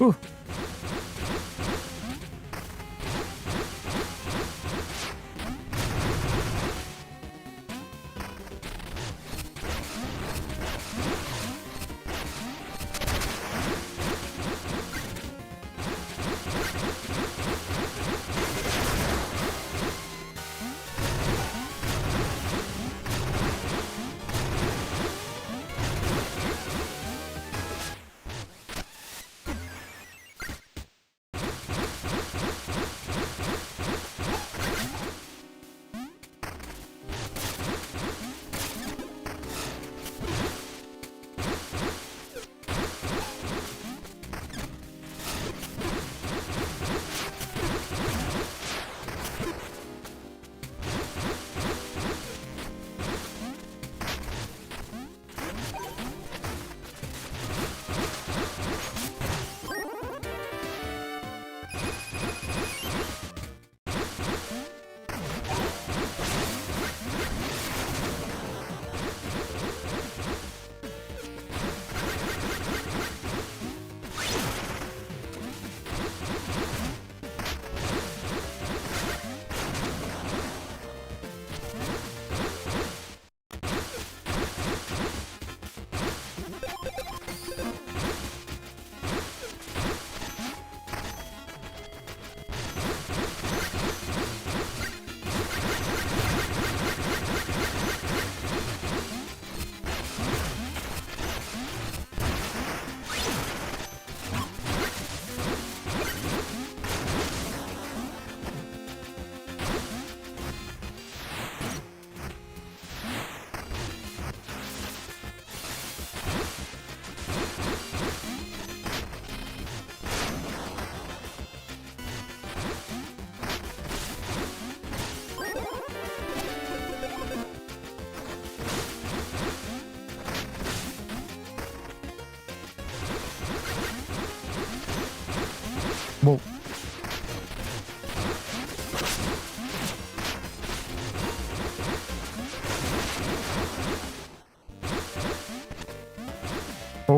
Ooh.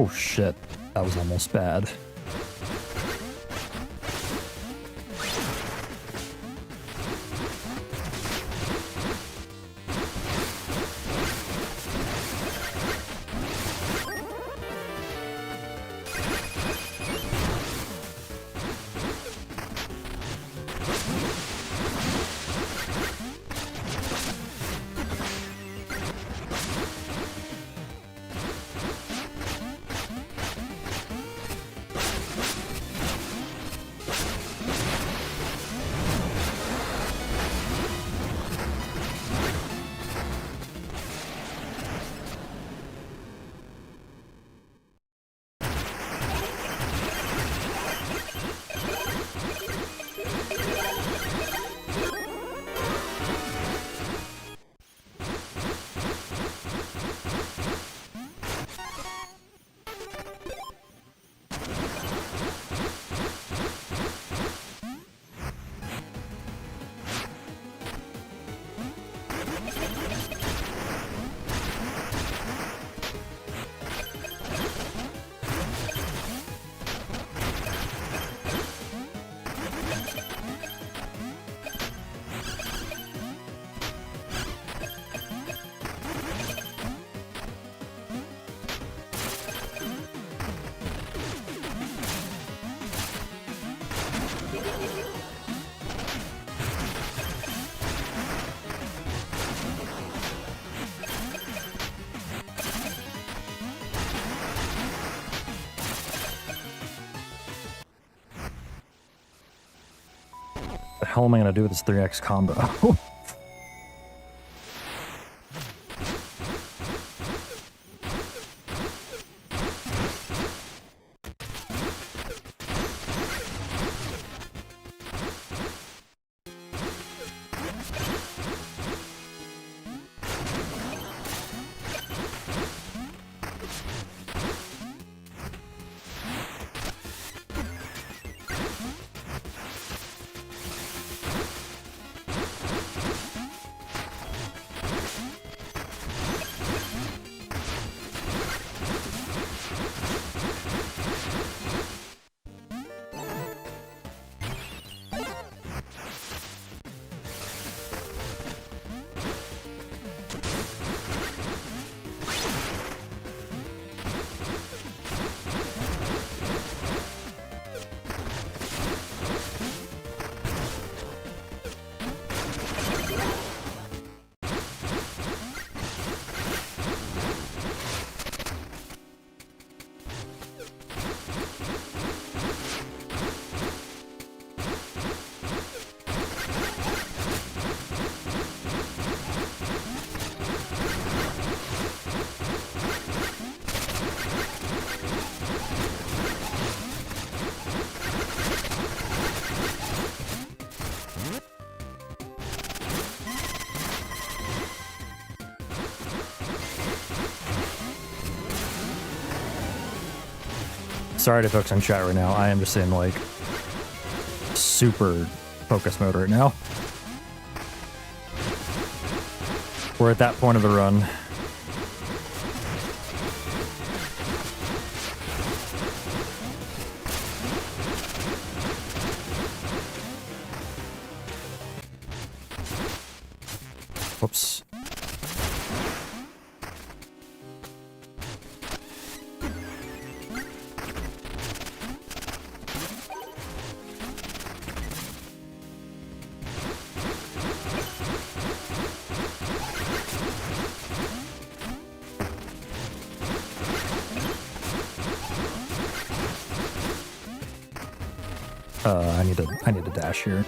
Oh shit, that was almost bad. What the hell am I gonna do with this 3x combo? Sorry to folks in chat right now. I am just in like super focus mode right now. We're at that point of the run. Whoops. I need to dash here.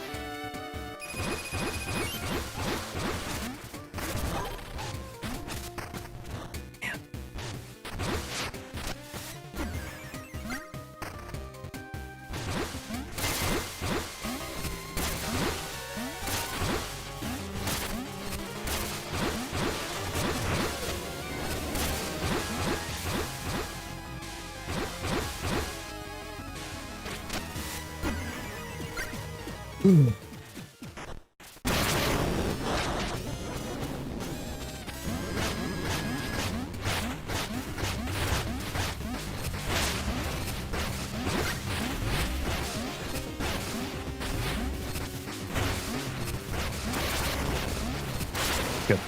Good.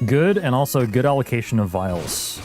Good, and also good allocation of vials.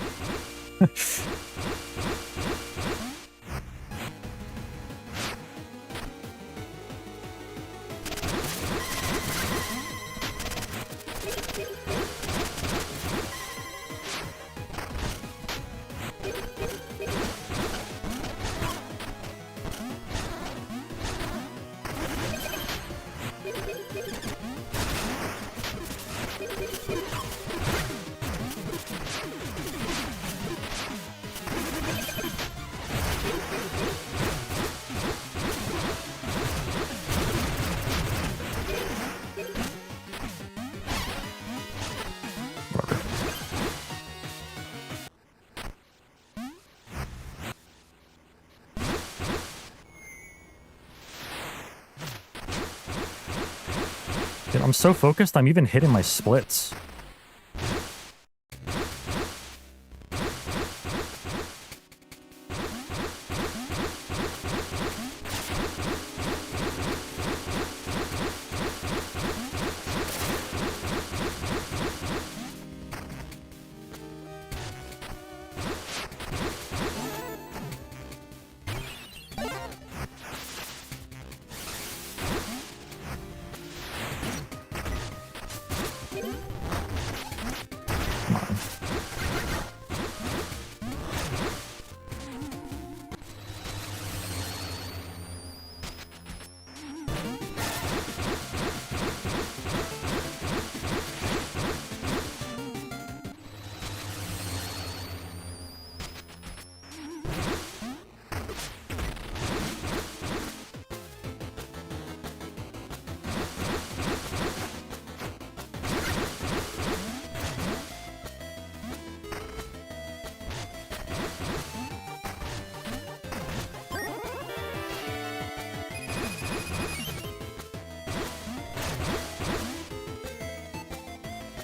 Dude, I'm so focused, I'm even hitting my splits.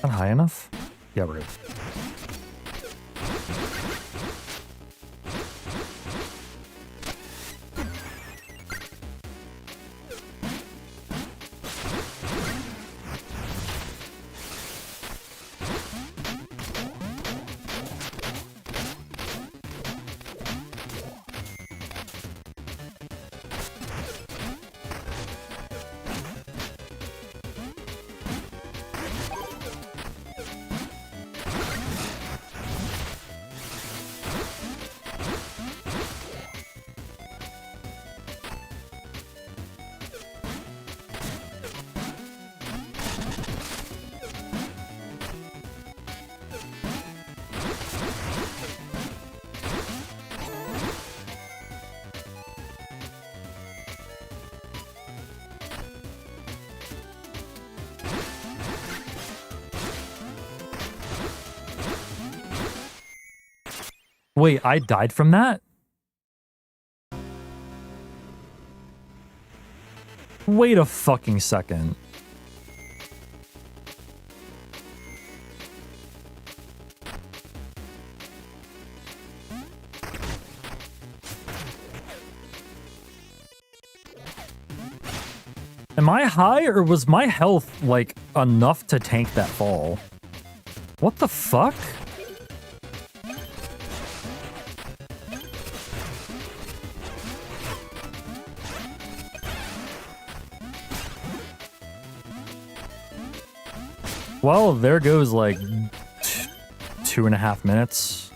Not high enough? Yeah, we're good. Wait, I died from that? Wait a fucking second. Am I high, or was my health, like, enough to tank that fall? What the fuck? Well, there goes, like, 2.5 minutes.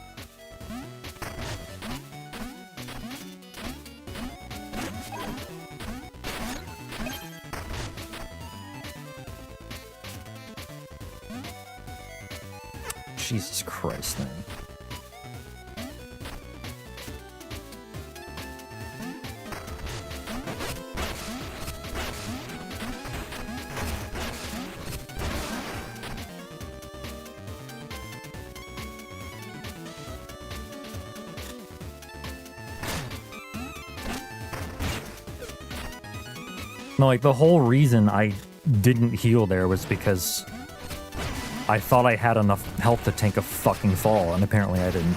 Jesus Christ, man. No, like, the whole reason I didn't heal there was because I thought I had enough health to tank a fucking fall, and apparently I didn't.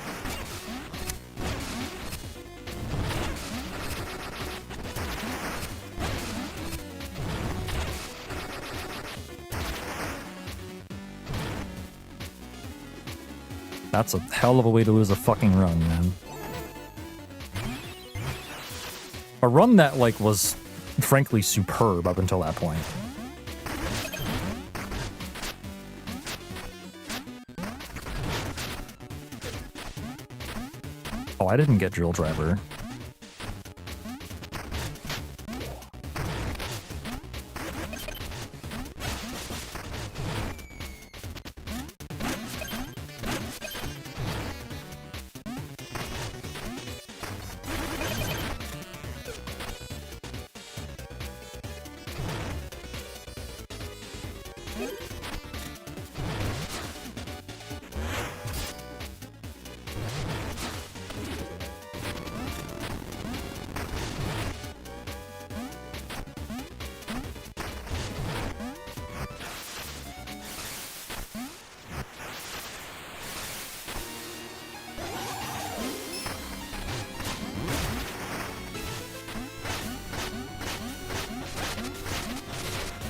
That's a hell of a way to lose a fucking run, man. A run that, like, was frankly superb up until that point. Oh, I didn't get Drill Driver.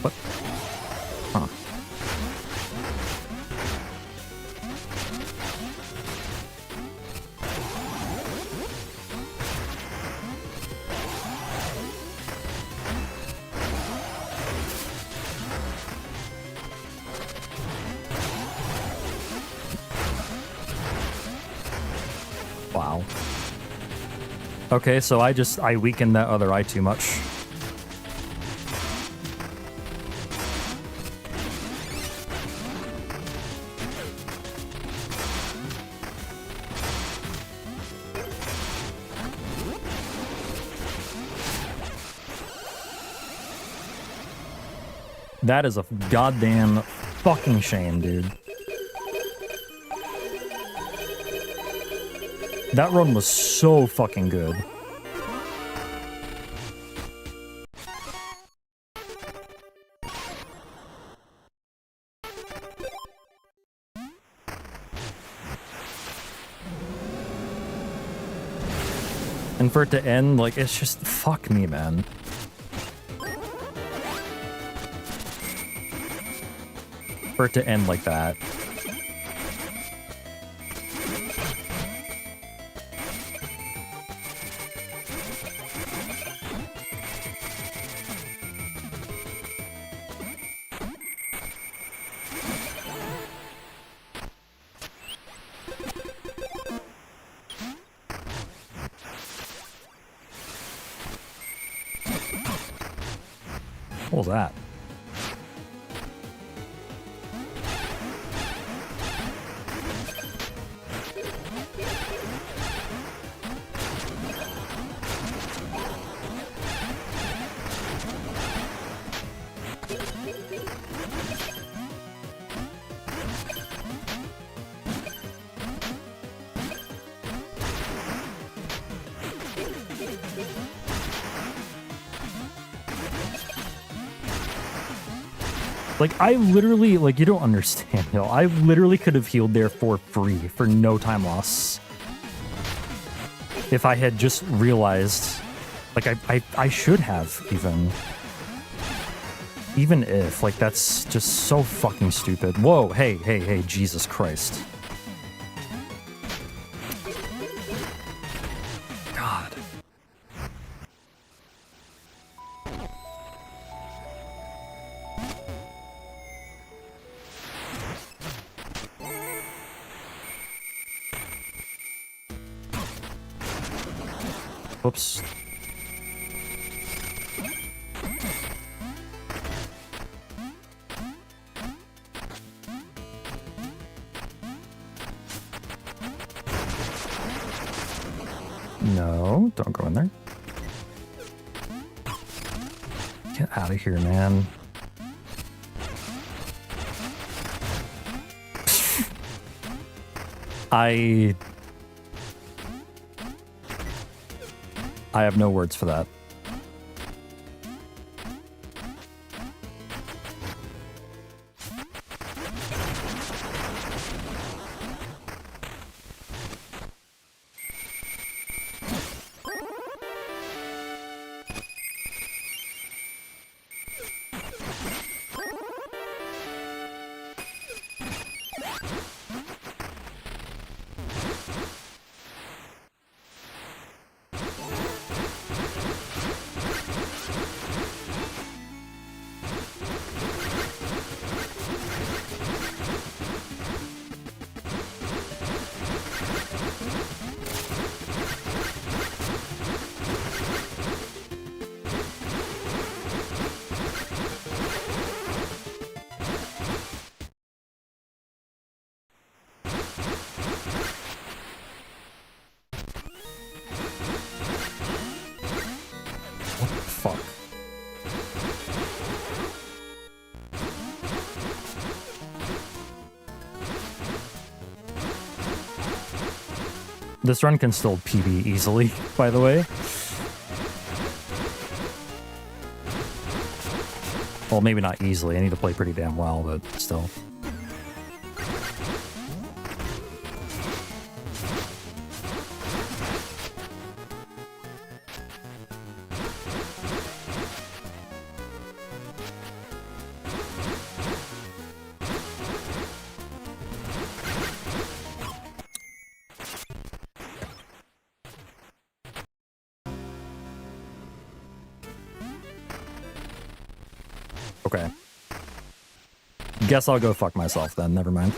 What? Huh. Wow. Okay, so I weakened that other eye too much. That is a goddamn fucking shame, dude. That run was so fucking good. And for it to end, like, it's just, fuck me, man. For it to end like that. What was that? Like, I literally, like, you don't understand, yo. I literally could have healed there for free, for no time loss. If I had just realized, like, I should have, even. Even if, like, that's just so fucking stupid. Whoa, hey, Jesus Christ. God. Whoops. No, don't go in there. Get out of here, man. I have no words for that. What the fuck? This run can still PB easily, by the way. Well, maybe not easily. I need to play pretty damn well, but still. Okay. Guess I'll go fuck myself then, never mind.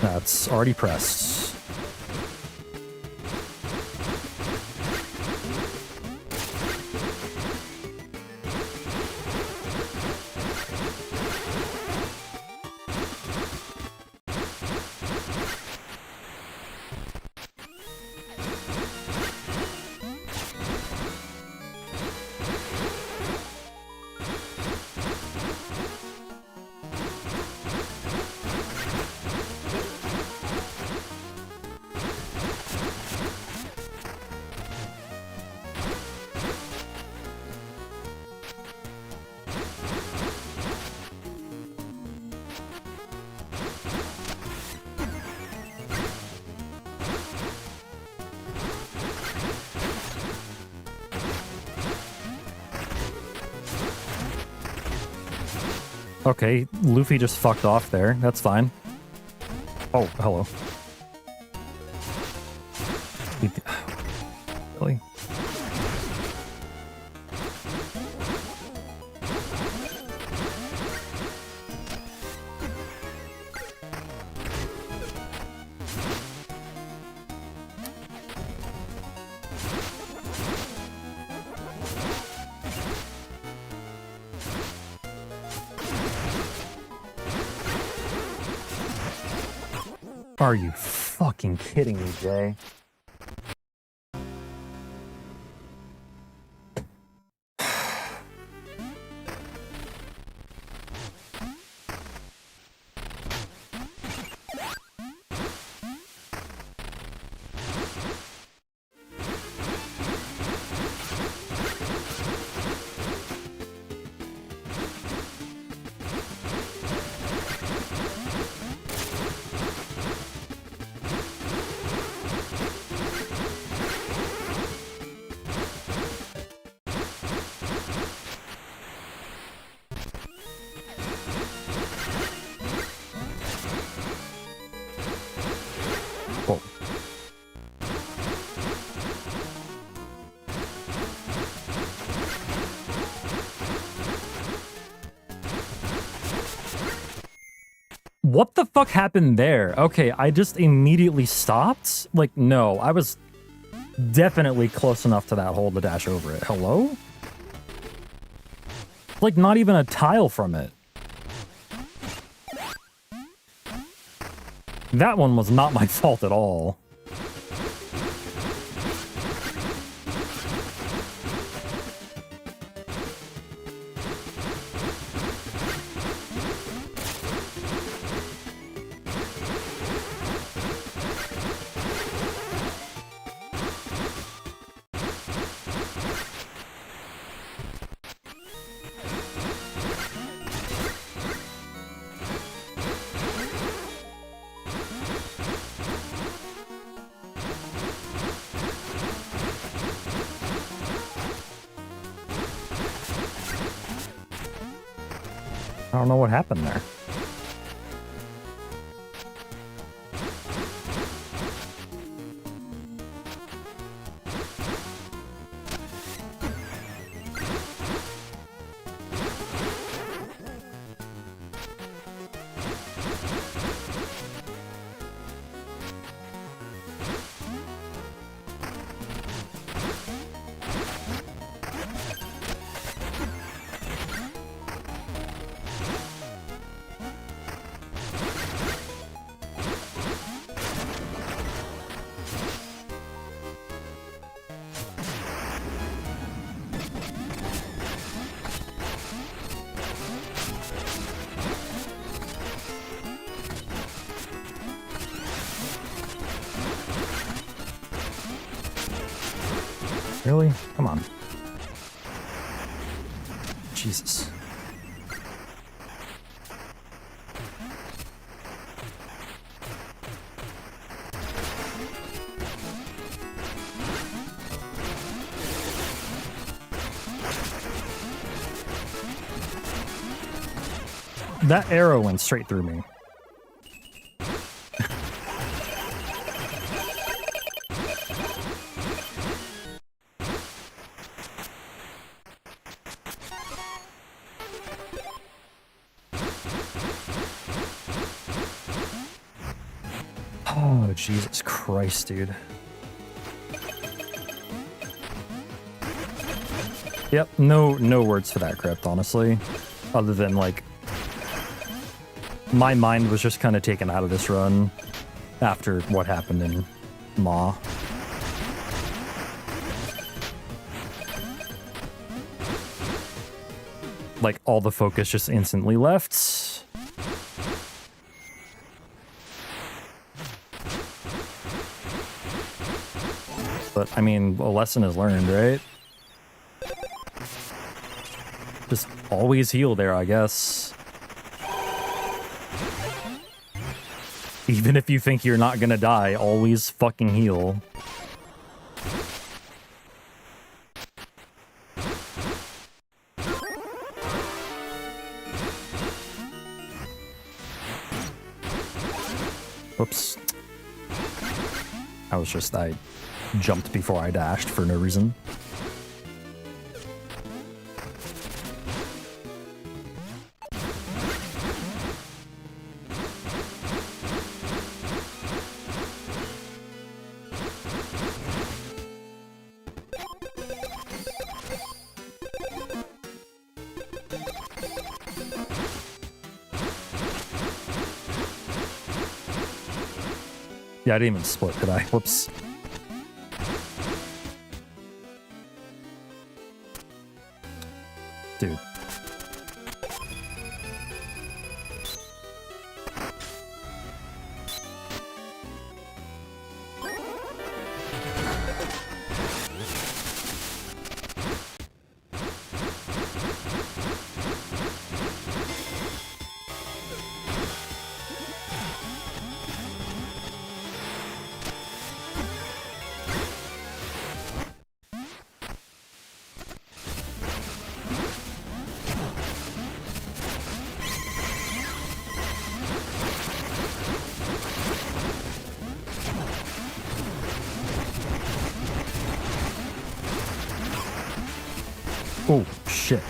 That's already pressed. Okay, Luffy just fucked off there. That's fine. Oh, hello. Really? Are you fucking kidding me, Jay? What the fuck happened there? Okay, I just immediately stopped? Like, no, I was definitely close enough to that hole to dash over it. Hello? Like, not even a tile from it. That one was not my fault at all. I don't know what happened there. Really? Come on. Jesus. That arrow went straight through me. Oh, Jesus Christ, dude. Yep, no words for that crypt, honestly. Other than, like, my mind was just kind of taken out of this run after what happened in Maw. Like, all the focus just instantly left. But, I mean, a lesson is learned, right? Just always heal there, I guess. Even if you think you're not gonna die, always fucking heal. Whoops. I jumped before I dashed for no reason. Yeah, I didn't even split, did I? Whoops. Dude. Oh, shit.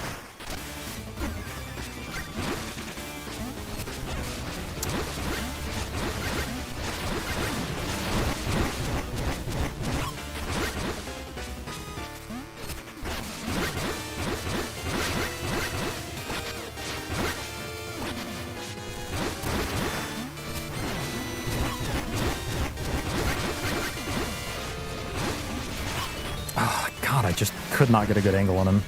Oh, God, I just could not get a good angle on him.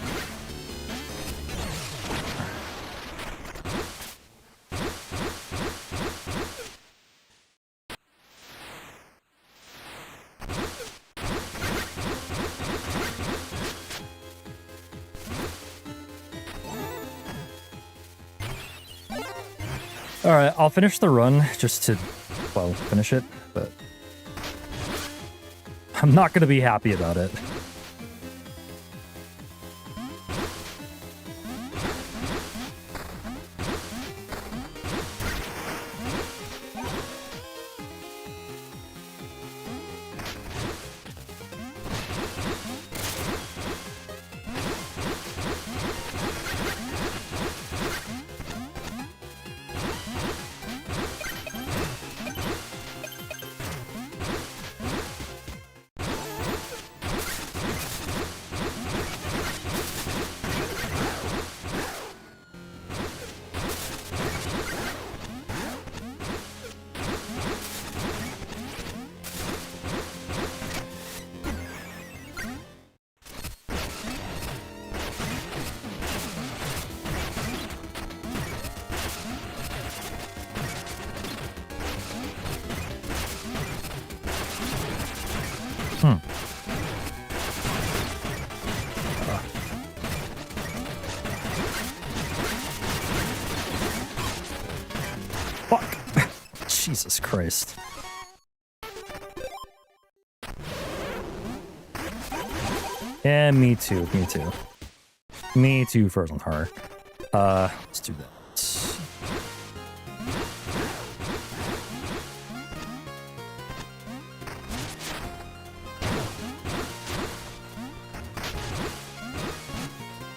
Alright, I'll finish the run just to, well, finish it, but I'm not going to be happy about it. Jesus Christ. Yeah, me too, me too. Me too, Frozen Heart. Let's do that.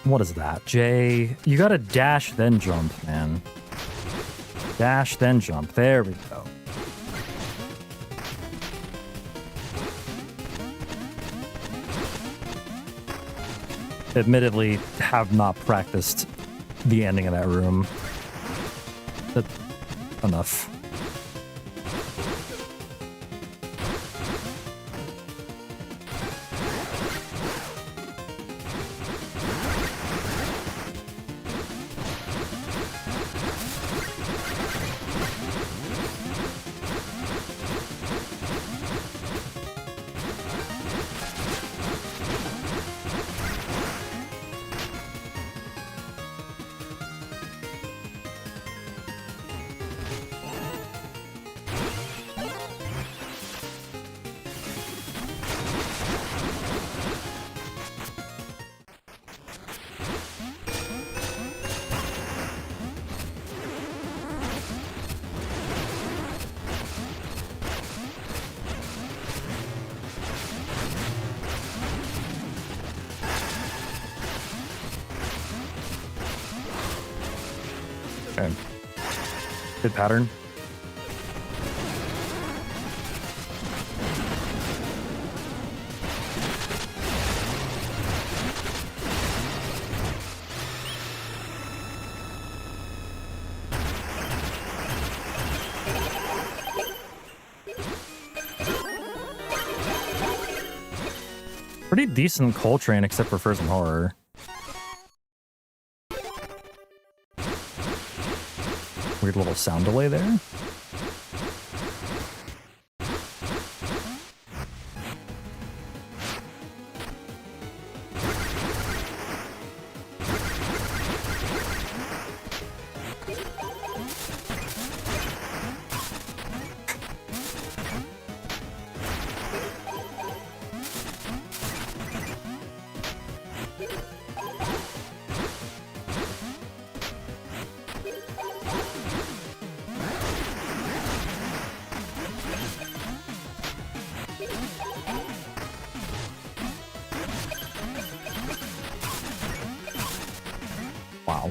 What is that? Jay, you gotta dash then jump, man. Dash then jump. There we go. Admittedly, have not practiced the ending of that room. But enough. Okay. Good pattern. Pretty decent Coltrane except for Frozen Horror. Weird little sound delay there. Wow.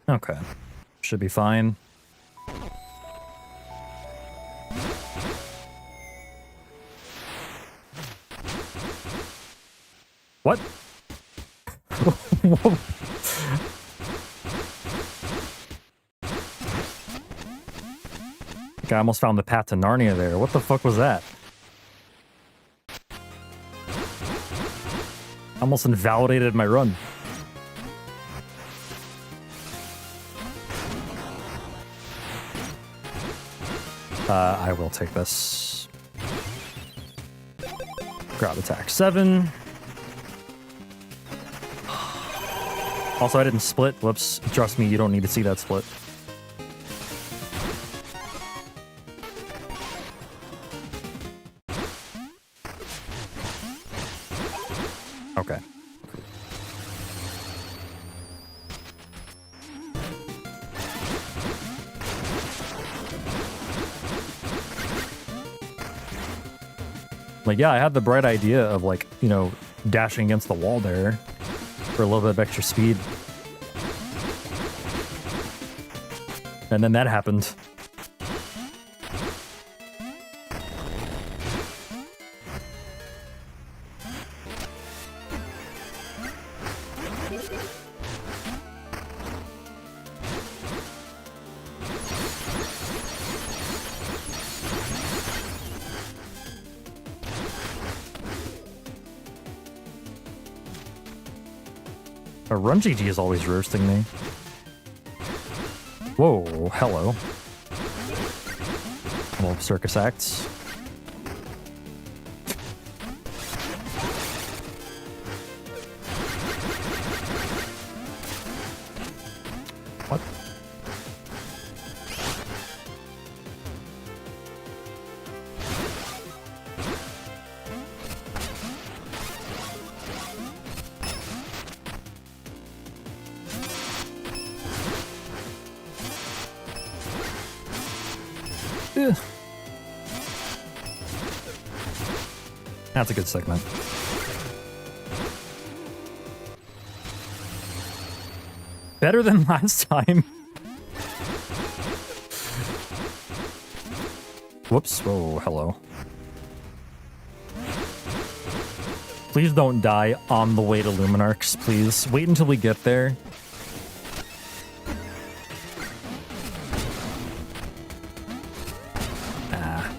Okay. Should be fine. What? I almost found the path to Narnia there. What the fuck was that? Almost invalidated my run. I will take this. Grab attack 7. Also, I didn't split. Whoops. Trust me, you don't need to see that split. Okay. Like, yeah, I had the bright idea of, like, you know, dashing against the wall there for a little bit of extra speed. And then that happened. A Run GG is always roasting me. Whoa, hello. Little circus acts. That's a good segment. Better than last time. Whoops. Whoa, hello. Please don't die on the way to Luminarchs, please. Wait until we get there. Ah.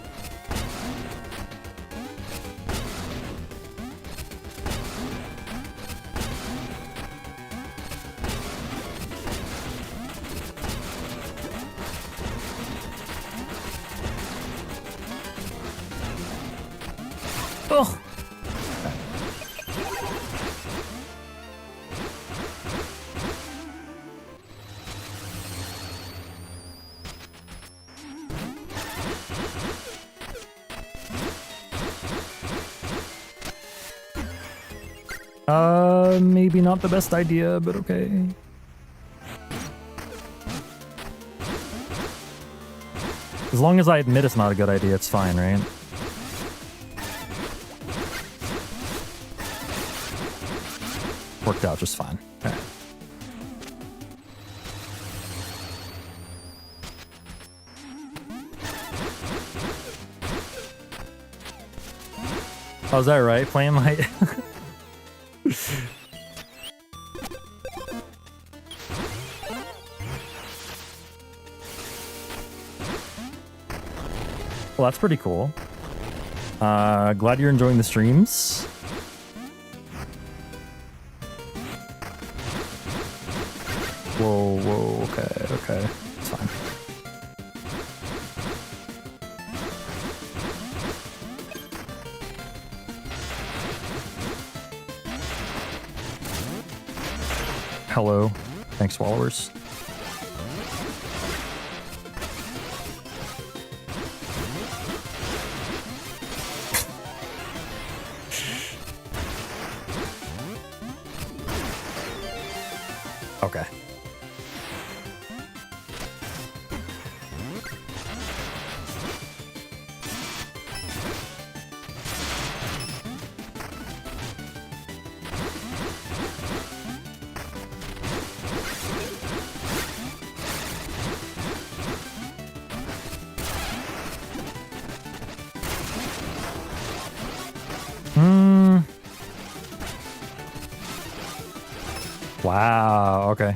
Oh. Maybe not the best idea, but okay. As long as I admit it's not a good idea, it's fine, right? Worked out just fine. All right. Oh, is that right? Playing like... Well, that's pretty cool. Glad you're enjoying the streams. Whoa, okay. It's fine. Hello. Thanks, followers. Okay. Wow, okay.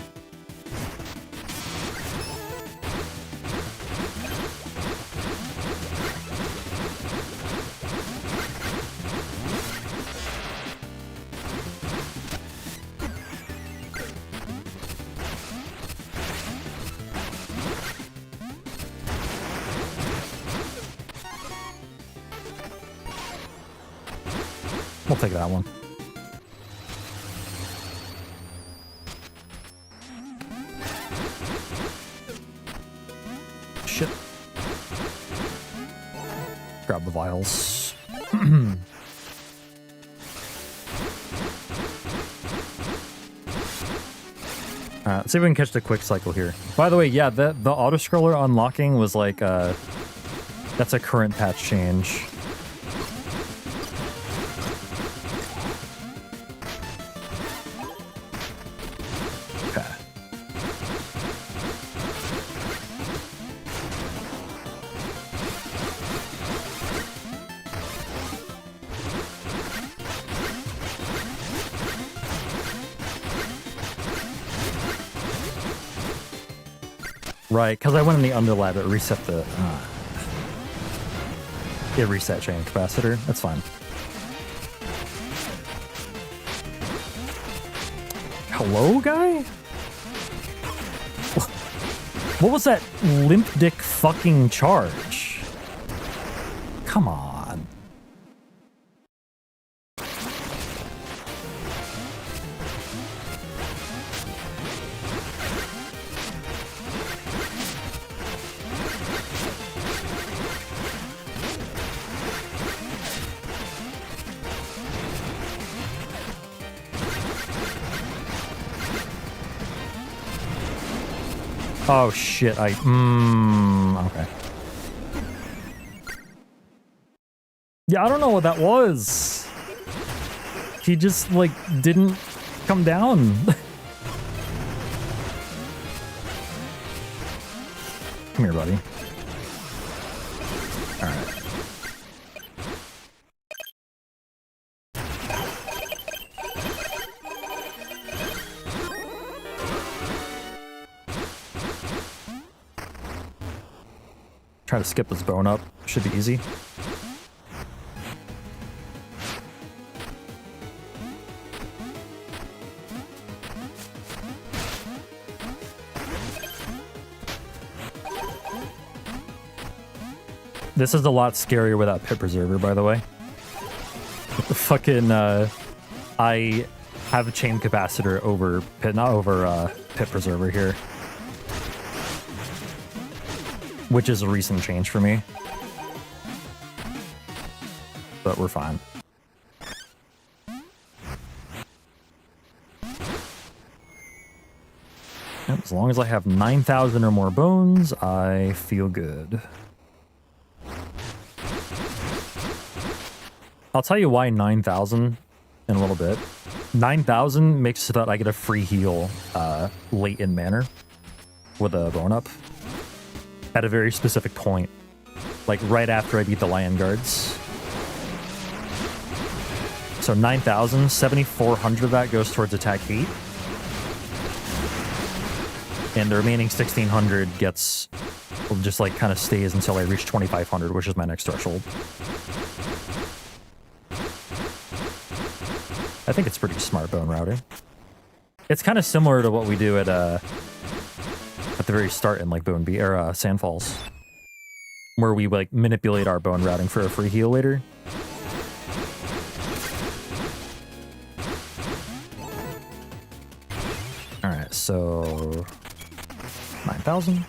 We'll take that one. Shit. Grab the vials. Alright, let's see if we can catch the quick cycle here. By the way, yeah, the auto-scroller unlocking was like, that's a current patch change. Okay. Right, because I went in the underlap, it reset the... it reset chain capacitor. That's fine. Hello, guy? What was that limp dick fucking charge? Come on. Oh shit, okay. Yeah, I don't know what that was. He just, like, didn't come down. Come here, buddy. Alright. Try to skip this bone up. Should be easy. This is a lot scarier without Pit Preserver, by the way. Fucking, I have a chain capacitor over Pit, not over, Pit Preserver here. Which is a recent change for me. But we're fine. Yep, as long as I have 9,000 or more bones, I feel good. I'll tell you why 9,000 in a little bit. 9,000 makes so that I get a free heal late in manner with a bone up at a very specific point, like right after I beat the Lion Guards. So 9,000, 7,400 of that goes towards attack 8. And the remaining 1,600 gets, just like kind of stays until I reach 2,500, which is my next threshold. I think it's pretty smart bone routing. It's kind of similar to what we do at the very start in like Bone B or Sand Falls, where we like manipulate our bone routing for a free heal later. All right, so 9,000.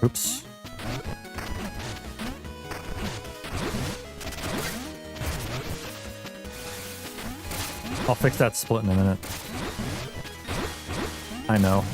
Oops. I'll fix that split in a minute. I know.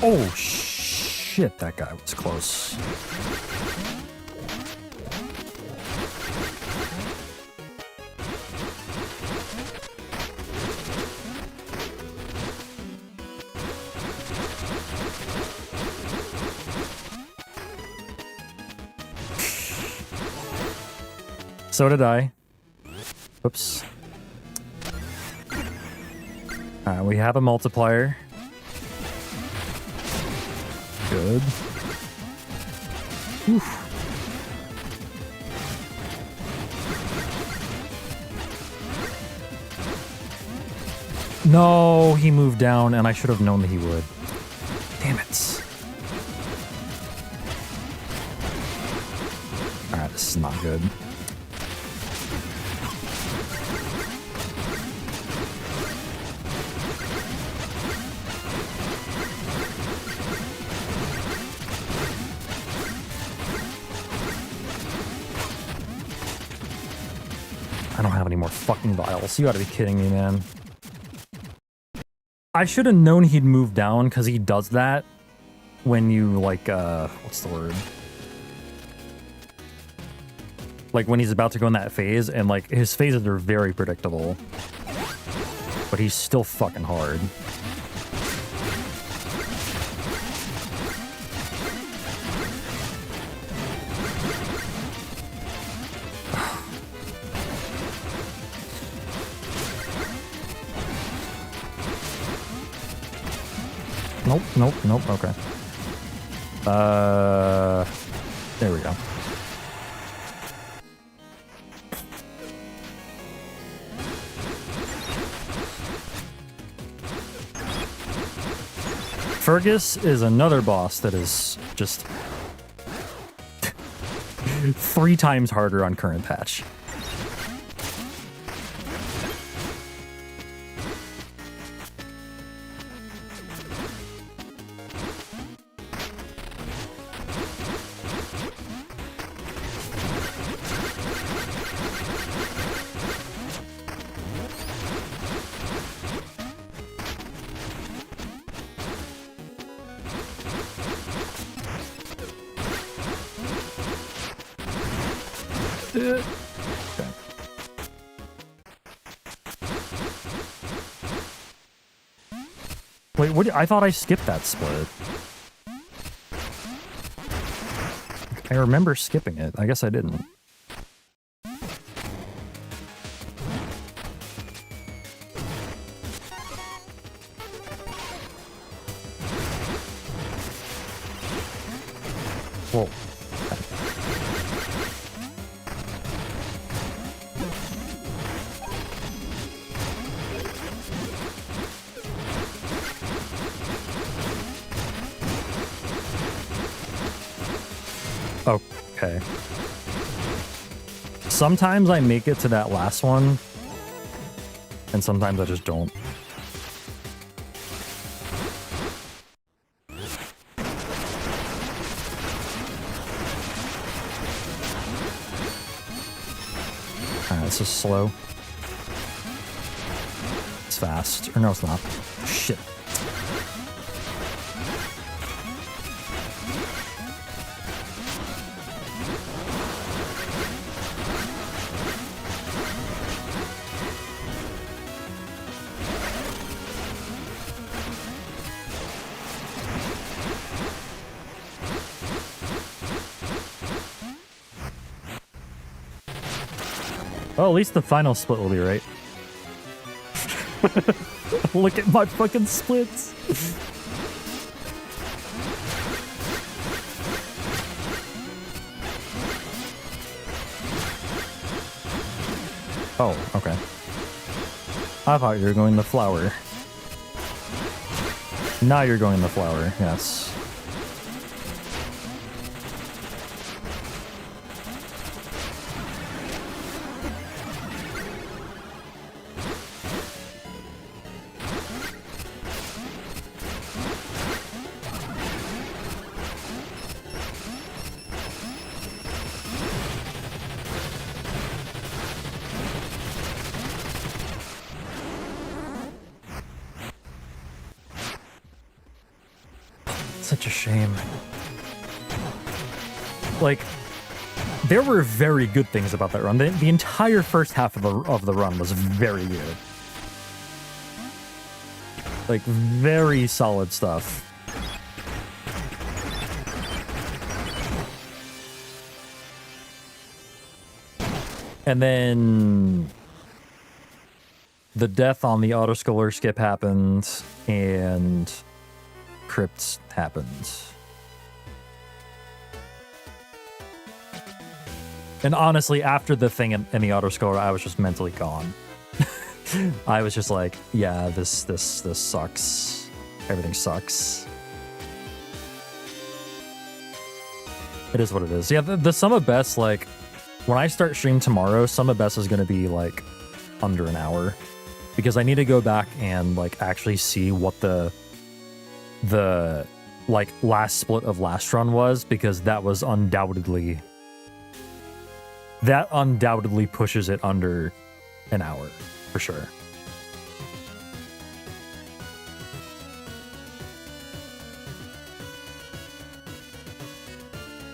Oh, shit, that guy was close. So did I. Oops. We have a multiplier. Good. Oof. No, he moved down, and I should have known that he would. Damn it. Alright, this is not good. I don't have any more fucking vials. You gotta be kidding me, man. I should have known he'd move down because he does that when you like what's the word? Like when he's about to go in that phase, and like his phases are very predictable. But he's still fucking hard. Nope, okay. There we go. Fergus is another boss that is just 3 times harder on current patch. Wait, what? I thought I skipped that split. I remember skipping it. I guess I didn't. Whoa. Okay. Sometimes I make it to that last one, and sometimes I just don't. This is slow. It's fast. Or no, it's not. Shit. Oh, at least the final split will be right. Look at my fucking splits. Oh, okay. I thought you were going the flower. Now you're going the flower, yes. Such a shame. Like, there were very good things about that run. The entire first half of the run was very good. Like, very solid stuff. And then the death on the autoscaler skip happened, and Crypts happened. And honestly, after the thing in the autoscaler, I was just mentally gone. I was just like, yeah, this sucks. Everything sucks. It is what it is. Yeah, the sum of best, like, when I start stream tomorrow, sum of best is going to be like under an hour, because I need to go back and like actually see what the like last split of last run was, because that undoubtedly pushes it under an hour for sure.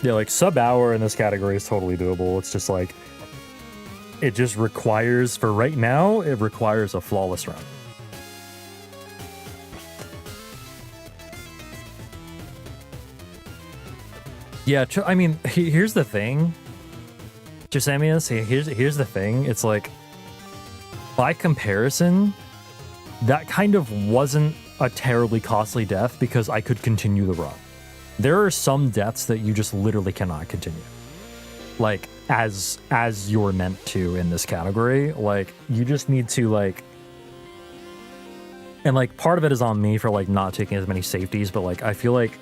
Yeah, like sub hour in this category is totally doable. It's just like, it just requires, for right now, it requires a flawless run. Yeah, I mean, here's the thing. Jasamius, here's the thing. It's like, by comparison, that kind of wasn't a terribly costly death because I could continue the run. There are some deaths that you just literally cannot continue. Like, as you're meant to in this category. Like, you just need to, like... And, like, part of it is on me for, like, not taking as many safeties, but, like, I feel like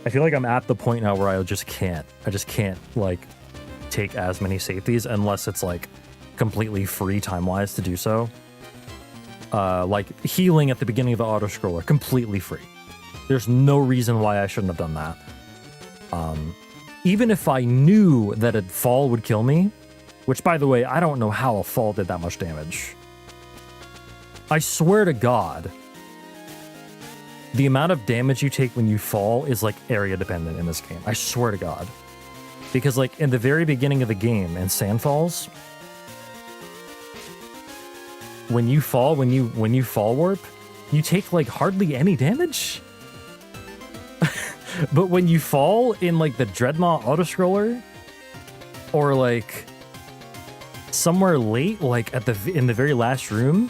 I'm at the point now where I just can't, like, take as many safeties unless it's, like, completely free time-wise to do so. Like, healing at the beginning of the auto-scroller, completely free. There's no reason why I shouldn't have done that. Even if I knew that a fall would kill me, which, by the way, I don't know how a fall did that much damage. I swear to God, the amount of damage you take when you fall is, like, area dependent in this game. I swear to God. Because, like, in the very beginning of the game, in Sandfalls, when you fall, when you fall warp, you take, like, hardly any damage. But when you fall in, like, the Dreadmaw autoscroller, or, like, somewhere late, like, in the very last room,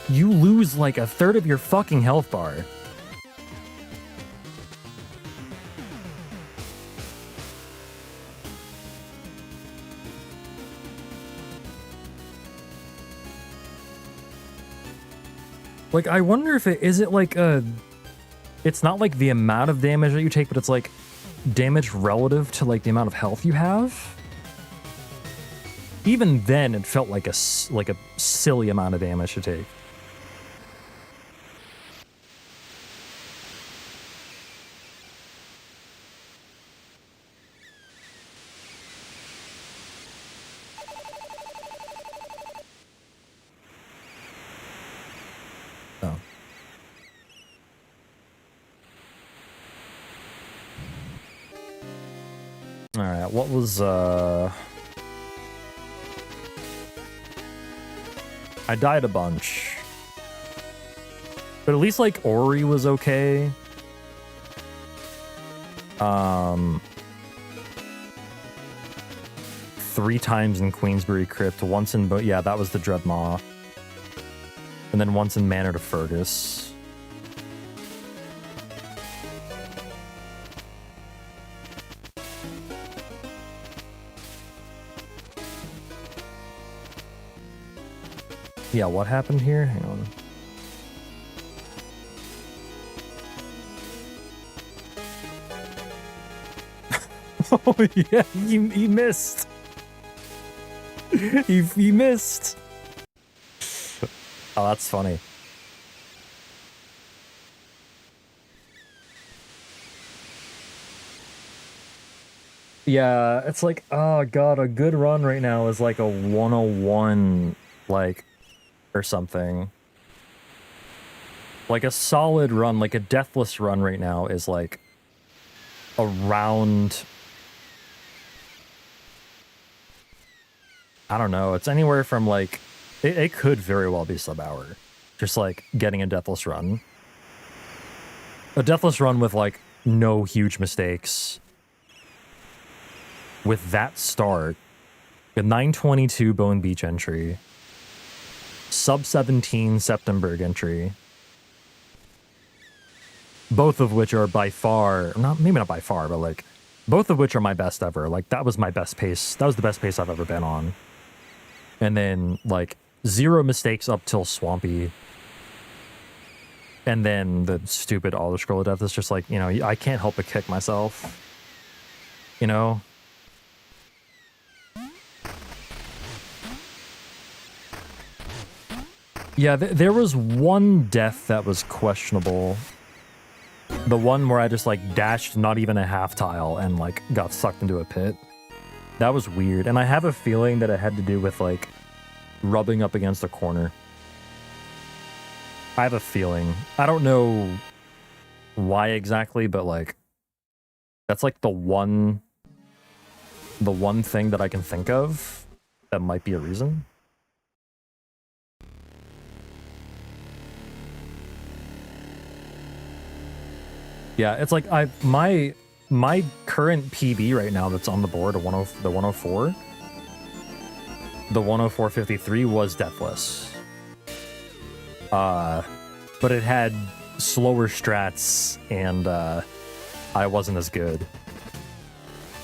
you lose, like, a third of your fucking health bar. Like, I wonder if is it like a... It's not like the amount of damage that you take, but it's like damage relative to, like, the amount of health you have. Even then, it felt like a silly amount of damage to take. Oh. All right, what was I died a bunch. But at least, like, Ori was okay. 3 times in Queensbury Crypt, once in yeah, that was the Dreadmaw. And then once in Manor to Fergus. Yeah, what happened here? Hang on. Oh yeah, he missed. he missed. Oh, that's funny. Yeah, it's like, oh god, a good run right now is like a 101, like, or something. Like a solid run, like a deathless run right now is like around, I don't know, it's anywhere from like, it could very well be sub-hour. Just like getting a deathless run. A deathless run with like no huge mistakes. With that start, a 922 Bone Beach entry, sub 17 Septemberg entry, both of which are by far, maybe not by far, but like both of which are my best ever. Like that was my best pace. That was the best pace I've ever been on. And then like 0 mistakes up till Swampy. And then the stupid auto-scroll of death is just like, you know, I can't help but kick myself. You know? Yeah, there was one death that was questionable. The one where I just like dashed not even a half tile and like got sucked into a pit. That was weird. And I have a feeling that it had to do with like rubbing up against a corner. I have a feeling. I don't know why exactly, but like That's like the one thing that I can think of that might be a reason. Yeah, it's like my current PB right now that's on the board, the 104, the 104.53 was Deathless. But it had slower strats and I wasn't as good.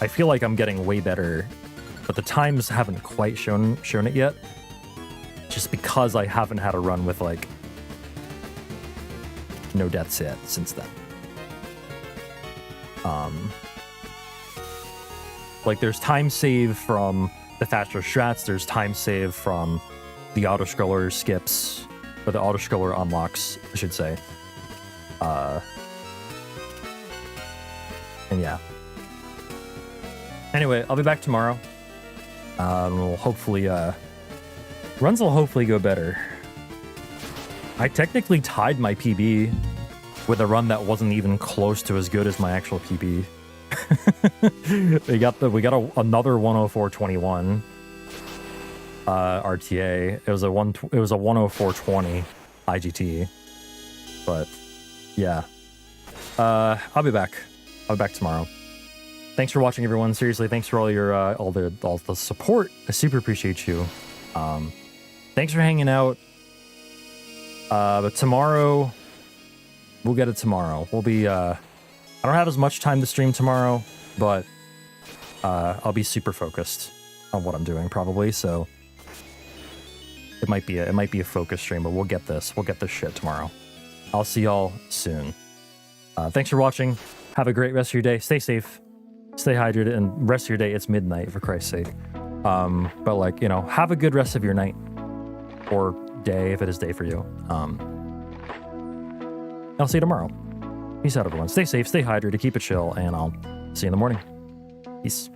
I feel like I'm getting way better, but the times haven't quite shown it yet. Just because I haven't had a run with like no deaths yet since then. Like there's time save from the faster strats, there's time save from the auto-scroller skips, or the auto-scroller unlocks, I should say. And yeah. Anyway, I'll be back tomorrow. We'll hopefully, runs will hopefully go better. I technically tied my PB with a run that wasn't even close to as good as my actual PB. we got another 104.21 RTA. It was a 104.20 IGT. But yeah. I'll be back. I'll be back tomorrow. Thanks for watching, everyone. Seriously, thanks for all your all the support. I super appreciate you. Thanks for hanging out. But tomorrow, we'll get it tomorrow. We'll be I don't have as much time to stream tomorrow, but I'll be super focused on what I'm doing probably, so it might be a focus stream, but we'll get this shit tomorrow. I'll see y'all soon. Thanks for watching. Have a great rest of your day. Stay safe. Stay hydrated, and rest of your day. It's midnight, for Christ's sake. But like, you know, have a good rest of your night or day if it is day for you. I'll see you tomorrow. Peace out, everyone. Stay safe, stay hydrated, keep it chill, and I'll see you in the morning. Peace.